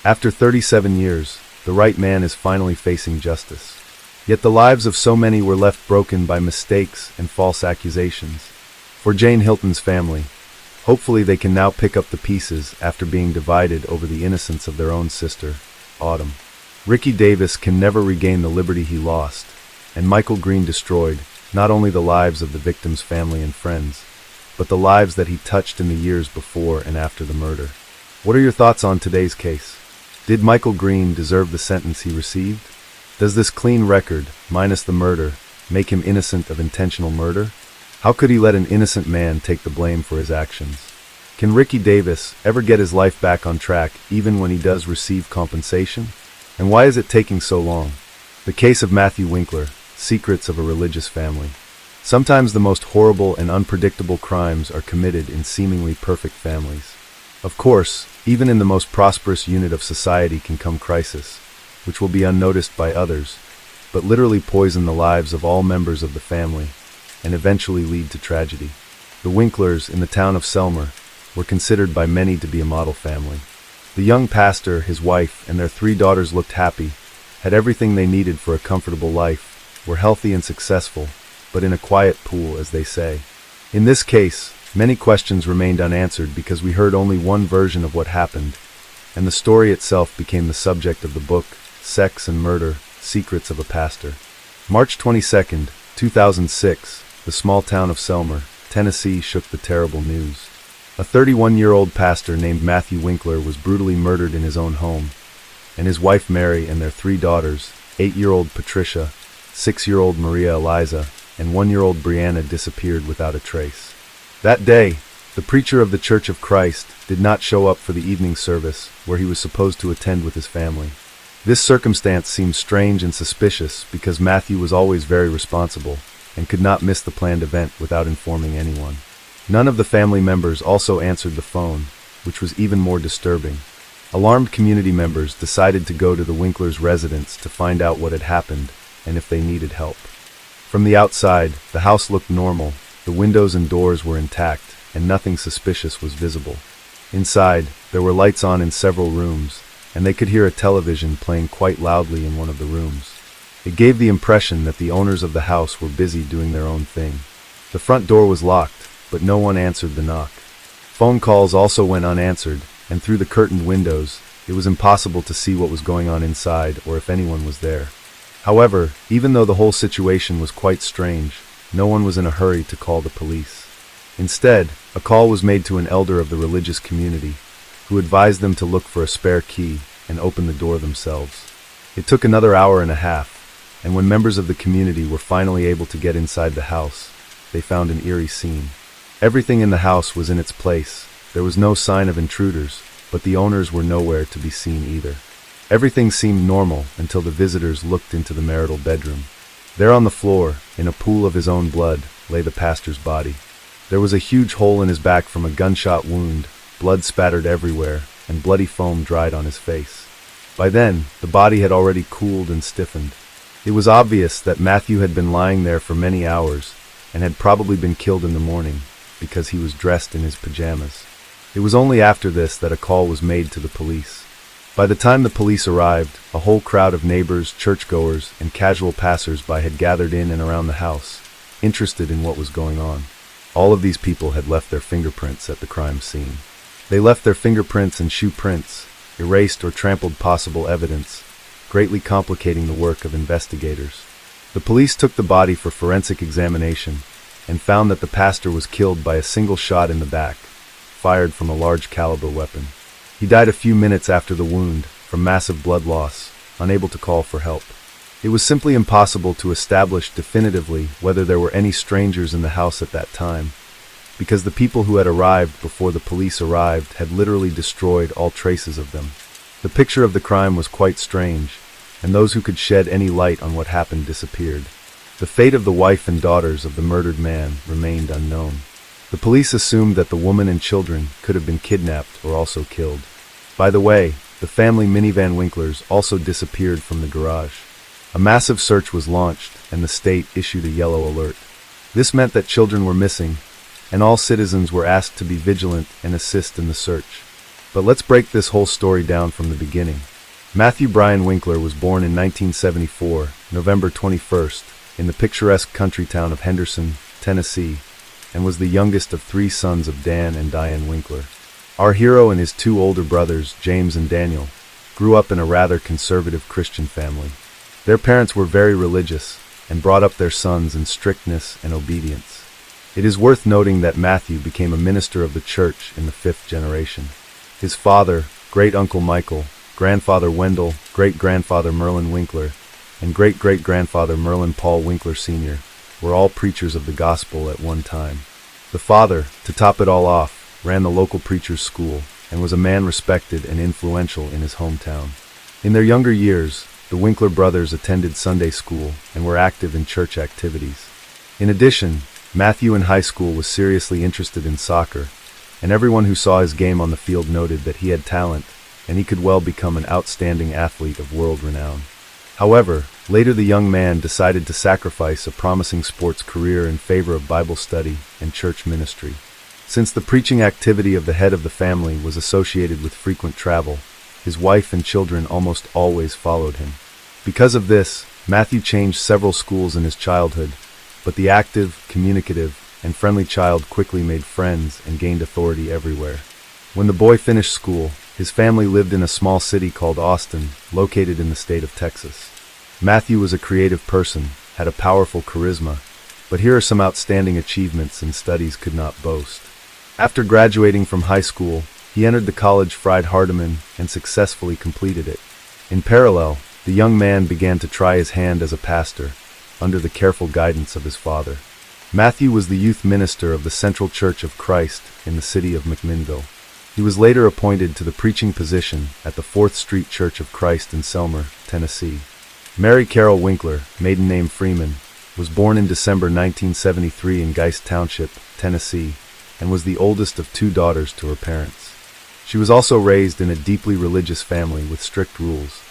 After 37 years, the right man is finally facing justice. Yet the lives of so many were left broken by mistakes and false accusations. For Jane Hilton's family, hopefully they can now pick up the pieces after being divided over the innocence of their own sister, Autumn. Ricky Davis can never regain the liberty he lost, and Michael Green destroyed not only the lives of the victim's family and friends, but the lives that he touched in the years before and after the murder. What are your thoughts on today's case? Did Michael Green deserve the sentence he received? Does this clean record, minus the murder, make him innocent of intentional murder? How could he let an innocent man take the blame for his actions? Can Ricky Davis ever get his life back on track even when he does receive compensation? And why is it taking so long? The case of Matthew Winkler, Secrets of a Religious Family. Sometimes the most horrible and unpredictable crimes are committed in seemingly perfect families. Of course, even in the most prosperous unit of society can come crisis, which will be unnoticed by others, but literally poison the lives of all members of the family, and eventually lead to tragedy. The Winklers in the town of Selmer were considered by many to be a model family. The young pastor, his wife, and their 3 daughters looked happy, had everything they needed for a comfortable life, were healthy and successful, but in a quiet pool, as they say. In this case, many questions remained unanswered because we heard only one version of what happened, and the story itself became the subject of the book, Sex and Murder, Secrets of a Pastor. March 22, 2006, the small town of Selmer, Tennessee shook the terrible news. A 31-year-old pastor named Matthew Winkler was brutally murdered in his own home, and his wife Mary and their 3 daughters, 8-year-old Patricia, 6-year-old Maria Eliza, and 1-year-old Brianna disappeared without a trace. That day, the preacher of the Church of Christ did not show up for the evening service where he was supposed to attend with his family. This circumstance seemed strange and suspicious because Matthew was always very responsible and could not miss the planned event without informing anyone. None of the family members also answered the phone, which was even more disturbing. Alarmed community members decided to go to the Winklers' residence to find out what had happened and if they needed help. From the outside, the house looked normal, the windows and doors were intact, and nothing suspicious was visible. Inside, there were lights on in several rooms, and they could hear a television playing quite loudly in one of the rooms. It gave the impression that the owners of the house were busy doing their own thing. The front door was locked, but no one answered the knock. Phone calls also went unanswered, and through the curtained windows, it was impossible to see what was going on inside or if anyone was there. However, even though the whole situation was quite strange, no one was in a hurry to call the police. Instead, a call was made to an elder of the religious community, who advised them to look for a spare key and open the door themselves. It took another hour and a half, and when members of the community were finally able to get inside the house, they found an eerie scene. Everything in the house was in its place. There was no sign of intruders, but the owners were nowhere to be seen either. Everything seemed normal until the visitors looked into the marital bedroom. There on the floor, in a pool of his own blood, lay the pastor's body. There was a huge hole in his back from a gunshot wound, blood spattered everywhere, and bloody foam dried on his face. By then, the body had already cooled and stiffened. It was obvious that Matthew had been lying there for many hours, and had probably been killed in the morning, because he was dressed in his pajamas. It was only after this that a call was made to the police. By the time the police arrived, a whole crowd of neighbors, churchgoers, and casual passers-by had gathered in and around the house, interested in what was going on. All of these people had left their fingerprints at the crime scene. They left their fingerprints and shoe prints, erased or trampled possible evidence, greatly complicating the work of investigators. The police took the body for forensic examination and found that the pastor was killed by a single shot in the back, fired from a large caliber weapon. He died a few minutes after the wound, from massive blood loss, unable to call for help. It was simply impossible to establish definitively whether there were any strangers in the house at that time, because the people who had arrived before the police arrived had literally destroyed all traces of them. The picture of the crime was quite strange, and those who could shed any light on what happened disappeared. The fate of the wife and daughters of the murdered man remained unknown. The police assumed that the woman and children could have been kidnapped or also killed. By the way, the family minivan Winklers also disappeared from the garage. A massive search was launched, and the state issued a yellow alert. This meant that children were missing, and all citizens were asked to be vigilant and assist in the search. But let's break this whole story down from the beginning. Matthew Bryan Winkler was born in 1974, November 21st, in the picturesque country town of Henderson, Tennessee, and was the youngest of 3 sons of Dan and Diane Winkler. Our hero and his 2 older brothers, James and Daniel, grew up in a rather conservative Christian family. Their parents were very religious and brought up their sons in strictness and obedience. It is worth noting that Matthew became a minister of the church in the 5th generation. His father, great-uncle Michael, grandfather Wendell, great-grandfather Merlin Winkler, and great-great-grandfather Merlin Paul Winkler Sr. were all preachers of the gospel at one time. The father, to top it all off, ran the local preacher's school and was a man respected and influential in his hometown. In their younger years, the Winkler brothers attended Sunday school and were active in church activities. In addition, Matthew in high school was seriously interested in soccer, and everyone who saw his game on the field noted that he had talent and he could well become an outstanding athlete of world renown. However, later the young man decided to sacrifice a promising sports career in favor of Bible study and church ministry. Since the preaching activity of the head of the family was associated with frequent travel, his wife and children almost always followed him. Because of this, Matthew changed several schools in his childhood, but the active, communicative, and friendly child quickly made friends and gained authority everywhere. When the boy finished school, his family lived in a small city called Austin, located in the state of Texas. Matthew was a creative person, had a powerful charisma, but here are some outstanding achievements in studies could not boast. After graduating from high school, he entered the college Freed-Hardeman and successfully completed it. In parallel, the young man began to try his hand as a pastor, under the careful guidance of his father. Matthew was the youth minister of the Central Church of Christ in the city of McMinnville. He was later appointed to the preaching position at the 4th Street Church of Christ in Selmer, Tennessee. Mary Carol Winkler, maiden name Freeman, was born in December 1973 in Geist Township, Tennessee, and was the oldest of 2 daughters to her parents. She was also raised in a deeply religious family with strict rules.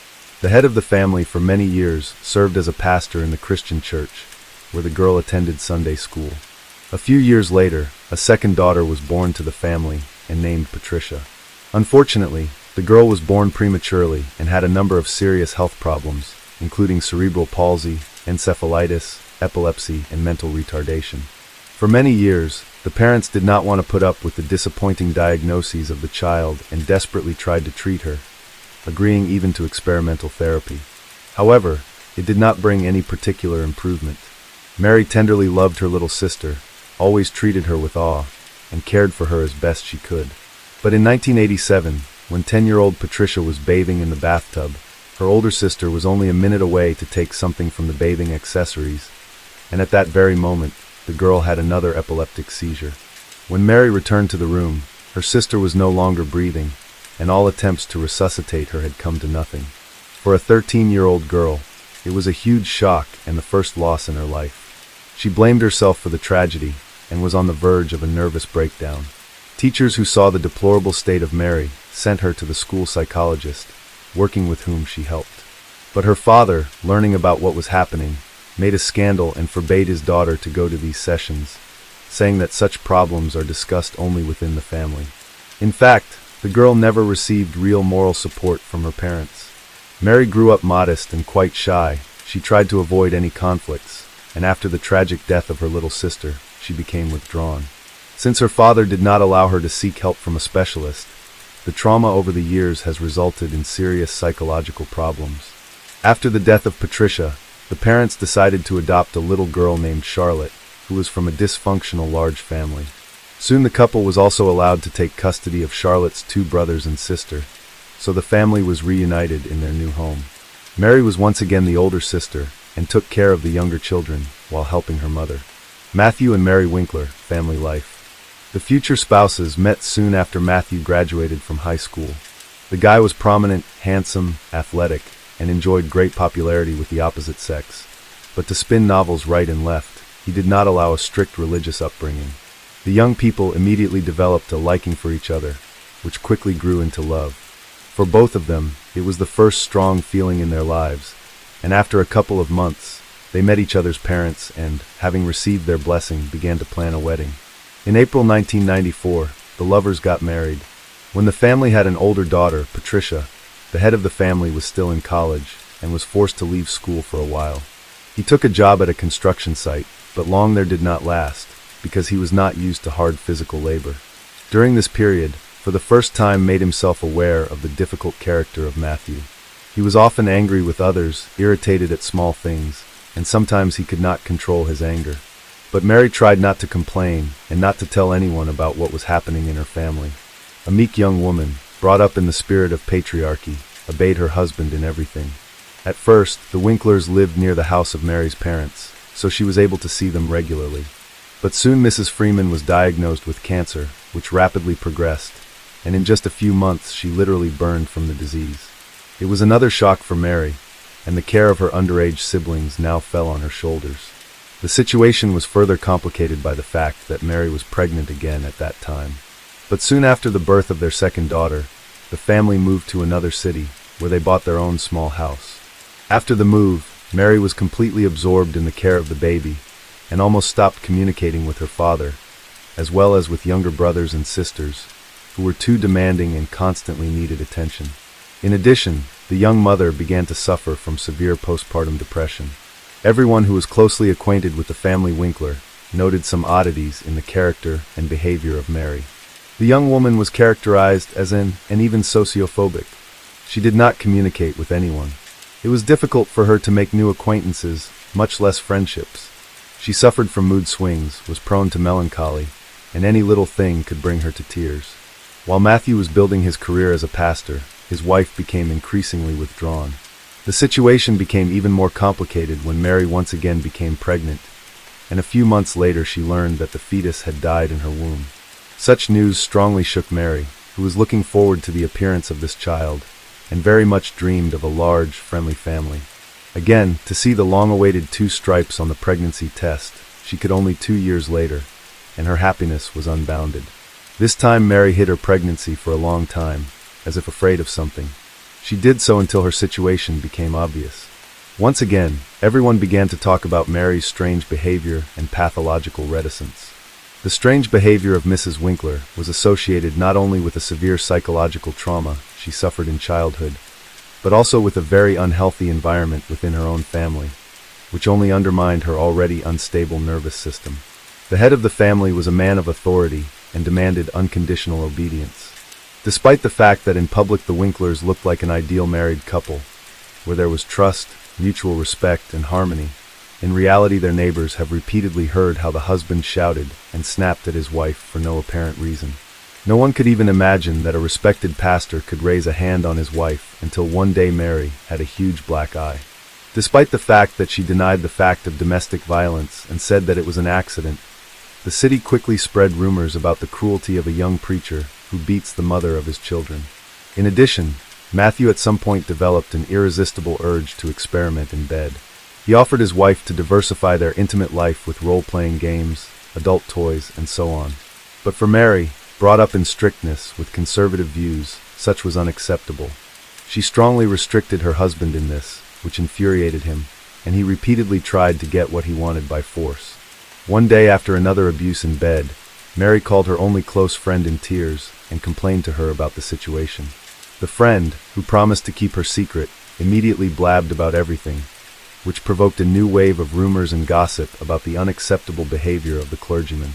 The head of the family for many years served as a pastor in the Christian church, where the girl attended Sunday school. A few years later, a second daughter was born to the family and named Patricia. Unfortunately, the girl was born prematurely and had a number of serious health problems, including cerebral palsy, encephalitis, epilepsy, and mental retardation. For many years, the parents did not want to put up with the disappointing diagnoses of the child and desperately tried to treat her, agreeing even to experimental therapy. However, it did not bring any particular improvement. Mary tenderly loved her little sister, always treated her with awe, and cared for her as best she could. But in 1987, when 10-year-old Patricia was bathing in the bathtub, her older sister was only a minute away to take something from the bathing accessories, and at that very moment, the girl had another epileptic seizure. When Mary returned to the room, her sister was no longer breathing, and all attempts to resuscitate her had come to nothing. For a 13-year-old girl, it was a huge shock and the first loss in her life. She blamed herself for the tragedy and was on the verge of a nervous breakdown. Teachers who saw the deplorable state of Mary sent her to the school psychologist, working with whom she helped. But her father, learning about what was happening, made a scandal and forbade his daughter to go to these sessions, saying that such problems are discussed only within the family. In fact, the girl never received real moral support from her parents. Mary grew up modest and quite shy. She tried to avoid any conflicts, and after the tragic death of her little sister, she became withdrawn. Since her father did not allow her to seek help from a specialist, the trauma over the years has resulted in serious psychological problems. After the death of Patricia, the parents decided to adopt a little girl named Charlotte, who was from a dysfunctional large family. Soon the couple was also allowed to take custody of Charlotte's 2 brothers and sister, so the family was reunited in their new home. Mary was once again the older sister and took care of the younger children while helping her mother. Matthew and Mary Winkler, family life. The future spouses met soon after Matthew graduated from high school. The guy was prominent, handsome, athletic, and enjoyed great popularity with the opposite sex. But to spin novels right and left, he did not allow a strict religious upbringing. The young people immediately developed a liking for each other, which quickly grew into love. For both of them, it was the first strong feeling in their lives, and after a couple of months, they met each other's parents and, having received their blessing, began to plan a wedding. In April 1994, the lovers got married. When the family had an older daughter, Patricia, the head of the family was still in college and was forced to leave school for a while. He took a job at a construction site, but long there did not last, because he was not used to hard physical labor. During this period, for the first time made himself aware of the difficult character of Matthew. He was often angry with others, irritated at small things, and sometimes he could not control his anger. But Mary tried not to complain and not to tell anyone about what was happening in her family. A meek young woman, brought up in the spirit of patriarchy, obeyed her husband in everything. At first, the Winklers lived near the house of Mary's parents, so she was able to see them regularly. But soon Mrs. Freeman was diagnosed with cancer, which rapidly progressed, and in just a few months she literally burned from the disease. It was another shock for Mary, and the care of her underage siblings now fell on her shoulders. The situation was further complicated by the fact that Mary was pregnant again at that time. But soon after the birth of their second daughter, the family moved to another city, where they bought their own small house. After the move, Mary was completely absorbed in the care of the baby, and almost stopped communicating with her father, as well as with younger brothers and sisters, who were too demanding and constantly needed attention. In addition, the young mother began to suffer from severe postpartum depression. Everyone who was closely acquainted with the family Winkler noted some oddities in the character and behavior of Mary. The young woman was characterized as and even sociophobic. She did not communicate with anyone. It was difficult for her to make new acquaintances, much less friendships. She suffered from mood swings, was prone to melancholy, and any little thing could bring her to tears. While Matthew was building his career as a pastor, his wife became increasingly withdrawn. The situation became even more complicated when Mary once again became pregnant, and a few months later she learned that the fetus had died in her womb. Such news strongly shook Mary, who was looking forward to the appearance of this child, and very much dreamed of a large, friendly family. Again, to see the long-awaited 2 stripes on the pregnancy test, she could only 2 years later, and her happiness was unbounded. This time Mary hid her pregnancy for a long time, as if afraid of something. She did so until her situation became obvious. Once again, everyone began to talk about Mary's strange behavior and pathological reticence. The strange behavior of Mrs. Winkler was associated not only with a severe psychological trauma she suffered in childhood, but also with a very unhealthy environment within her own family, which only undermined her already unstable nervous system. The head of the family was a man of authority and demanded unconditional obedience. Despite the fact that in public the Winklers looked like an ideal married couple, where there was trust, mutual respect, and harmony, in reality their neighbors have repeatedly heard how the husband shouted and snapped at his wife for no apparent reason. No one could even imagine that a respected pastor could raise a hand on his wife until one day Mary had a huge black eye. Despite the fact that she denied the fact of domestic violence and said that it was an accident, the city quickly spread rumors about the cruelty of a young preacher who beats the mother of his children. In addition, Matthew at some point developed an irresistible urge to experiment in bed. He offered his wife to diversify their intimate life with role-playing games, adult toys, and so on. But for Mary, brought up in strictness with conservative views, such was unacceptable. She strongly restricted her husband in this, which infuriated him, and he repeatedly tried to get what he wanted by force. One day after another abuse in bed, Mary called her only close friend in tears and complained to her about the situation. The friend, who promised to keep her secret, immediately blabbed about everything, which provoked a new wave of rumors and gossip about the unacceptable behavior of the clergyman.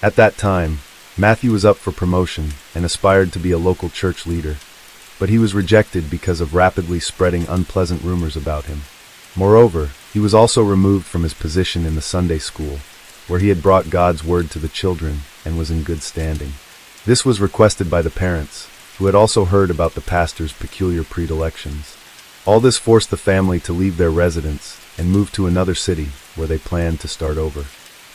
At that time, Matthew was up for promotion and aspired to be a local church leader, but he was rejected because of rapidly spreading unpleasant rumors about him. Moreover, he was also removed from his position in the Sunday school, where he had brought God's word to the children and was in good standing. This was requested by the parents, who had also heard about the pastor's peculiar predilections. All this forced the family to leave their residence and move to another city where they planned to start over.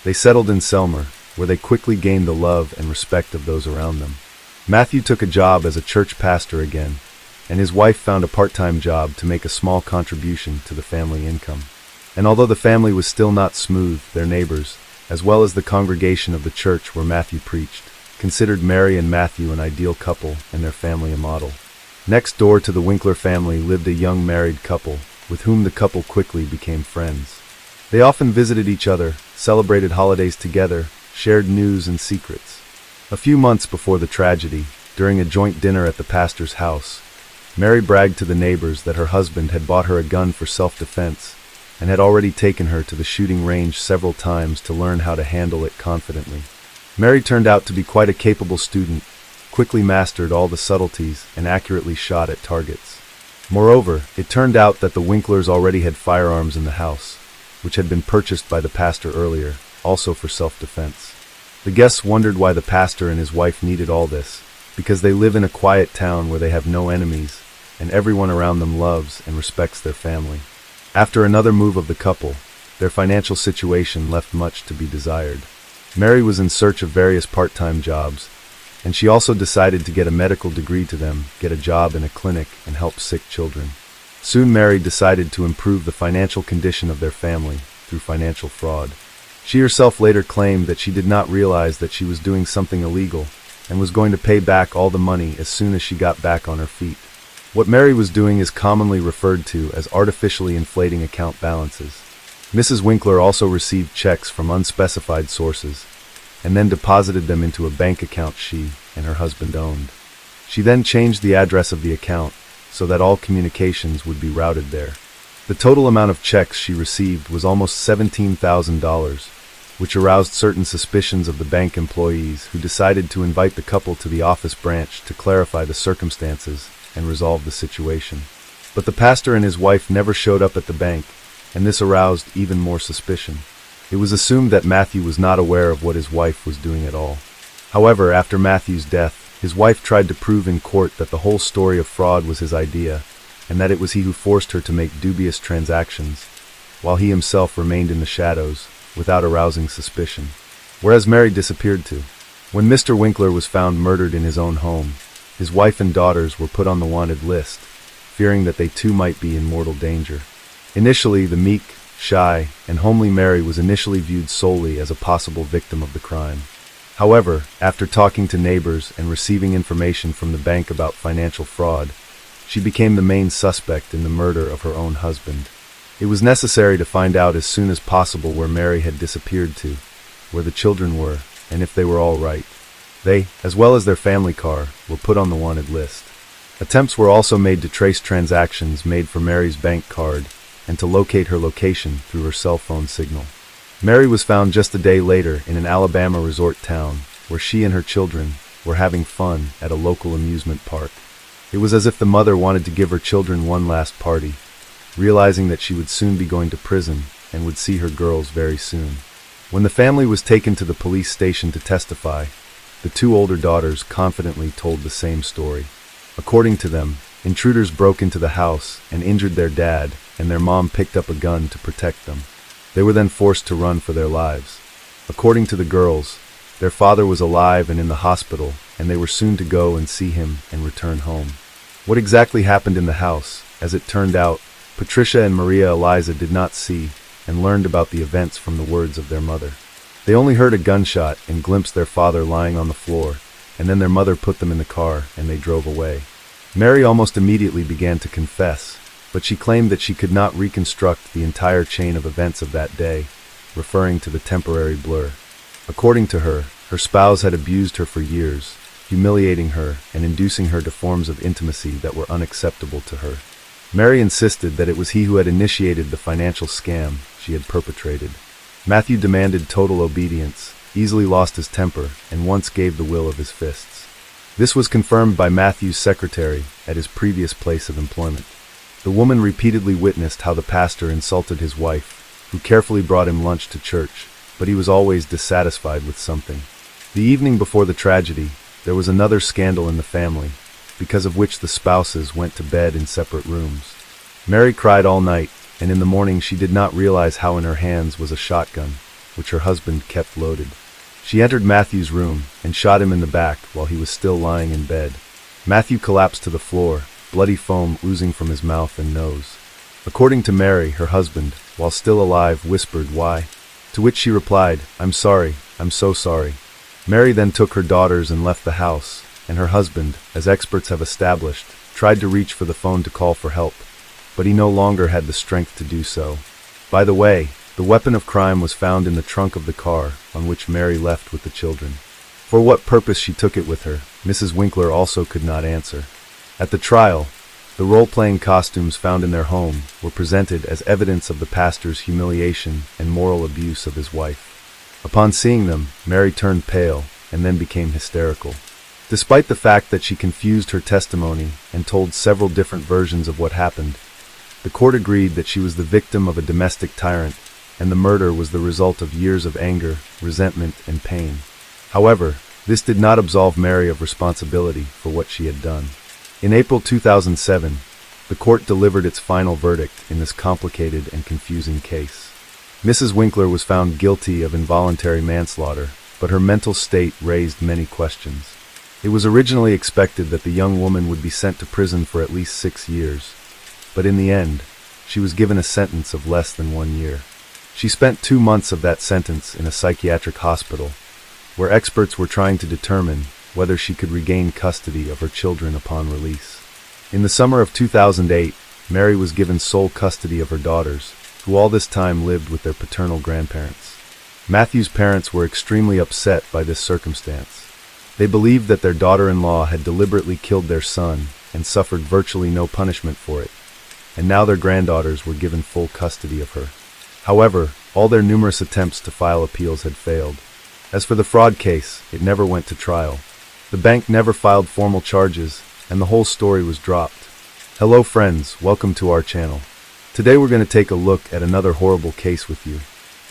They settled in Selmer, where they quickly gained the love and respect of those around them. Matthew took a job as a church pastor again, and his wife found a part-time job to make a small contribution to the family income. And although the family was still not smooth, their neighbors, as well as the congregation of the church where Matthew preached, considered Mary and Matthew an ideal couple and their family a model. Next door to the Winkler family lived a young married couple, with whom the couple quickly became friends. They often visited each other, celebrated holidays together, shared news and secrets. A few months before the tragedy, during a joint dinner at the pastor's house, Mary bragged to the neighbors that her husband had bought her a gun for self-defense and had already taken her to the shooting range several times to learn how to handle it confidently. Mary turned out to be quite a capable student, quickly mastered all the subtleties, and accurately shot at targets. Moreover, it turned out that the Winklers already had firearms in the house, which had been purchased by the pastor earlier, also for self-defense. The guests wondered why the pastor and his wife needed all this, because they live in a quiet town where they have no enemies, and everyone around them loves and respects their family. After another move of the couple, their financial situation left much to be desired. Mary was in search of various part-time jobs, and she also decided to get a medical degree to them, get a job in a clinic, and help sick children. Soon Mary decided to improve the financial condition of their family through financial fraud. She herself later claimed that she did not realize that she was doing something illegal and was going to pay back all the money as soon as she got back on her feet. What Mary was doing is commonly referred to as artificially inflating account balances. Mrs. Winkler also received checks from unspecified sources and then deposited them into a bank account she and her husband owned. She then changed the address of the account so that all communications would be routed there. The total amount of checks she received was almost $17,000, which aroused certain suspicions of the bank employees, who decided to invite the couple to the office branch to clarify the circumstances and resolve the situation. But the pastor and his wife never showed up at the bank, and this aroused even more suspicion. It was assumed that Matthew was not aware of what his wife was doing at all. However, after Matthew's death, his wife tried to prove in court that the whole story of fraud was his idea, and that it was he who forced her to make dubious transactions, while he himself remained in the shadows, without arousing suspicion. Whereas Mary disappeared too. When Mr. Winkler was found murdered in his own home, his wife and daughters were put on the wanted list, fearing that they too might be in mortal danger. Initially, the meek, shy, and homely Mary was initially viewed solely as a possible victim of the crime. However, after talking to neighbors and receiving information from the bank about financial fraud, she became the main suspect in the murder of her own husband. It was necessary to find out as soon as possible where Mary had disappeared to, where the children were, and if they were all right. They, as well as their family car, were put on the wanted list. Attempts were also made to trace transactions made for Mary's bank card and to locate her location through her cell phone signal. Mary was found just a day later in an Alabama resort town where she and her children were having fun at a local amusement park. It was as if the mother wanted to give her children one last party, realizing that she would soon be going to prison and would see her girls very soon. When the family was taken to the police station to testify, the two older daughters confidently told the same story. According to them, intruders broke into the house and injured their dad, and their mom picked up a gun to protect them. They were then forced to run for their lives. According to the girls, their father was alive and in the hospital, and they were soon to go and see him and return home. What exactly happened in the house, as it turned out, Patricia and Maria Eliza did not see and learned about the events from the words of their mother. They only heard a gunshot and glimpsed their father lying on the floor, and then their mother put them in the car and they drove away. Mary almost immediately began to confess, but she claimed that she could not reconstruct the entire chain of events of that day, referring to the temporary blur. According to her, her spouse had abused her for years, humiliating her and inducing her to forms of intimacy that were unacceptable to her. Mary insisted that it was he who had initiated the financial scam she had perpetrated. Matthew demanded total obedience, easily lost his temper, and once gave the will of his fists. This was confirmed by Matthew's secretary at his previous place of employment. The woman repeatedly witnessed how the pastor insulted his wife, who carefully brought him lunch to church, but he was always dissatisfied with something. The evening before the tragedy, there was another scandal in the family, because of which the spouses went to bed in separate rooms. Mary cried all night, and in the morning she did not realize how in her hands was a shotgun, which her husband kept loaded. She entered Matthew's room and shot him in the back while he was still lying in bed. Matthew collapsed to the floor, bloody foam oozing from his mouth and nose. According to Mary, her husband, while still alive, whispered, "Why?" To which she replied, "I'm sorry, I'm so sorry." Mary then took her daughters and left the house, and her husband, as experts have established, tried to reach for the phone to call for help, but he no longer had the strength to do so. By the way, the weapon of crime was found in the trunk of the car on which Mary left with the children. For what purpose she took it with her, Mrs. Winkler also could not answer. At the trial, the role-playing costumes found in their home were presented as evidence of the pastor's humiliation and moral abuse of his wife. Upon seeing them, Mary turned pale and then became hysterical. Despite the fact that she confused her testimony and told several different versions of what happened, the court agreed that she was the victim of a domestic tyrant, and the murder was the result of years of anger, resentment, and pain. However, this did not absolve Mary of responsibility for what she had done. In April 2007, the court delivered its final verdict in this complicated and confusing case. Mrs. Winkler was found guilty of involuntary manslaughter, but her mental state raised many questions. It was originally expected that the young woman would be sent to prison for at least 6 years, but in the end, she was given a sentence of less than 1 year. She spent 2 months of that sentence in a psychiatric hospital, where experts were trying to determine whether she could regain custody of her children upon release. In the summer of 2008, Mary was given sole custody of her daughters, who all this time lived with their paternal grandparents. Matthew's parents were extremely upset by this circumstance. They believed that their daughter-in-law had deliberately killed their son and suffered virtually no punishment for it, and now their granddaughters were given full custody of her. However, all their numerous attempts to file appeals had failed. As for the fraud case, it never went to trial. The bank never filed formal charges, and the whole story was dropped. Hello friends, welcome to our channel. Today we're going to take a look at another horrible case with you.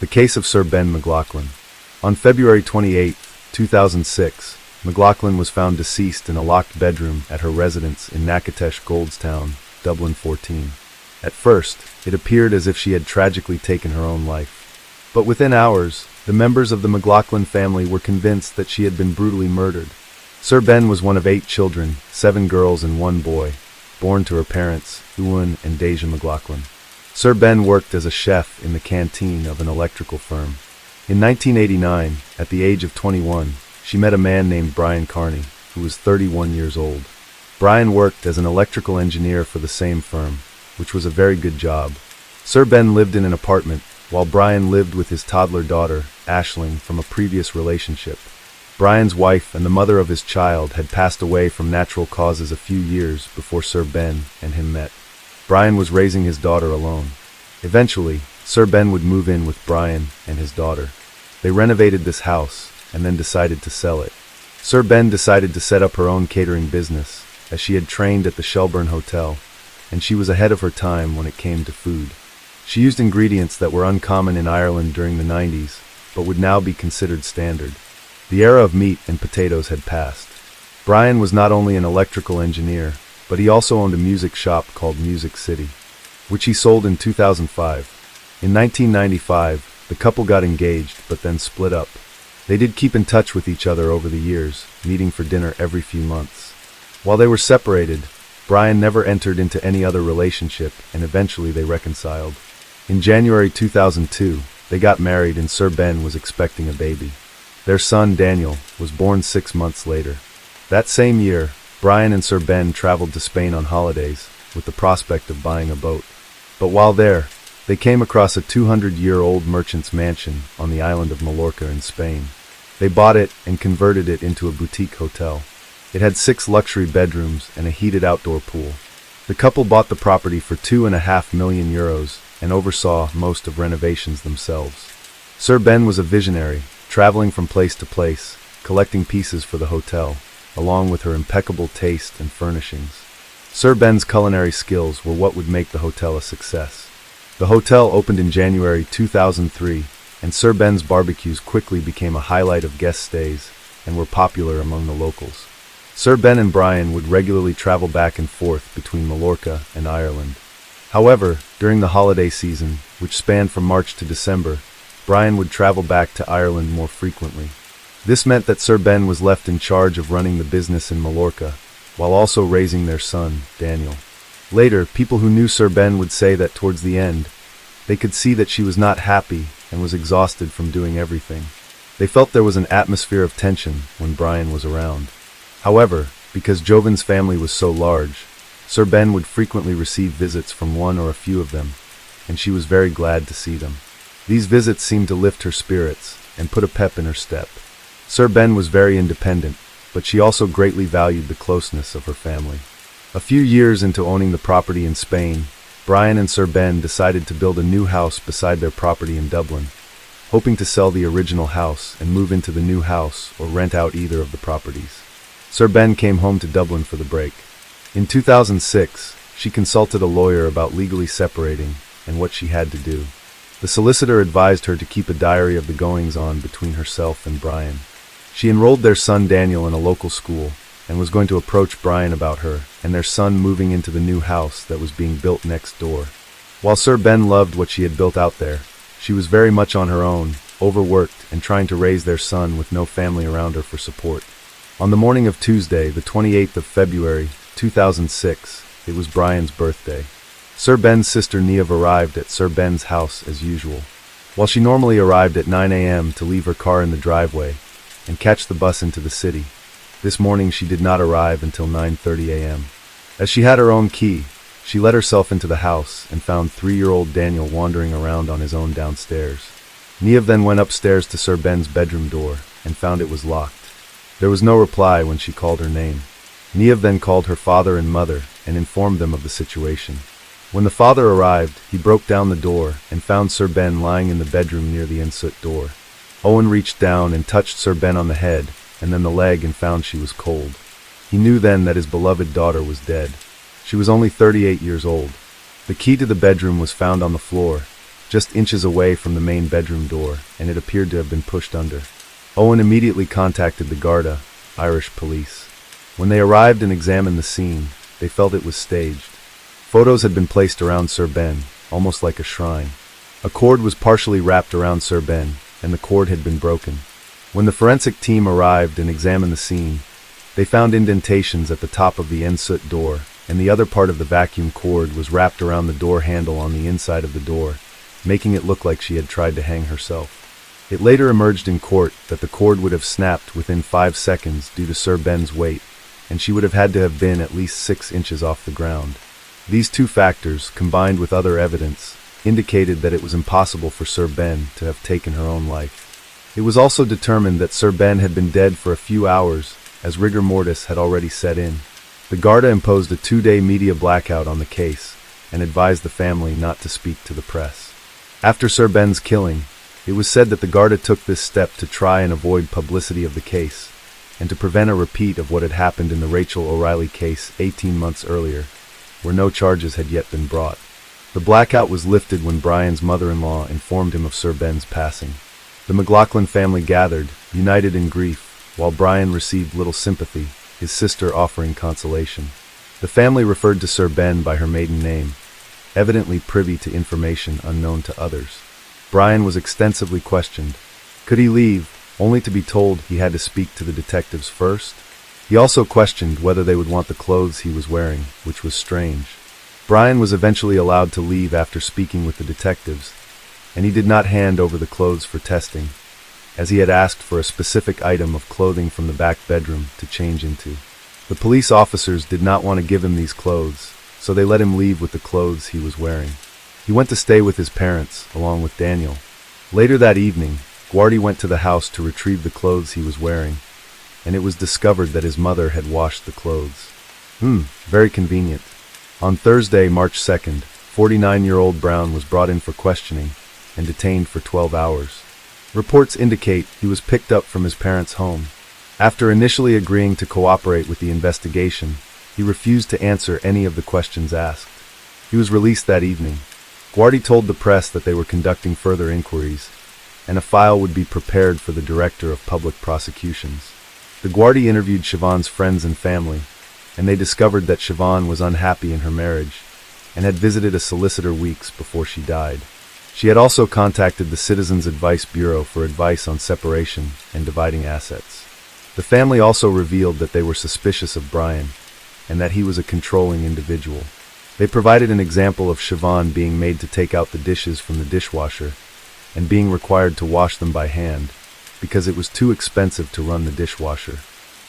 The case of Sir Ben McLaughlin. On February 28, 2006, McLaughlin was found deceased in a locked bedroom at her residence in Natchitoches Goldstown, Dublin 14. At first, it appeared as if she had tragically taken her own life. But within hours, the members of the McLaughlin family were convinced that she had been brutally murdered. Sir Ben was one of 8 children, 7 girls and 1 boy, born to her parents, Ewan and Deja McLaughlin. Sir Ben worked as a chef in the canteen of an electrical firm. In 1989, at the age of 21, she met a man named Brian Carney, who was 31 years old. Brian worked as an electrical engineer for the same firm, which was a very good job. Sir Ben lived in an apartment, while Brian lived with his toddler daughter, Aisling, from a previous relationship. Brian's wife and the mother of his child had passed away from natural causes a few years before Sir Ben and him met. Brian was raising his daughter alone. Eventually, Sir Ben would move in with Brian and his daughter. They renovated this house and then decided to sell it. Sir Ben decided to set up her own catering business, as she had trained at the Shelburne Hotel, and she was ahead of her time when it came to food. She used ingredients that were uncommon in Ireland during the 90s, but would now be considered standard. The era of meat and potatoes had passed. Brian was not only an electrical engineer, but he also owned a music shop called Music City, which he sold in 2005. In 1995, the couple got engaged, but then split up. They did keep in touch with each other over the years, meeting for dinner every few months. While they were separated, Brian never entered into any other relationship, and eventually they reconciled. In January 2002, they got married and Sir Ben was expecting a baby. Their son, Daniel, was born 6 months later. That same year, Brian and Sir Ben traveled to Spain on holidays, with the prospect of buying a boat. But while there, they came across a 200-year-old merchant's mansion on the island of Mallorca in Spain. They bought it and converted it into a boutique hotel. It had 6 luxury bedrooms and a heated outdoor pool. The couple bought the property for €2.5 million and oversaw most of renovations themselves. Sir Ben was a visionary, traveling from place to place, collecting pieces for the hotel, along with her impeccable taste and furnishings. Sir Ben's culinary skills were what would make the hotel a success. The hotel opened in January 2003, and Sir Ben's barbecues quickly became a highlight of guest stays and were popular among the locals. Sir Ben and Brian would regularly travel back and forth between Mallorca and Ireland. However, during the holiday season, which spanned from March to December, Brian would travel back to Ireland more frequently. This meant that Sir Ben was left in charge of running the business in Mallorca, while also raising their son, Daniel. Later, people who knew Sir Ben would say that towards the end, they could see that she was not happy and was exhausted from doing everything. They felt there was an atmosphere of tension when Brian was around. However, because Joven's family was so large, Sir Ben would frequently receive visits from one or a few of them, and she was very glad to see them. These visits seemed to lift her spirits and put a pep in her step. Sir Ben was very independent, but she also greatly valued the closeness of her family. A few years into owning the property in Spain, Brian and Sir Ben decided to build a new house beside their property in Dublin, hoping to sell the original house and move into the new house or rent out either of the properties. Sir Ben came home to Dublin for the break. In 2006, she consulted a lawyer about legally separating and what she had to do. The solicitor advised her to keep a diary of the goings-on between herself and Brian. She enrolled their son Daniel in a local school and was going to approach Brian about her and their son moving into the new house that was being built next door. While Sir Ben loved what she had built out there, she was very much on her own, overworked, and trying to raise their son with no family around her for support. On the morning of Tuesday, the 28th of February, 2006, it was Brian's birthday. Sir Ben's sister Niamh arrived at Sir Ben's house as usual. While she normally arrived at 9 a.m. to leave her car in the driveway and catch the bus into the city, this morning she did not arrive until 9:30 a.m. As she had her own key, she let herself into the house and found 3-year-old Daniel wandering around on his own downstairs. Niamh then went upstairs to Sir Ben's bedroom door and found it was locked. There was no reply when she called her name. Niamh then called her father and mother and informed them of the situation. When the father arrived, he broke down the door and found Sir Ben lying in the bedroom near the ensuite door. Owen reached down and touched Sir Ben on the head and then the leg and found she was cold. He knew then that his beloved daughter was dead. She was only 38 years old. The key to the bedroom was found on the floor, just inches away from the main bedroom door, and it appeared to have been pushed under. Owen immediately contacted the Garda, Irish police. When they arrived and examined the scene, they felt it was staged. Photos had been placed around Sir Ben, almost like a shrine. A cord was partially wrapped around Sir Ben, and the cord had been broken. When the forensic team arrived and examined the scene, they found indentations at the top of the ensuite door, and the other part of the vacuum cord was wrapped around the door handle on the inside of the door, making it look like she had tried to hang herself. It later emerged in court that the cord would have snapped within 5 seconds due to Sir Ben's weight, and she would have had to have been at least 6 inches off the ground. These two factors, combined with other evidence, indicated that it was impossible for Sir Ben to have taken her own life. It was also determined that Sir Ben had been dead for a few hours, as rigor mortis had already set in. The Garda imposed a 2-day media blackout on the case and advised the family not to speak to the press. After Sir Ben's killing, it was said that the Garda took this step to try and avoid publicity of the case and to prevent a repeat of what had happened in the Rachel O'Reilly case 18 months earlier, where no charges had yet been brought. The blackout was lifted when Brian's mother-in-law informed him of Sir Ben's passing. The McLaughlin family gathered, united in grief, while Brian received little sympathy, his sister offering consolation. The family referred to Sir Ben by her maiden name, evidently privy to information unknown to others. Brian was extensively questioned. Could he leave, only to be told he had to speak to the detectives first? He also questioned whether they would want the clothes he was wearing, which was strange. Brian was eventually allowed to leave after speaking with the detectives, and he did not hand over the clothes for testing, as he had asked for a specific item of clothing from the back bedroom to change into. The police officers did not want to give him these clothes, so they let him leave with the clothes he was wearing. He went to stay with his parents, along with Daniel. Later that evening, Guardi went to the house to retrieve the clothes he was wearing, and it was discovered that his mother had washed the clothes. Very convenient. On Thursday, March 2nd, 49-year-old Brown was brought in for questioning and detained for 12 hours. Reports indicate he was picked up from his parents' home. After initially agreeing to cooperate with the investigation, he refused to answer any of the questions asked. He was released that evening. Guardi told the press that they were conducting further inquiries, and a file would be prepared for the Director of Public Prosecutions. The Guardi interviewed Siobhan's friends and family, and they discovered that Siobhan was unhappy in her marriage and had visited a solicitor weeks before she died. She had also contacted the Citizens Advice Bureau for advice on separation and dividing assets. The family also revealed that they were suspicious of Brian and that he was a controlling individual. They provided an example of Siobhan being made to take out the dishes from the dishwasher and being required to wash them by hand because it was too expensive to run the dishwasher.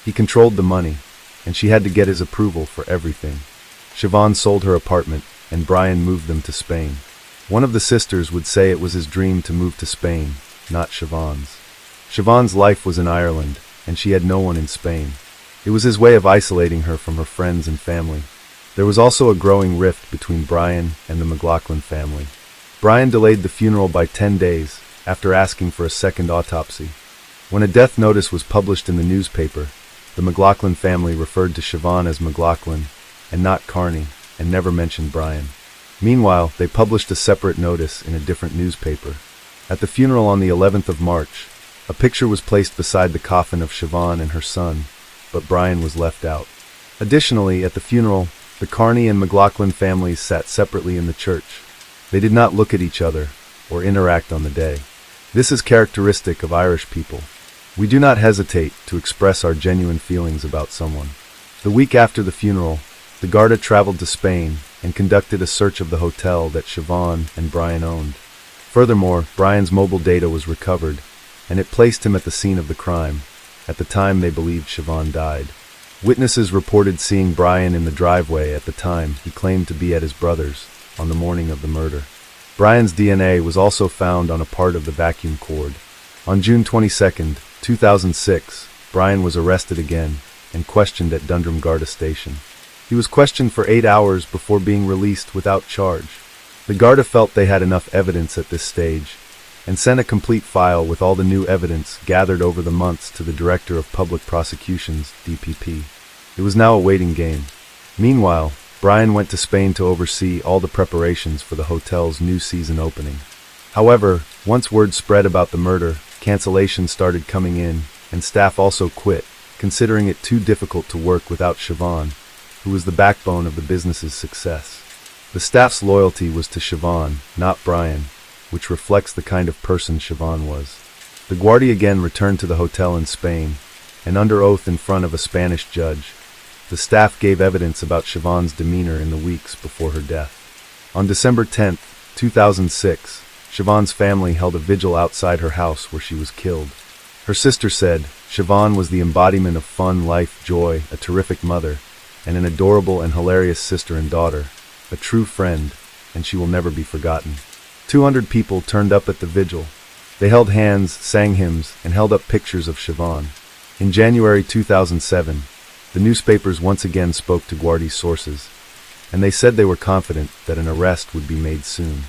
He controlled the money, and she had to get his approval for everything. Siobhan sold her apartment, and Brian moved them to Spain. One of the sisters would say it was his dream to move to Spain, not Siobhan's. Siobhan's life was in Ireland, and she had no one in Spain. It was his way of isolating her from her friends and family. There was also a growing rift between Brian and the McLaughlin family. Brian delayed the funeral by 10 days after asking for a second autopsy. When a death notice was published in the newspaper, the McLaughlin family referred to Siobhan as McLaughlin and not Carney, and never mentioned Brian. Meanwhile, they published a separate notice in a different newspaper. At the funeral on the 11th of March, a picture was placed beside the coffin of Siobhan and her son, but Brian was left out. Additionally, at the funeral, the Carney and McLaughlin families sat separately in the church. They did not look at each other or interact on the day. This is characteristic of Irish people. We do not hesitate to express our genuine feelings about someone. The week after the funeral, the Garda traveled to Spain and conducted a search of the hotel that Siobhan and Brian owned. Furthermore, Brian's mobile data was recovered, and it placed him at the scene of the crime, at the time they believed Siobhan died. Witnesses reported seeing Brian in the driveway at the time he claimed to be at his brother's on the morning of the murder. Brian's DNA was also found on a part of the vacuum cord. On June 22, 2006, Brian was arrested again and questioned at Dundrum Garda Station. He was questioned for 8 hours before being released without charge. The Garda felt they had enough evidence at this stage and sent a complete file with all the new evidence gathered over the months to the Director of Public Prosecutions, DPP. It was now a waiting game. Meanwhile, Brian went to Spain to oversee all the preparations for the hotel's new season opening. However, once word spread about the murder, cancellations started coming in, and staff also quit, considering it too difficult to work without Siobhan, who was the backbone of the business's success. The staff's loyalty was to Siobhan, not Brian, which reflects the kind of person Siobhan was. The Guardia again returned to the hotel in Spain, and under oath in front of a Spanish judge, the staff gave evidence about Siobhan's demeanor in the weeks before her death. On December 10, 2006, Siobhan's family held a vigil outside her house where she was killed. Her sister said, Siobhan was the embodiment of fun, life, joy, a terrific mother, and an adorable and hilarious sister and daughter, a true friend, and she will never be forgotten. 200 people turned up at the vigil. They held hands, sang hymns, and held up pictures of Siobhan. In January 2007, the newspapers once again spoke to Guardi's sources, and they said they were confident that an arrest would be made soon.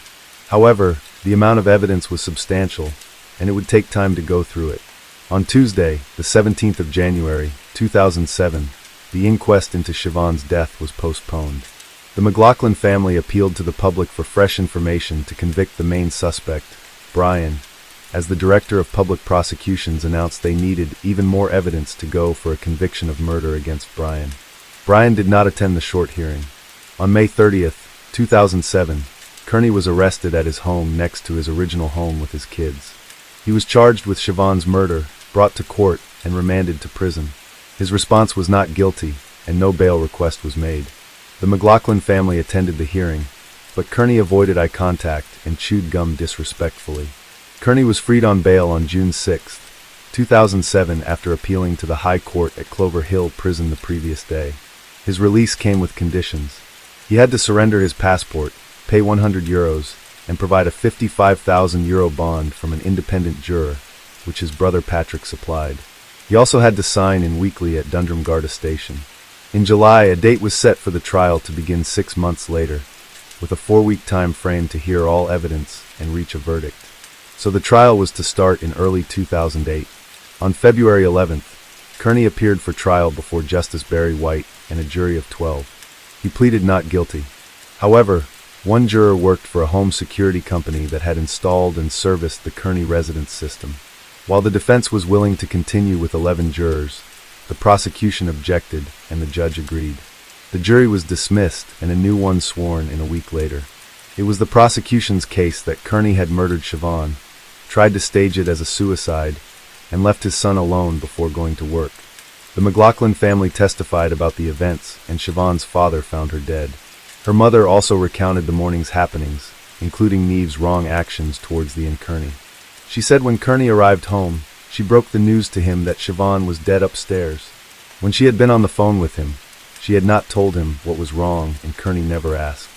However, the amount of evidence was substantial, and it would take time to go through it. On Tuesday, the 17th of January, 2007, the inquest into Siobhan's death was postponed. The McLaughlin family appealed to the public for fresh information to convict the main suspect, Brian, as the Director of Public Prosecutions announced they needed even more evidence to go for a conviction of murder against Brian. Brian did not attend the short hearing. On May 30th, 2007, Kearney was arrested at his home next to his original home with his kids. He was charged with Siobhan's murder, brought to court, and remanded to prison. His response was not guilty, and no bail request was made. The McLaughlin family attended the hearing, but Kearney avoided eye contact and chewed gum disrespectfully. Kearney was freed on bail on June 6, 2007 after appealing to the High Court at Clover Hill Prison the previous day. His release came with conditions. He had to surrender his passport, pay €100, and provide a €55,000 bond from an independent juror, which his brother Patrick supplied. He also had to sign in weekly at Dundrum Garda Station. In July, a date was set for the trial to begin 6 months later, with a 4-week time frame to hear all evidence and reach a verdict. So the trial was to start in early 2008. On February 11th, Kearney appeared for trial before Justice Barry White and a jury of 12. He pleaded not guilty. However, one juror worked for a home security company that had installed and serviced the Kearney residence system. While the defense was willing to continue with 11 jurors, the prosecution objected and the judge agreed. The jury was dismissed and a new one sworn in a week later. It was the prosecution's case that Kearney had murdered Siobhan, tried to stage it as a suicide, and left his son alone before going to work. The McLaughlin family testified about the events, and Siobhan's father found her dead. Her mother also recounted the morning's happenings, including Neve's wrong actions towards the Kearney. She said when Kearney arrived home, she broke the news to him that Siobhan was dead upstairs. When she had been on the phone with him, she had not told him what was wrong, and Kearney never asked.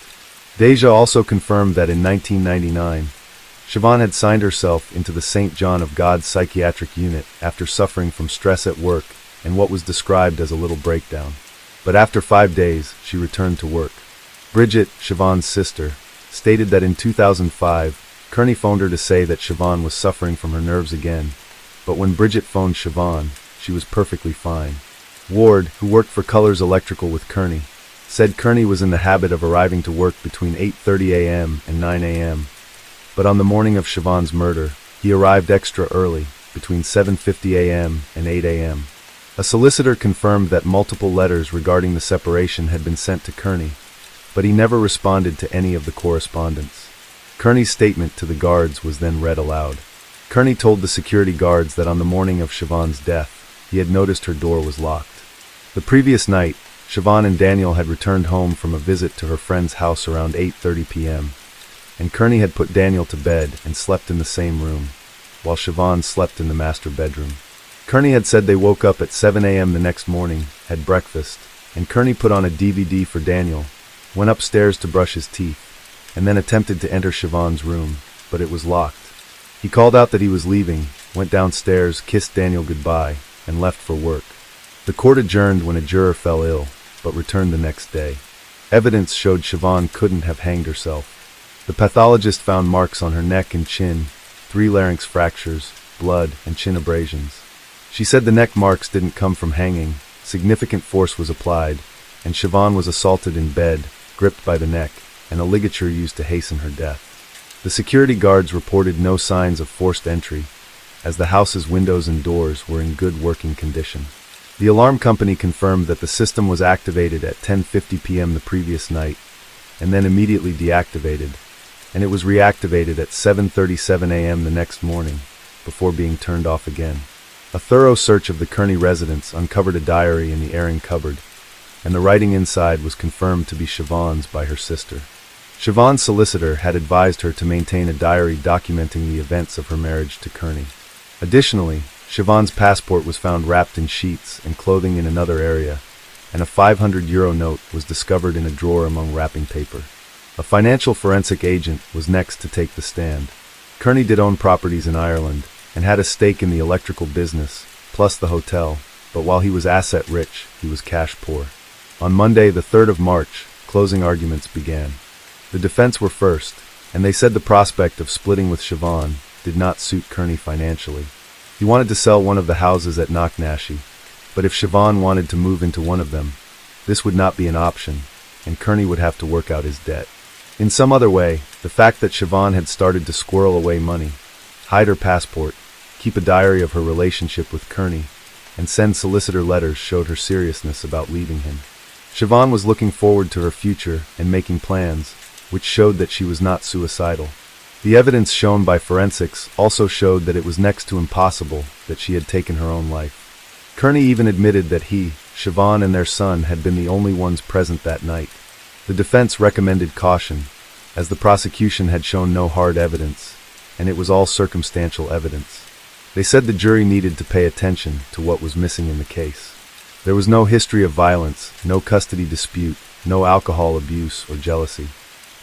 Deja also confirmed that in 1999, Siobhan had signed herself into the St. John of God psychiatric unit after suffering from stress at work and what was described as a little breakdown. But after 5 days, she returned to work. Bridget, Siobhan's sister, stated that in 2005, Kearney phoned her to say that Siobhan was suffering from her nerves again, but when Bridget phoned Siobhan, she was perfectly fine. Ward, who worked for Colors Electrical with Kearney, said Kearney was in the habit of arriving to work between 8:30 a.m. and 9 a.m., but on the morning of Siobhan's murder, he arrived extra early, between 7:50 a.m. and 8 a.m. A solicitor confirmed that multiple letters regarding the separation had been sent to Kearney, but he never responded to any of the correspondence. Kearney's statement to the guards was then read aloud. Kearney told the security guards that on the morning of Siobhan's death, he had noticed her door was locked. The previous night, Siobhan and Daniel had returned home from a visit to her friend's house around 8:30 p.m., and Kearney had put Daniel to bed and slept in the same room, while Siobhan slept in the master bedroom. Kearney had said they woke up at 7 a.m. the next morning, had breakfast, and Kearney put on a DVD for Daniel, went upstairs to brush his teeth, and then attempted to enter Siobhan's room, but it was locked. He called out that he was leaving, went downstairs, kissed Daniel goodbye, and left for work. The court adjourned when a juror fell ill, but returned the next day. Evidence showed Siobhan couldn't have hanged herself. The pathologist found marks on her neck and chin, 3 larynx fractures, blood, and chin abrasions. She said the neck marks didn't come from hanging, significant force was applied, and Siobhan was assaulted in bed, gripped by the neck, and a ligature used to hasten her death. The security guards reported no signs of forced entry, as the house's windows and doors were in good working condition. The alarm company confirmed that the system was activated at 10:50 p.m. the previous night, and then immediately deactivated, and it was reactivated at 7:37 a.m. the next morning, before being turned off again. A thorough search of the Kearney residence uncovered a diary in the airing cupboard, and the writing inside was confirmed to be Siobhan's by her sister. Siobhan's solicitor had advised her to maintain a diary documenting the events of her marriage to Kearney. Additionally, Siobhan's passport was found wrapped in sheets and clothing in another area, and a €500 note was discovered in a drawer among wrapping paper. A financial forensic agent was next to take the stand. Kearney did own properties in Ireland and had a stake in the electrical business, plus the hotel, but while he was asset-rich, he was cash-poor. On Monday, the 3rd of March, closing arguments began. The defense were first, and they said the prospect of splitting with Siobhan did not suit Kearney financially. He wanted to sell one of the houses at Knocknashie, but if Siobhan wanted to move into one of them, this would not be an option, and Kearney would have to work out his debt. In some other way, the fact that Siobhan had started to squirrel away money, hide her passport, keep a diary of her relationship with Kearney, and send solicitor letters showed her seriousness about leaving him. Siobhan was looking forward to her future and making plans, which showed that she was not suicidal. The evidence shown by forensics also showed that it was next to impossible that she had taken her own life. Kearney even admitted that he, Siobhan, and their son had been the only ones present that night. The defense recommended caution, as the prosecution had shown no hard evidence, and it was all circumstantial evidence. They said the jury needed to pay attention to what was missing in the case. There was no history of violence, no custody dispute, no alcohol abuse or jealousy.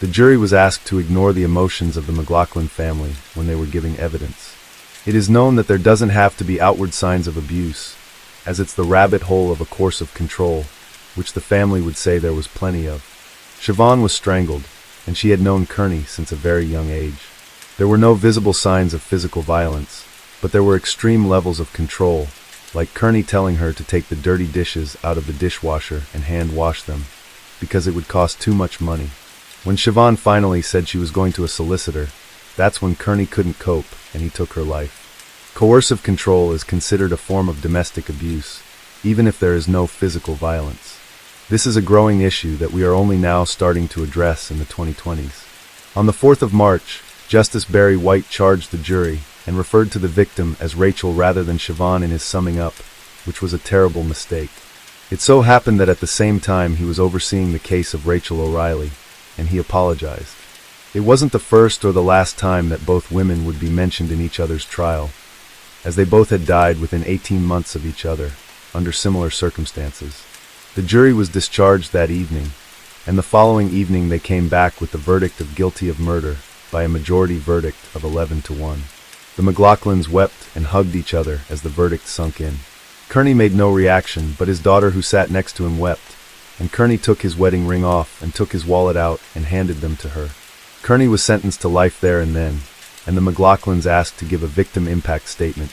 The jury was asked to ignore the emotions of the McLaughlin family when they were giving evidence. It is known that there doesn't have to be outward signs of abuse, as it's the rabbit hole of a course of control, which the family would say there was plenty of. Siobhan was strangled, and she had known Kearney since a very young age. There were no visible signs of physical violence, but there were extreme levels of control, like Kearney telling her to take the dirty dishes out of the dishwasher and hand wash them, because it would cost too much money. When Siobhan finally said she was going to a solicitor, that's when Kearney couldn't cope and he took her life. Coercive control is considered a form of domestic abuse, even if there is no physical violence. This is a growing issue that we are only now starting to address in the 2020s. On the 4th of March, Justice Barry White charged the jury and referred to the victim as Rachel rather than Siobhan in his summing up, which was a terrible mistake. It so happened that at the same time he was overseeing the case of Rachel O'Reilly, and he apologized. It wasn't the first or the last time that both women would be mentioned in each other's trial, as they both had died within 18 months of each other, under similar circumstances. The jury was discharged that evening, and the following evening they came back with the verdict of guilty of murder by a majority verdict of 11-1. The McLaughlins wept and hugged each other as the verdict sunk in. Kearney made no reaction, but his daughter who sat next to him wept, and Kearney took his wedding ring off and took his wallet out and handed them to her. Kearney was sentenced to life there and then, and the McLaughlins asked to give a victim impact statement,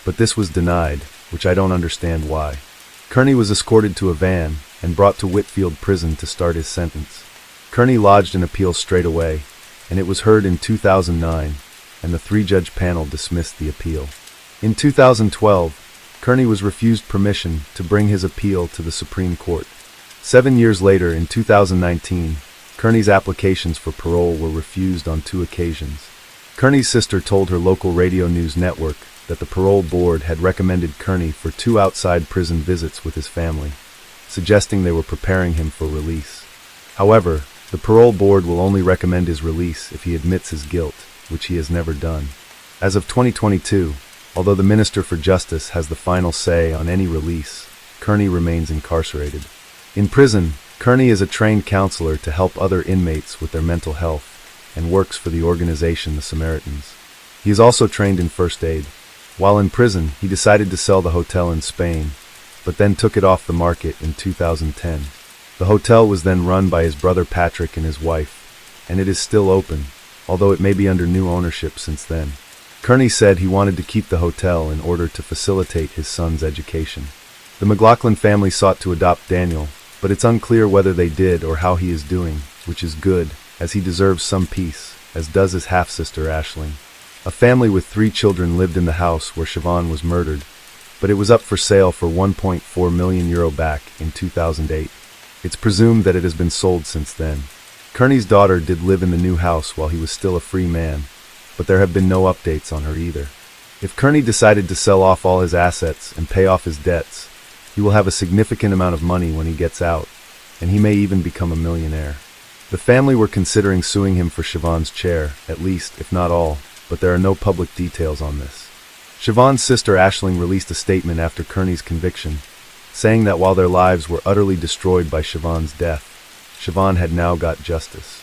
but this was denied, which I don't understand why. Kearney was escorted to a van and brought to Whitfield Prison to start his sentence. Kearney lodged an appeal straight away, and it was heard in 2009, and the three-judge panel dismissed the appeal. In 2012, Kearney was refused permission to bring his appeal to the Supreme Court. 7 years later, in 2019, Kearney's applications for parole were refused on 2 occasions. Kearney's sister told her local radio news network that the parole board had recommended Kearney for 2 outside prison visits with his family, suggesting they were preparing him for release. However, the parole board will only recommend his release if he admits his guilt, which he has never done. As of 2022, although the Minister for Justice has the final say on any release, Kearney remains incarcerated. In prison, Kearney is a trained counselor to help other inmates with their mental health and works for the organization The Samaritans. He is also trained in first aid. While in prison, he decided to sell the hotel in Spain, but then took it off the market in 2010. The hotel was then run by his brother Patrick and his wife, and it is still open, although it may be under new ownership since then. Kearney said he wanted to keep the hotel in order to facilitate his son's education. The McLaughlin family sought to adopt Daniel, but it's unclear whether they did or how he is doing, which is good, as he deserves some peace, as does his half-sister Aisling. A family with 3 children lived in the house where Siobhan was murdered, but it was up for sale for €1.4 million back in 2008. It's presumed that it has been sold since then. Kearney's daughter did live in the new house while he was still a free man, but there have been no updates on her either. If Kearney decided to sell off all his assets and pay off his debts, he will have a significant amount of money when he gets out, and he may even become a millionaire. The family were considering suing him for Siobhan's chair, at least, if not all, but there are no public details on this. Siobhan's sister Aisling released a statement after Kearney's conviction, saying that while their lives were utterly destroyed by Siobhan's death, Siobhan had now got justice.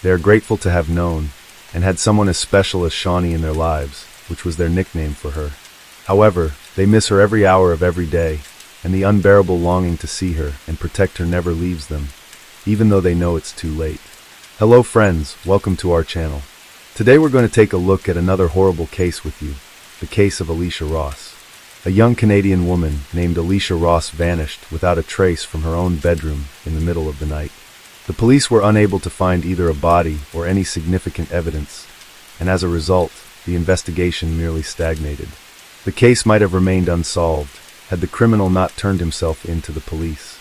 They are grateful to have known, and had someone as special as Shawnee in their lives, which was their nickname for her. However, they miss her every hour of every day, and the unbearable longing to see her and protect her never leaves them, even though they know it's too late. Hello friends, welcome to our channel. Today we're going to take a look at another horrible case with you, the case of Alicia Ross. A young Canadian woman named Alicia Ross vanished without a trace from her own bedroom in the middle of the night. The police were unable to find either a body or any significant evidence, and as a result, the investigation merely stagnated. The case might have remained unsolved had the criminal not turned himself in to the police.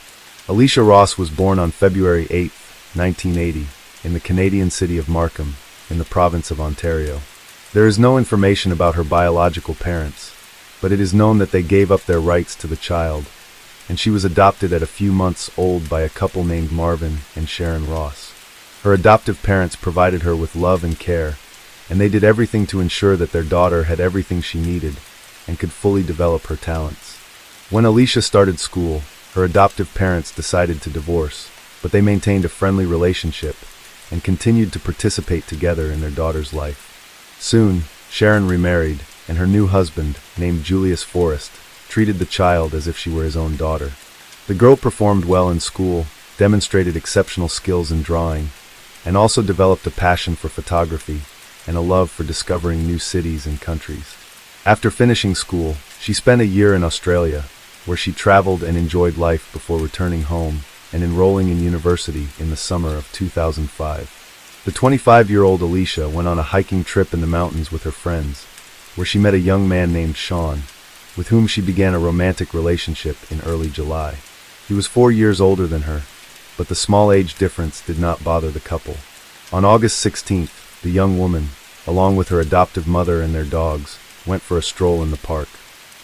Alicia Ross was born on February 8, 1980, in the Canadian city of Markham, in the province of Ontario. There is no information about her biological parents, but it is known that they gave up their rights to the child, and she was adopted at a few months old by a couple named Marvin and Sharon Ross. Her adoptive parents provided her with love and care, and they did everything to ensure that their daughter had everything she needed and could fully develop her talents. When Alicia started school, her adoptive parents decided to divorce, but they maintained a friendly relationship and continued to participate together in their daughter's life. Soon, Sharon remarried, and her new husband, named Julius Forrest, treated the child as if she were his own daughter. The girl performed well in school, demonstrated exceptional skills in drawing, and also developed a passion for photography and a love for discovering new cities and countries. After finishing school, she spent a year in Australia, where she traveled and enjoyed life before returning home and enrolling in university in the summer of 2005. The 25-year-old Alicia went on a hiking trip in the mountains with her friends, where she met a young man named Sean, with whom she began a romantic relationship in early July. He was 4 years older than her, but the small age difference did not bother the couple. On August 16th, the young woman, along with her adoptive mother and their dogs, went for a stroll in the park.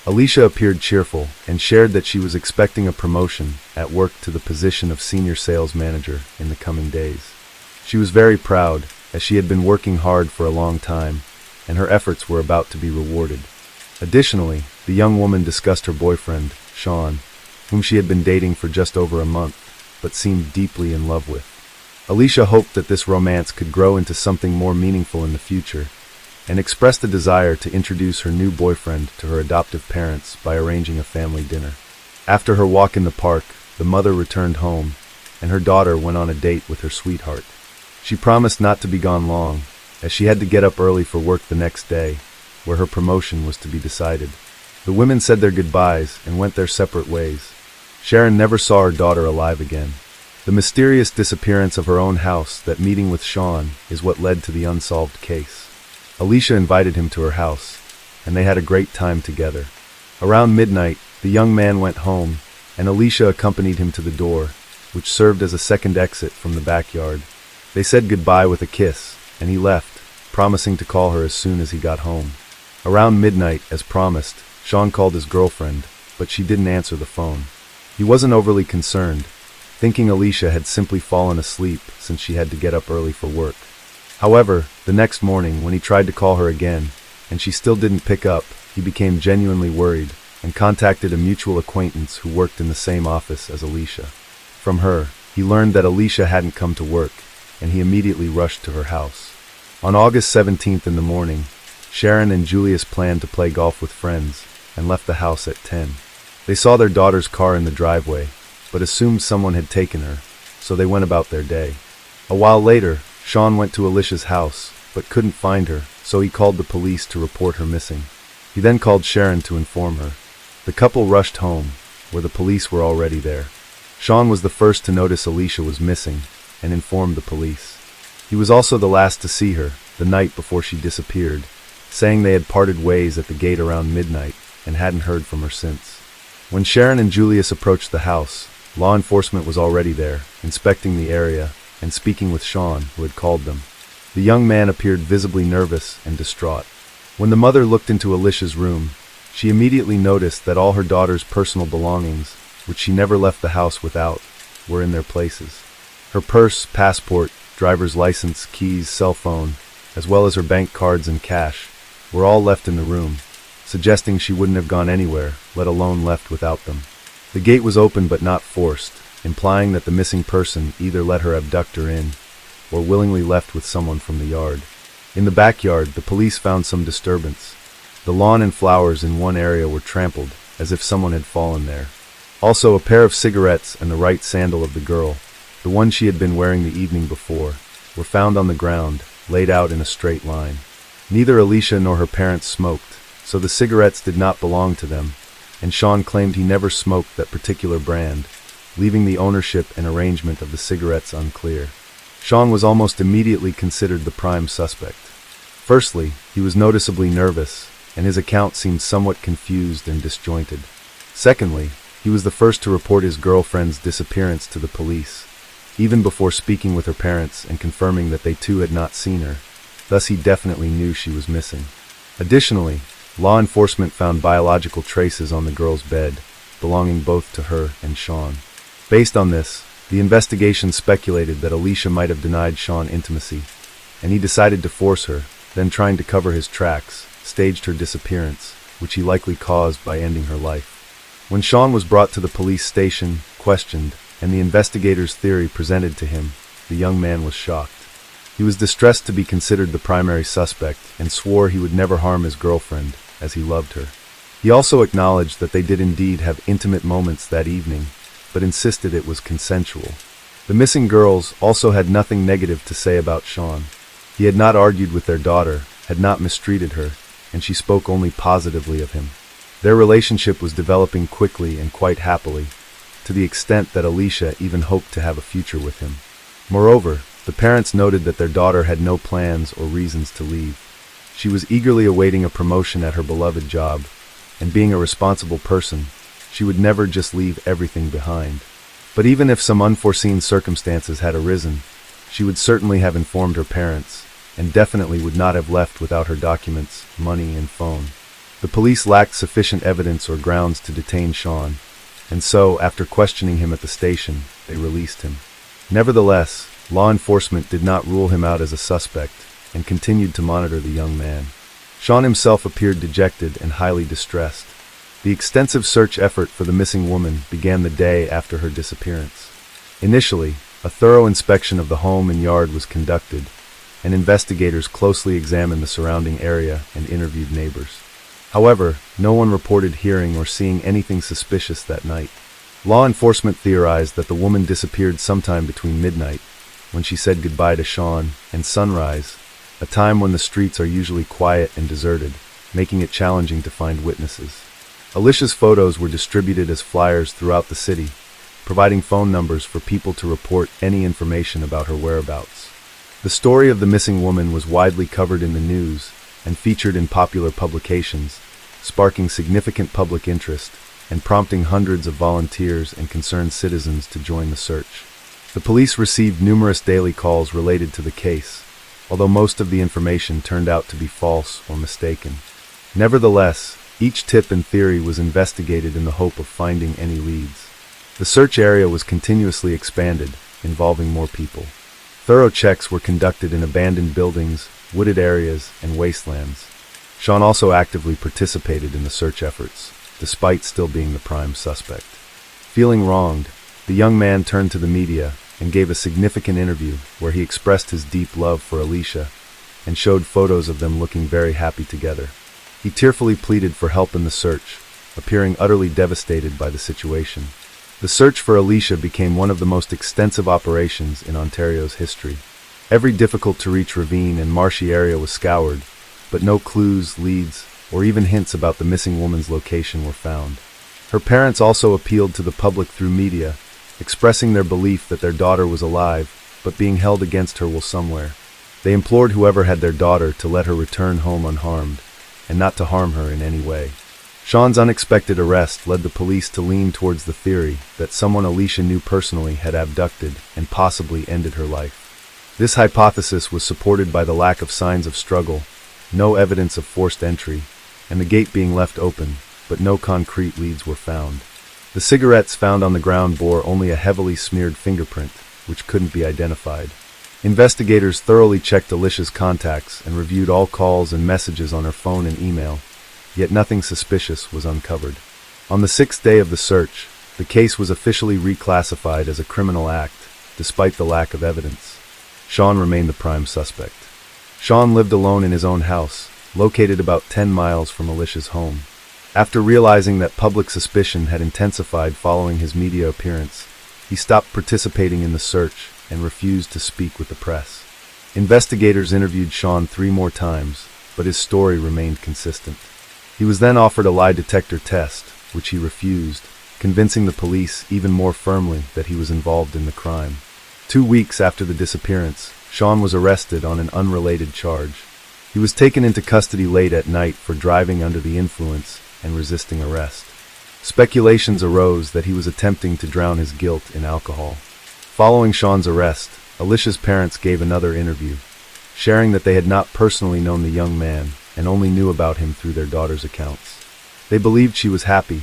Alicia appeared cheerful and shared that she was expecting a promotion at work to the position of senior sales manager in the coming days. She was very proud, as she had been working hard for a long time, and her efforts were about to be rewarded. Additionally, the young woman discussed her boyfriend, Sean, whom she had been dating for just over a month, but seemed deeply in love with. Alicia hoped that this romance could grow into something more meaningful in the future, and expressed a desire to introduce her new boyfriend to her adoptive parents by arranging a family dinner. After her walk in the park, the mother returned home, and her daughter went on a date with her sweetheart. She promised not to be gone long, as she had to get up early for work the next day, where her promotion was to be decided. The women said their goodbyes and went their separate ways. Sharon never saw her daughter alive again. The mysterious disappearance of her own house, that meeting with Sean, is what led to the unsolved case. Alicia invited him to her house, and they had a great time together. Around midnight, the young man went home, and Alicia accompanied him to the door, which served as a second exit from the backyard. They said goodbye with a kiss, and he left, promising to call her as soon as he got home. Around midnight, as promised, Sean called his girlfriend, but she didn't answer the phone. He wasn't overly concerned, thinking Alicia had simply fallen asleep since she had to get up early for work. However, the next morning, when he tried to call her again, and she still didn't pick up, he became genuinely worried and contacted a mutual acquaintance who worked in the same office as Alicia. From her, he learned that Alicia hadn't come to work, and he immediately rushed to her house. On August 17th in the morning, Sharon and Julius planned to play golf with friends and left the house at 10. They saw their daughter's car in the driveway, but assumed someone had taken her, so they went about their day. A while later, Sean went to Alicia's house, but couldn't find her, so he called the police to report her missing. He then called Sharon to inform her. The couple rushed home, where the police were already there. Sean was the first to notice Alicia was missing, and informed the police. He was also the last to see her, the night before she disappeared, saying they had parted ways at the gate around midnight, and hadn't heard from her since. When Sharon and Julius approached the house, law enforcement was already there, inspecting the area, and speaking with Sean, who had called them. The young man appeared visibly nervous and distraught. When the mother looked into Alicia's room, she immediately noticed that all her daughter's personal belongings, which she never left the house without, were in their places. Her purse, passport, driver's license, keys, cell phone, as well as her bank cards and cash, were all left in the room, suggesting she wouldn't have gone anywhere, let alone left without them. The gate was open but not forced, implying that the missing person either let her abductor in, or willingly left with someone from the yard. In the backyard, the police found some disturbance. The lawn and flowers in one area were trampled, as if someone had fallen there. Also, a pair of cigarettes and the right sandal of the girl, the one she had been wearing the evening before, were found on the ground, laid out in a straight line. Neither Alicia nor her parents smoked, so the cigarettes did not belong to them, and Sean claimed he never smoked that particular brand, leaving the ownership and arrangement of the cigarettes unclear. Sean was almost immediately considered the prime suspect. Firstly, he was noticeably nervous, and his account seemed somewhat confused and disjointed. Secondly, he was the first to report his girlfriend's disappearance to the police, even before speaking with her parents and confirming that they too had not seen her. Thus he definitely knew she was missing. Additionally, law enforcement found biological traces on the girl's bed, belonging both to her and Sean. Based on this, the investigation speculated that Alicia might have denied Sean intimacy, and he decided to force her, then trying to cover his tracks, staged her disappearance, which he likely caused by ending her life. When Sean was brought to the police station, questioned, and the investigator's theory presented to him, the young man was shocked. He was distressed to be considered the primary suspect and swore he would never harm his girlfriend, as he loved her. He also acknowledged that they did indeed have intimate moments that evening, but insisted it was consensual. The missing girls also had nothing negative to say about Sean. He had not argued with their daughter, had not mistreated her, and she spoke only positively of him. Their relationship was developing quickly and quite happily, to the extent that Alicia even hoped to have a future with him. Moreover, the parents noted that their daughter had no plans or reasons to leave. She was eagerly awaiting a promotion at her beloved job, and being a responsible person, she would never just leave everything behind. But even if some unforeseen circumstances had arisen, she would certainly have informed her parents, and definitely would not have left without her documents, money, and phone. The police lacked sufficient evidence or grounds to detain Sean, and so, after questioning him at the station, they released him. Nevertheless, law enforcement did not rule him out as a suspect, and continued to monitor the young man. Sean himself appeared dejected and highly distressed. The extensive search effort for the missing woman began the day after her disappearance. Initially, a thorough inspection of the home and yard was conducted, and investigators closely examined the surrounding area and interviewed neighbors. However, no one reported hearing or seeing anything suspicious that night. Law enforcement theorized that the woman disappeared sometime between midnight, when she said goodbye to Sean, and sunrise, a time when the streets are usually quiet and deserted, making it challenging to find witnesses. Alicia's photos were distributed as flyers throughout the city, providing phone numbers for people to report any information about her whereabouts. The story of the missing woman was widely covered in the news and featured in popular publications, sparking significant public interest and prompting hundreds of volunteers and concerned citizens to join the search. The police received numerous daily calls related to the case, although most of the information turned out to be false or mistaken. Nevertheless, each tip and theory was investigated in the hope of finding any leads. The search area was continuously expanded, involving more people. Thorough checks were conducted in abandoned buildings, wooded areas, and wastelands. Sean also actively participated in the search efforts, despite still being the prime suspect. Feeling wronged, the young man turned to the media and gave a significant interview where he expressed his deep love for Alicia and showed photos of them looking very happy together. He tearfully pleaded for help in the search, appearing utterly devastated by the situation. The search for Alicia became one of the most extensive operations in Ontario's history. Every difficult-to-reach ravine and marshy area was scoured, but no clues, leads, or even hints about the missing woman's location were found. Her parents also appealed to the public through media, expressing their belief that their daughter was alive, but being held against her will somewhere. They implored whoever had their daughter to let her return home unharmed, and not to harm her in any way. Sean's unexpected arrest led the police to lean towards the theory that someone Alicia knew personally had abducted and possibly ended her life. This hypothesis was supported by the lack of signs of struggle, no evidence of forced entry, and the gate being left open, but no concrete leads were found. The cigarettes found on the ground bore only a heavily smeared fingerprint, which couldn't be identified. Investigators thoroughly checked Alicia's contacts and reviewed all calls and messages on her phone and email, yet nothing suspicious was uncovered. On the 6th day of the search, the case was officially reclassified as a criminal act, despite the lack of evidence. Sean remained the prime suspect. Sean lived alone in his own house, located about 10 miles from Alicia's home. After realizing that public suspicion had intensified following his media appearance, he stopped participating in the search and refused to speak with the press. Investigators interviewed Sean 3 more times, but his story remained consistent. He was then offered a lie detector test, which he refused, convincing the police even more firmly that he was involved in the crime. 2 weeks after the disappearance, Sean was arrested on an unrelated charge. He was taken into custody late at night for driving under the influence and resisting arrest. Speculations arose that he was attempting to drown his guilt in alcohol. Following Sean's arrest, Alicia's parents gave another interview, sharing that they had not personally known the young man and only knew about him through their daughter's accounts. They believed she was happy,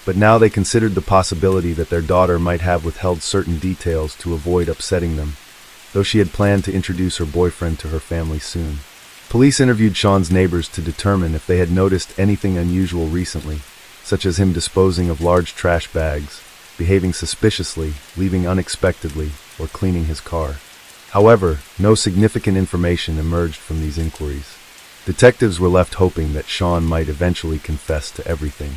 but now they considered the possibility that their daughter might have withheld certain details to avoid upsetting them, though she had planned to introduce her boyfriend to her family soon. Police interviewed Sean's neighbors to determine if they had noticed anything unusual recently, such as him disposing of large trash bags, behaving suspiciously, leaving unexpectedly, or cleaning his car. However, no significant information emerged from these inquiries. Detectives were left hoping that Sean might eventually confess to everything.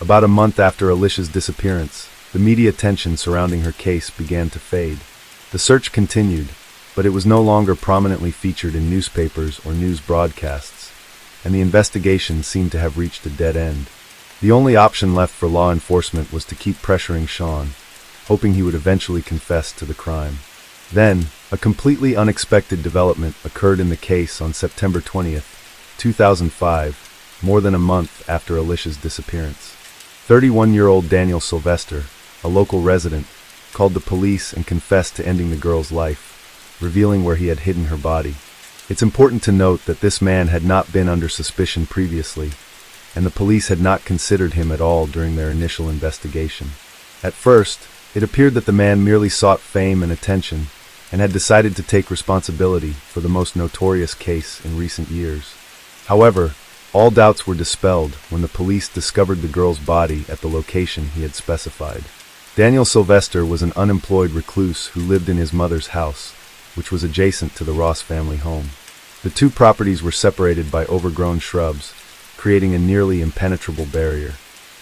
About a month after Alicia's disappearance, the media attention surrounding her case began to fade. The search continued, but it was no longer prominently featured in newspapers or news broadcasts, and the investigation seemed to have reached a dead end. The only option left for law enforcement was to keep pressuring Sean, hoping he would eventually confess to the crime. Then, a completely unexpected development occurred in the case on September 20th, 2005, more than a month after Alicia's disappearance. 31-year-old Daniel Sylvester, a local resident, called the police and confessed to ending the girl's life, revealing where he had hidden her body. It's important to note that this man had not been under suspicion previously, and the police had not considered him at all during their initial investigation. At first, it appeared that the man merely sought fame and attention, and had decided to take responsibility for the most notorious case in recent years. However, all doubts were dispelled when the police discovered the girl's body at the location he had specified. Daniel Sylvester was an unemployed recluse who lived in his mother's house, which was adjacent to the Ross family home. The two properties were separated by overgrown shrubs, creating a nearly impenetrable barrier.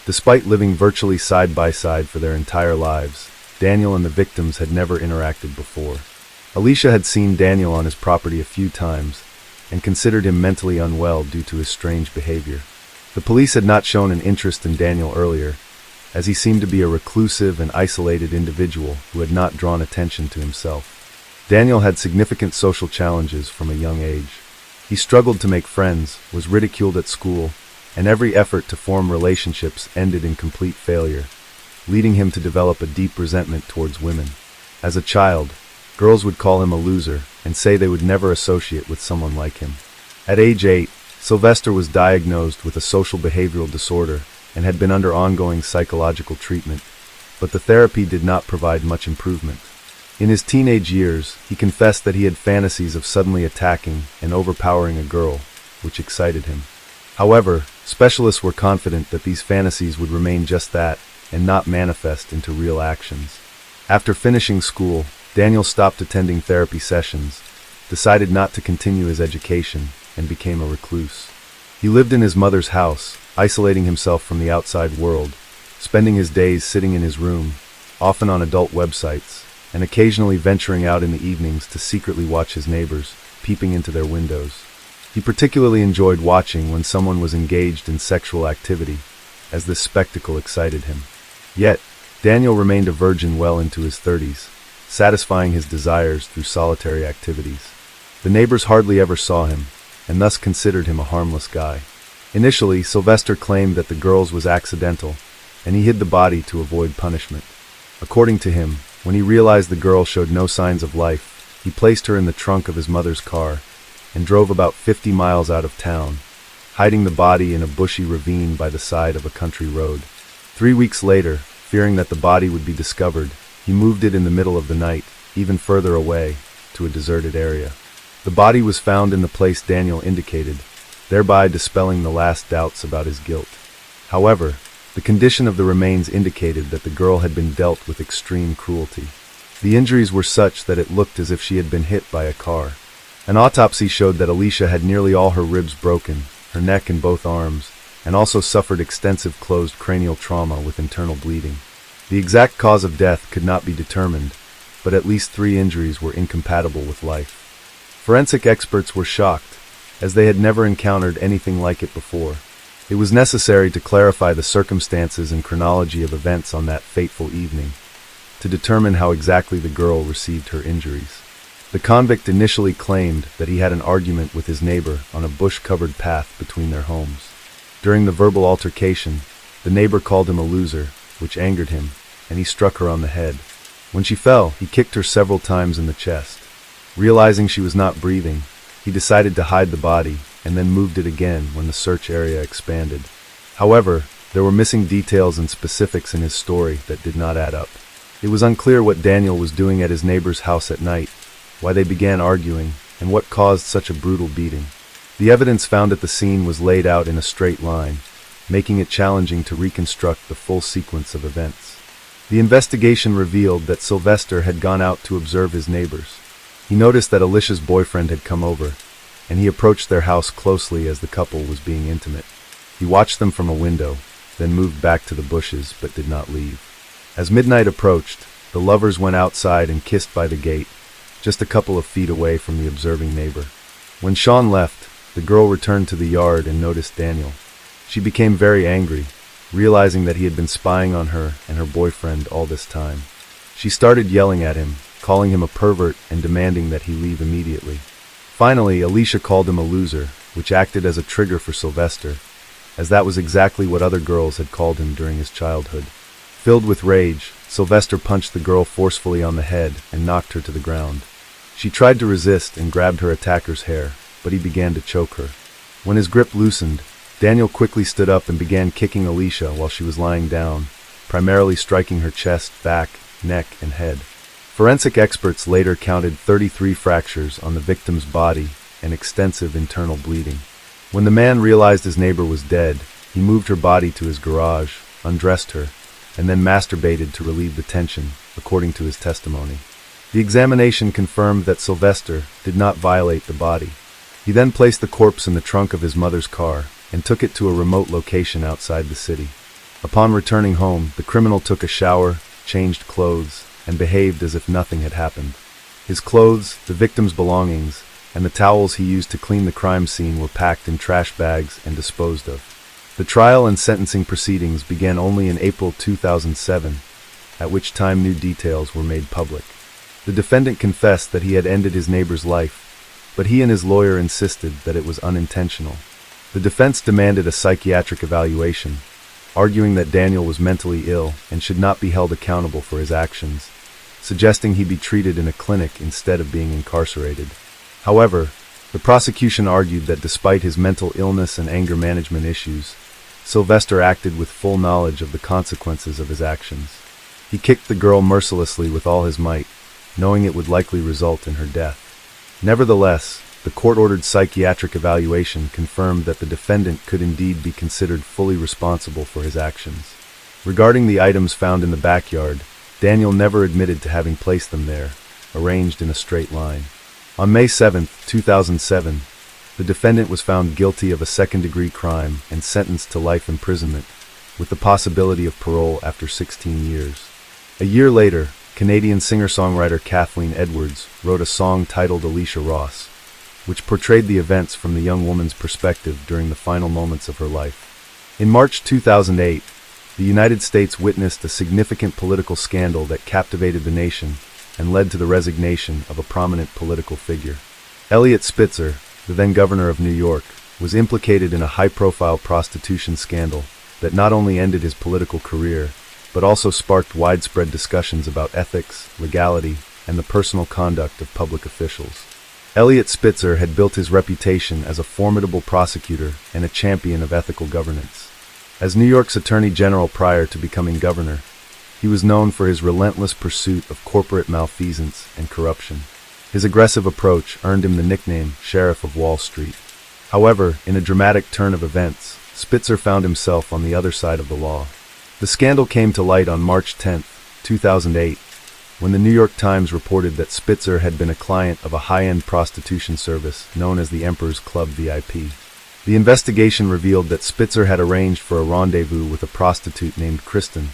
Despite living virtually side by side for their entire lives, Daniel and the victims had never interacted before. Alicia had seen Daniel on his property a few times, and considered him mentally unwell due to his strange behavior. The police had not shown an interest in Daniel earlier, as he seemed to be a reclusive and isolated individual who had not drawn attention to himself. Daniel had significant social challenges from a young age. He struggled to make friends, was ridiculed at school, and every effort to form relationships ended in complete failure, leading him to develop a deep resentment towards women. As a child, girls would call him a loser and say they would never associate with someone like him. At age 8, Sylvester was diagnosed with a social behavioral disorder and had been under ongoing psychological treatment, but the therapy did not provide much improvement. In his teenage years, he confessed that he had fantasies of suddenly attacking and overpowering a girl, which excited him. However, specialists were confident that these fantasies would remain just that and not manifest into real actions. After finishing school, Daniel stopped attending therapy sessions, decided not to continue his education, and became a recluse. He lived in his mother's house, isolating himself from the outside world, spending his days sitting in his room, often on adult websites, and occasionally venturing out in the evenings to secretly watch his neighbors, peeping into their windows. He particularly enjoyed watching when someone was engaged in sexual activity, as this spectacle excited him. Yet, Daniel remained a virgin well into his 30s, satisfying his desires through solitary activities. The neighbors hardly ever saw him, and thus considered him a harmless guy. Initially, Sylvester claimed that the girl's was accidental, and he hid the body to avoid punishment. According to him, when he realized the girl showed no signs of life, he placed her in the trunk of his mother's car and drove about 50 miles out of town, hiding the body in a bushy ravine by the side of a country road. 3 weeks later, fearing that the body would be discovered, he moved it in the middle of the night, even further away, to a deserted area. The body was found in the place Daniel indicated, thereby dispelling the last doubts about his guilt. However, the condition of the remains indicated that the girl had been dealt with extreme cruelty. The injuries were such that it looked as if she had been hit by a car. An autopsy showed that Alicia had nearly all her ribs broken, her neck and both arms, and also suffered extensive closed cranial trauma with internal bleeding. The exact cause of death could not be determined, but at least 3 injuries were incompatible with life. Forensic experts were shocked, as they had never encountered anything like it before. It was necessary to clarify the circumstances and chronology of events on that fateful evening, to determine how exactly the girl received her injuries. The convict initially claimed that he had an argument with his neighbor on a bush-covered path between their homes. During the verbal altercation, the neighbor called him a loser, which angered him, and he struck her on the head. When she fell, he kicked her several times in the chest. Realizing she was not breathing, he decided to hide the body and then moved it again when the search area expanded. However, there were missing details and specifics in his story that did not add up. It was unclear what Daniel was doing at his neighbor's house at night, why they began arguing, and what caused such a brutal beating. The evidence found at the scene was laid out in a straight line, making it challenging to reconstruct the full sequence of events. The investigation revealed that Sylvester had gone out to observe his neighbors. He noticed that Alicia's boyfriend had come over, and he approached their house closely as the couple was being intimate. He watched them from a window, then moved back to the bushes but did not leave. As midnight approached, the lovers went outside and kissed by the gate, just a couple of feet away from the observing neighbor. When Sean left, the girl returned to the yard and noticed Daniel. She became very angry, realizing that he had been spying on her and her boyfriend all this time. She started yelling at him, calling him a pervert and demanding that he leave immediately. Finally, Alicia called him a loser, which acted as a trigger for Sylvester, as that was exactly what other girls had called him during his childhood. Filled with rage, Sylvester punched the girl forcefully on the head and knocked her to the ground. She tried to resist and grabbed her attacker's hair, but he began to choke her. When his grip loosened, Daniel quickly stood up and began kicking Alicia while she was lying down, primarily striking her chest, back, neck, and head. Forensic experts later counted 33 fractures on the victim's body and extensive internal bleeding. When the man realized his neighbor was dead, he moved her body to his garage, undressed her, and then masturbated to relieve the tension, according to his testimony. The examination confirmed that Sylvester did not violate the body. He then placed the corpse in the trunk of his mother's car and took it to a remote location outside the city. Upon returning home, the criminal took a shower, changed clothes, and behaved as if nothing had happened. His clothes, the victim's belongings, and the towels he used to clean the crime scene were packed in trash bags and disposed of. The trial and sentencing proceedings began only in April 2007, at which time new details were made public. The defendant confessed that he had ended his neighbor's life, but he and his lawyer insisted that it was unintentional. The defense demanded a psychiatric evaluation, arguing that Daniel was mentally ill and should not be held accountable for his actions, suggesting he be treated in a clinic instead of being incarcerated. However, the prosecution argued that despite his mental illness and anger management issues, Sylvester acted with full knowledge of the consequences of his actions. He kicked the girl mercilessly with all his might, knowing it would likely result in her death. Nevertheless, the court-ordered psychiatric evaluation confirmed that the defendant could indeed be considered fully responsible for his actions. Regarding the items found in the backyard, Daniel never admitted to having placed them there, arranged in a straight line. On May 7, 2007, the defendant was found guilty of a second-degree crime and sentenced to life imprisonment, with the possibility of parole after 16 years. A year later, Canadian singer-songwriter Kathleen Edwards wrote a song titled Alicia Ross, which portrayed the events from the young woman's perspective during the final moments of her life. In March 2008, the United States witnessed a significant political scandal that captivated the nation and led to the resignation of a prominent political figure. Eliot Spitzer, the then governor of New York, was implicated in a high-profile prostitution scandal that not only ended his political career, but also sparked widespread discussions about ethics, legality, and the personal conduct of public officials. Eliot Spitzer had built his reputation as a formidable prosecutor and a champion of ethical governance. As New York's Attorney General prior to becoming governor, he was known for his relentless pursuit of corporate malfeasance and corruption. His aggressive approach earned him the nickname Sheriff of Wall Street. However, in a dramatic turn of events, Spitzer found himself on the other side of the law. The scandal came to light on March 10, 2008, when the New York Times reported that Spitzer had been a client of a high-end prostitution service known as the Emperor's Club VIP. The investigation revealed that Spitzer had arranged for a rendezvous with a prostitute named Kristen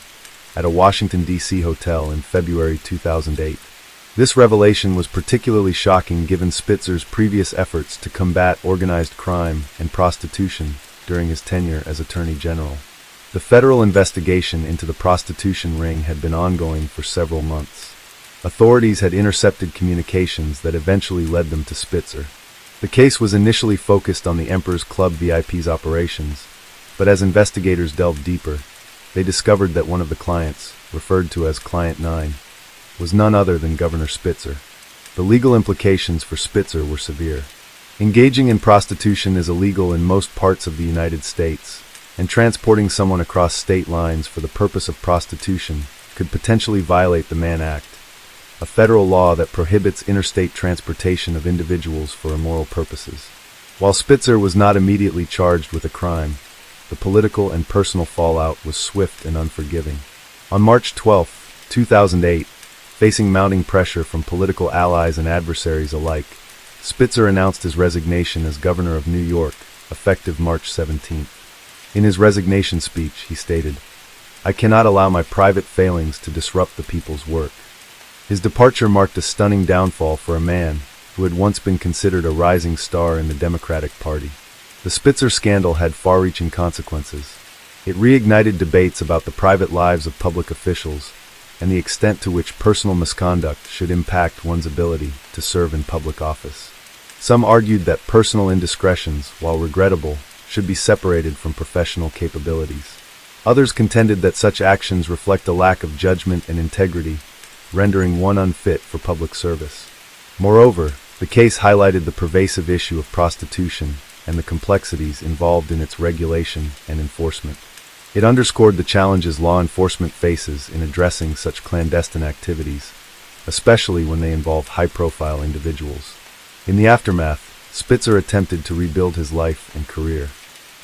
at a Washington, D.C. hotel in February 2008. This revelation was particularly shocking given Spitzer's previous efforts to combat organized crime and prostitution during his tenure as Attorney General. The federal investigation into the prostitution ring had been ongoing for several months. Authorities had intercepted communications that eventually led them to Spitzer. The case was initially focused on the Emperor's Club VIP's operations, but as investigators delved deeper, they discovered that one of the clients, referred to as Client 9, was none other than Governor Spitzer. The legal implications for Spitzer were severe. Engaging in prostitution is illegal in most parts of the United States, and transporting someone across state lines for the purpose of prostitution could potentially violate the Mann Act, a federal law that prohibits interstate transportation of individuals for immoral purposes. While Spitzer was not immediately charged with a crime, the political and personal fallout was swift and unforgiving. On March 12, 2008, facing mounting pressure from political allies and adversaries alike, Spitzer announced his resignation as governor of New York, effective March 17. In his resignation speech, he stated, "I cannot allow my private failings to disrupt the people's work." His departure marked a stunning downfall for a man who had once been considered a rising star in the Democratic Party. The Spitzer scandal had far-reaching consequences. It reignited debates about the private lives of public officials and the extent to which personal misconduct should impact one's ability to serve in public office. Some argued that personal indiscretions, while regrettable, should be separated from professional capabilities. Others contended that such actions reflect a lack of judgment and integrity, rendering one unfit for public service. Moreover, the case highlighted the pervasive issue of prostitution and the complexities involved in its regulation and enforcement. It underscored the challenges law enforcement faces in addressing such clandestine activities, especially when they involve high-profile individuals. In the aftermath, Spitzer attempted to rebuild his life and career.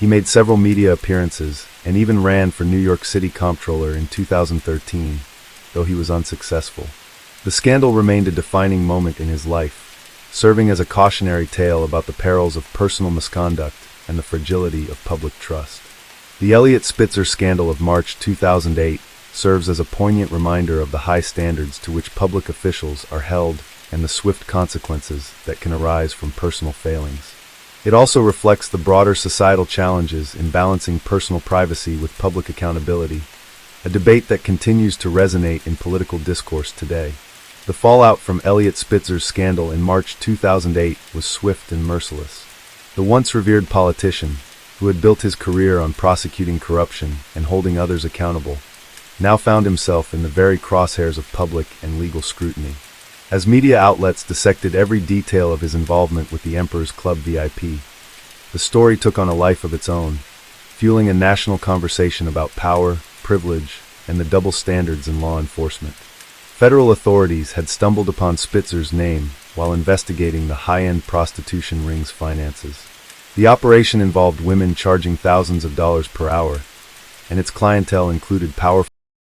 He made several media appearances and even ran for New York City Comptroller in 2013, though he was unsuccessful. The scandal remained a defining moment in his life, serving as a cautionary tale about the perils of personal misconduct and the fragility of public trust. The Elliot Spitzer scandal of March 2008 serves as a poignant reminder of the high standards to which public officials are held and the swift consequences that can arise from personal failings. It also reflects the broader societal challenges in balancing personal privacy with public accountability, a debate that continues to resonate in political discourse today. The fallout from Elliot Spitzer's scandal in March 2008 was swift and merciless. The once revered politician, who had built his career on prosecuting corruption and holding others accountable, now found himself in the very crosshairs of public and legal scrutiny. As media outlets dissected every detail of his involvement with the Emperor's Club VIP, the story took on a life of its own, fueling a national conversation about power, privilege, and the double standards in law enforcement. Federal authorities had stumbled upon Spitzer's name while investigating the high-end prostitution ring's finances. The operation involved women charging thousands of dollars per hour, and its clientele included powerful